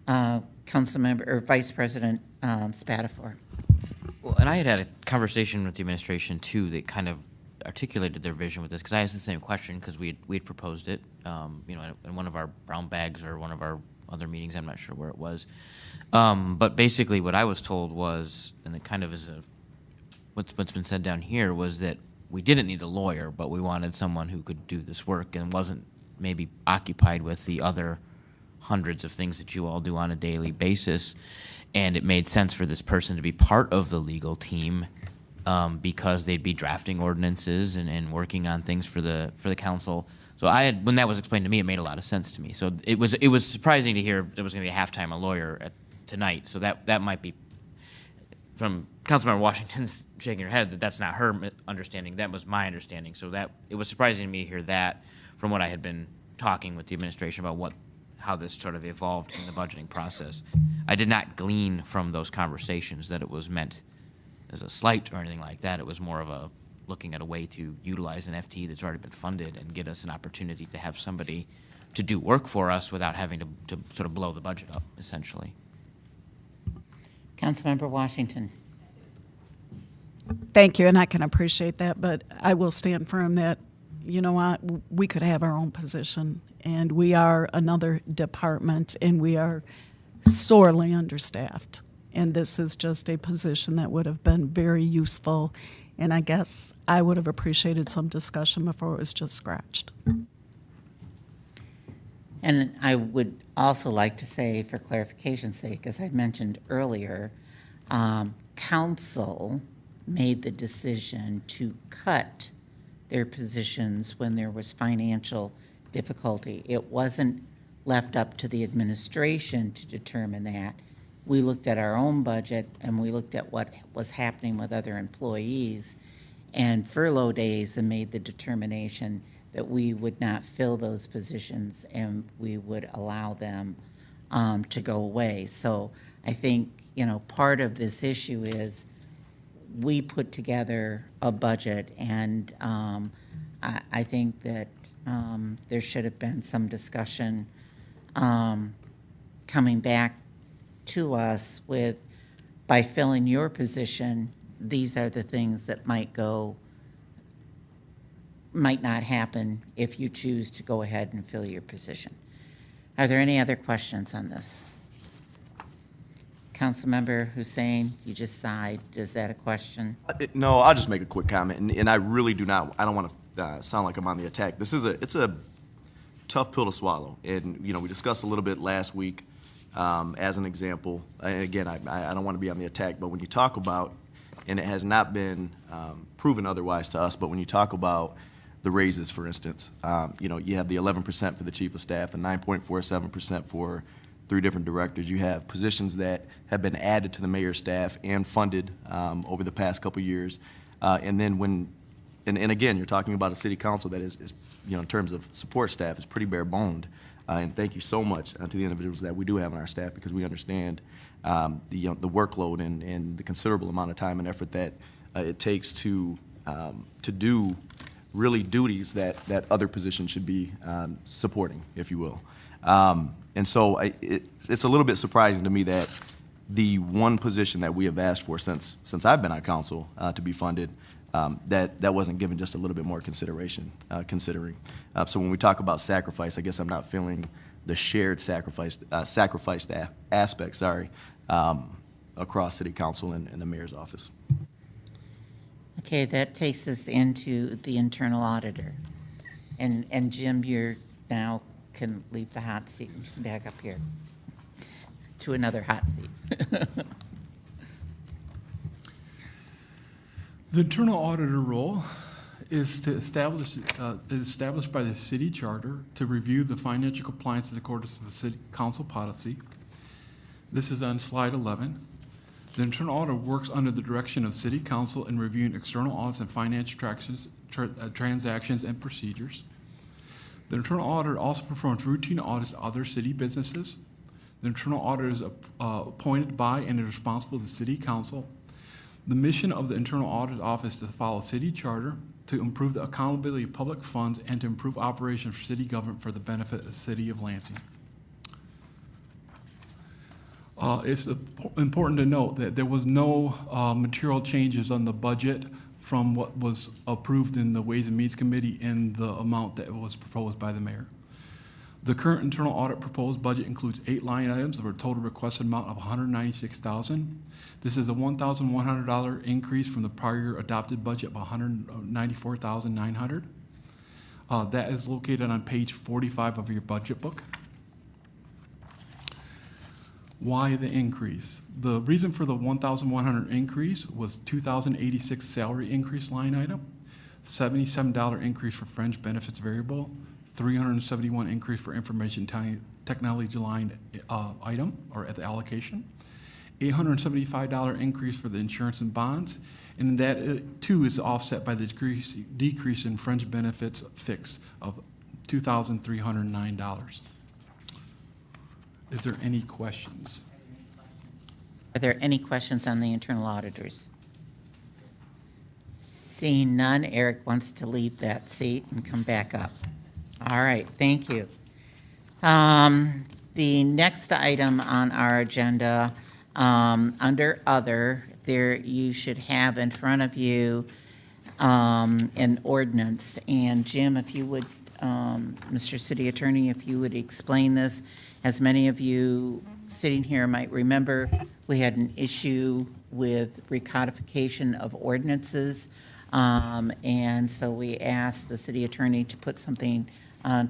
Councilmember, or Vice President Spatafor. Well, and I had a conversation with the administration too that kind of articulated their vision with this, because I asked the same question because we had proposed it, in one of our brown bags or one of our other meetings. I'm not sure where it was, but basically what I was told was, and it kind of is what's been said down here, was that we didn't need a lawyer, but we wanted someone who could do this work and wasn't maybe occupied with the other hundreds of things that you all do on a daily basis. And it made sense for this person to be part of the legal team because they'd be drafting ordinances and working on things for the council. So when that was explained to me, it made a lot of sense to me. So it was surprising to hear there was going to be a halftime a lawyer tonight. So that might be, from Councilmember Washington's shaking her head, that's not her understanding. That was my understanding. So it was surprising to me to hear that from what I had been talking with the administration about how this sort of evolved in the budgeting process. I did not glean from those conversations that it was meant as a slight or anything like that. It was more of looking at a way to utilize an FTE that's already been funded and get us an opportunity to have somebody to do work for us without having to sort of blow the budget up, essentially. Councilmember Washington. Thank you, and I can appreciate that, but I will stand firm that, you know what, we could have our own position, and we are another department, and we are sorely understaffed. And this is just a position that would have been very useful, and I guess I would have appreciated some discussion before it was just scratched. And I would also like to say, for clarification's sake, as I mentioned earlier, council made the decision to cut their positions when there was financial difficulty. It wasn't left up to the administration to determine that. We looked at our own budget and we looked at what was happening with other employees and furlough days and made the determination that we would not fill those positions and we would allow them to go away. So I think, part of this issue is we put together a budget, and I think that there should have been some discussion coming back to us with, by filling your position, these are the things that might not happen if you choose to go ahead and fill your position. Are there any other questions on this? Councilmember Hussein, you just sighed. Is that a question? No, I'll just make a quick comment, and I really I don't want to sound like I'm on the attack. It's a tough pill to swallow, and we discussed a little bit last week as an example. And again, I don't want to be on the attack, but when you talk about, and it has not been proven otherwise to us, but when you talk about the raises, for instance, you have the 11% for the chief of staff, the 9.47% for 3 different directors. You have positions that have been added to the mayor's staff and funded over the past couple years. And then and again, you're talking about a city council that is in terms of support staff, is pretty bare boned. And thank you so much to the individuals that we do have on our staff, because we understand the workload and the considerable amount of time and effort that it takes to do really duties that other positions should be supporting, if you will. And so it's a little bit surprising to me that the one position that we have asked for since I've been on council to be funded, that wasn't given just a little bit more consideration, considering. So when we talk about sacrifice, I guess I'm not feeling the shared sacrifice aspect, across city council and the mayor's office. Okay, that takes us into the internal auditor. And Jim, you're now can leave the hot seat and back up here to another hot seat. The internal auditor role is established by the city charter to review the financial compliance in accordance with the city council policy. This is on slide 11. The internal auditor works under the direction of city council in reviewing external audits and financial transactions and procedures. The internal auditor also performs routine audits of other city businesses. The internal auditor is appointed by and is responsible to the City Council. The mission of the Internal Auditor's Office is to follow city charter, to improve the accountability of public funds, and to improve operations for city government for the benefit of the City of Lansing. It's important to note that there was no material changes on the budget from what was approved in the Ways and Means Committee in the amount that was proposed by the mayor. The current internal audit proposed budget includes 8 line items of a total requested amount of $196,000. This is a $1,100 increase from the prior year adopted budget of $194,900. That is located on page 45 of your budget book. Why the increase? The reason for the $1,100 increase was $2,086 salary increase line item, $77 increase for fringe benefits variable, $371 increase for information technology line item or at the allocation, $875 increase for the insurance and bonds, and that too is offset by the decrease in fringe benefits fix of $2,309. Is there any questions? Are there any questions on the internal auditors? Seeing none, Eric wants to leave that seat and come back up. All right, thank you. The next item on our agenda, under other, there you should have in front of you an ordinance. And Jim, if you would, Mr. City Attorney, if you would explain this. As many of you sitting here might remember, we had an issue with recodification of ordinances. And so we asked the city attorney to put something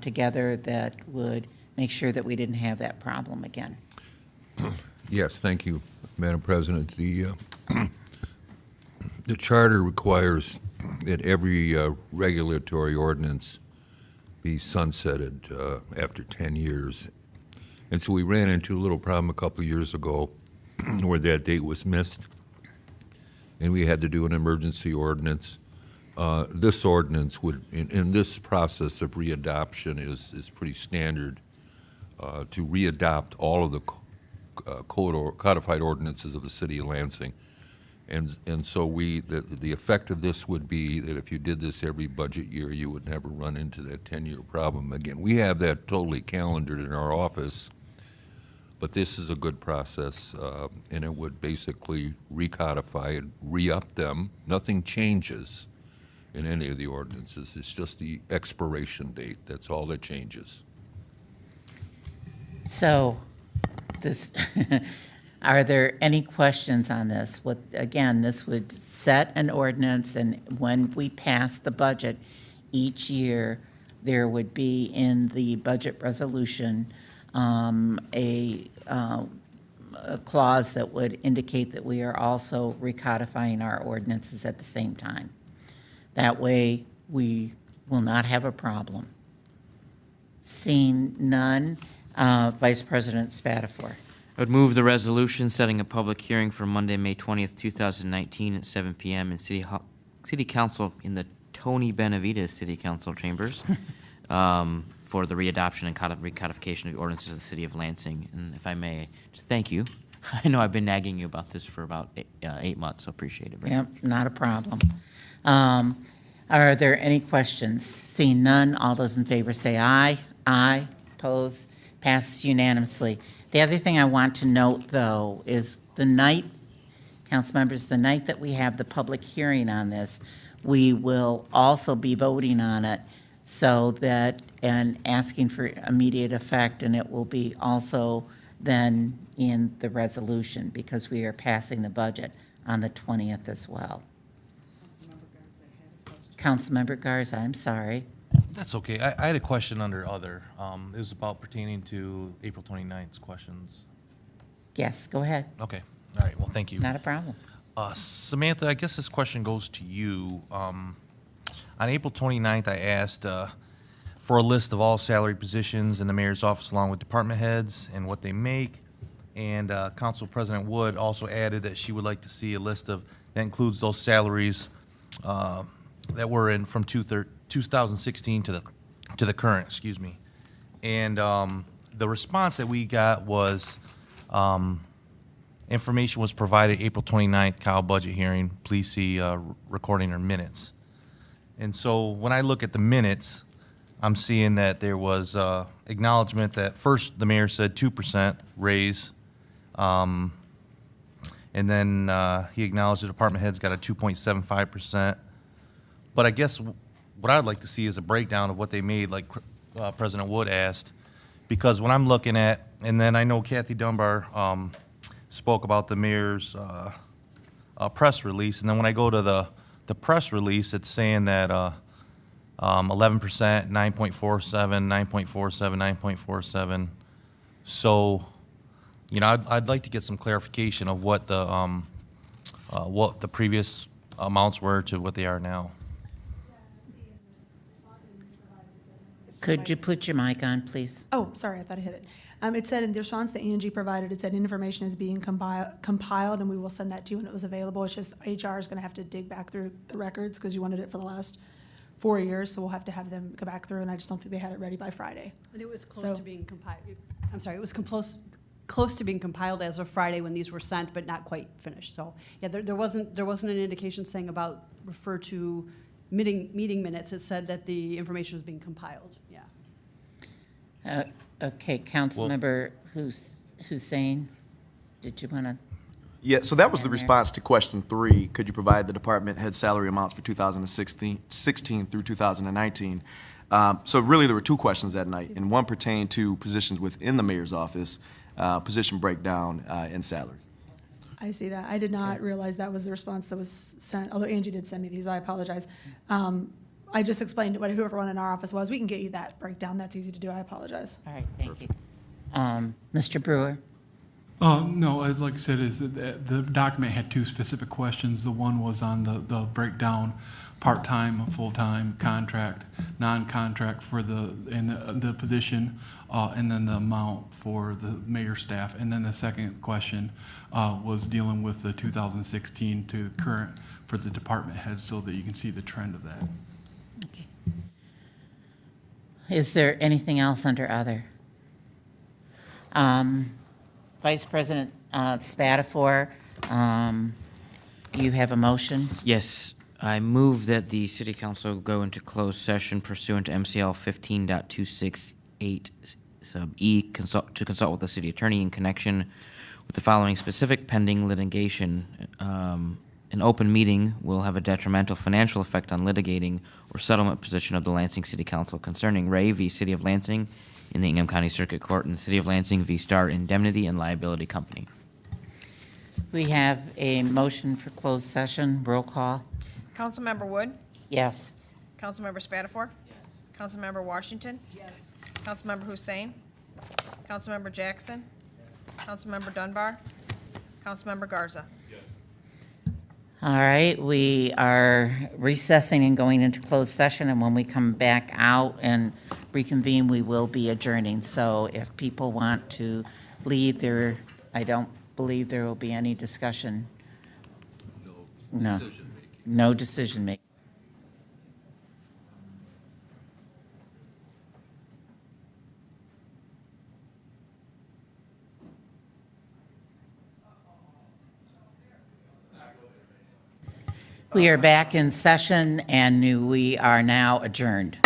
together that would make sure that we didn't have that problem again. Yes, thank you, Madam President. The charter requires that every regulatory ordinance be sunsetted after 10 years. And so we ran into a little problem a couple of years ago where that date was missed, and we had to do an emergency ordinance. This ordinance would, in this process of readoption, is pretty standard to readopt all of the codified ordinances of the city of Lansing. And so the effect of this would be that if you did this every budget year, you would never run into that 10-year problem again. We have that totally calendared in our office, but this is a good process, and it would basically recodify and re-up them. Nothing changes in any of the ordinances. It's just the expiration date. That's all that changes. So, this, are there any questions on this? Again, this would set an ordinance, and when we pass the budget each year, there would be in the budget resolution a clause that would indicate that we are also recodifying our ordinances at the same time. That way, we will not have a problem. Seeing none, Vice President Spatafor. I would move the resolution setting a public hearing for Monday, May 20th, 2019 at 7 p.m. in City Council in the Tony Benavides City Council chambers for the readoption and recodification of the ordinances of the City of Lansing. And if I may, just thank you. I know I've been nagging you about this for about 8 months, so appreciate it. Yep, not a problem. Are there any questions? Seeing none, all those in favor say aye. Aye. Opposed? Passes unanimously. The other thing I want to note, though, is the night, council members, the night that we have the public hearing on this, we will also be voting on it so that, and asking for immediate effect, and it will be also then in the resolution because we are passing the budget on the 20th as well. Councilmember Garza, I'm sorry. That's okay. I had a question under other. It was about pertaining to April 29th's questions. Yes, go ahead. Okay. All right. Well, thank you. Not a problem. Samantha, I guess this question goes to you. On April 29th, I asked for a list of all salary positions in the mayor's office along with department heads and what they make. And Council President Wood also added that she would like to see a list of that includes those salaries that were in from 2016 to the current, excuse me. And the response that we got was, information was provided April 29th, Kyle budget hearing. Please see recording or minutes. And so when I look at the minutes, I'm seeing that there was acknowledgement that first the mayor said 2% raise, and then he acknowledged the department heads got a 2.75%. But I guess what I'd like to see is a breakdown of what they made, like President Wood asked, because when I'm looking at, and then I know Kathy Dunbar spoke about the mayor's press release, and then when I go to the press release, it's saying that 11%, 9.47, 9.47, 9.47. So, you know, I'd like to get some clarification of what the previous amounts were to what they are now. Could you put your mic on, please? Oh, sorry, I thought I hit it. It said in the response that Angie provided, it said information is being compiled, and we will send that to you when it was available. It's just HR is going to have to dig back through the records because you wanted it for the last 4 years, so we'll have to have them go back through, and I just don't think they had it ready by Friday. But it was close to being compiled. I'm sorry, it was close to being compiled as of Friday when these were sent, but not quite finished. So, yeah, there wasn't an indication saying about refer to meeting minutes. It said that the information was being compiled. Yeah. Okay, Councilmember Hussein, did you want to? Yeah, so that was the response to question 3. Could you provide the department head salary amounts for 2016 through 2019? So really, there were 2 questions that night, and one pertained to positions within the mayor's office, position breakdown, and salary. I see that. I did not realize that was the response that was sent, although Angie did send me these. I apologize. I just explained what whoever one in our office was. We can get you that breakdown. That's easy to do. I apologize. All right, thank you. Mr. Brewer? No, like I said, is that the document had 2 specific questions. The one was on the breakdown, part-time, full-time, contract, non-contract for the position, and then the amount for the mayor's staff. And then the second question was dealing with the 2016 to current for the department heads so that you can see the trend of that. Okay. Is there anything else under other? Vice President Spatafor, you have a motion? Yes, I move that the city council go into closed session pursuant to MCL 15.268 sub E to consult with the city attorney in connection with the following specific pending litigation. An open meeting will have a detrimental financial effect on litigating or settlement position of the Lansing City Council concerning Ray v. City of Lansing in the Ingham County Circuit Court in the City of Lansing v. Star Indemnity and Liability Company. We have a motion for closed session. Roll call. Councilmember Wood? Yes. Councilmember Spatafor? Yes. Councilmember Washington? Yes. Councilmember Hussein? Councilmember Jackson? Councilmember Dunbar? Councilmember Garza? All right, we are recessing and going into closed session, and when we come back out and reconvene, we will be adjourning. So if people want to leave, I don't believe there will be any discussion. No. No decision making. We are back in session, and we are now adjourned.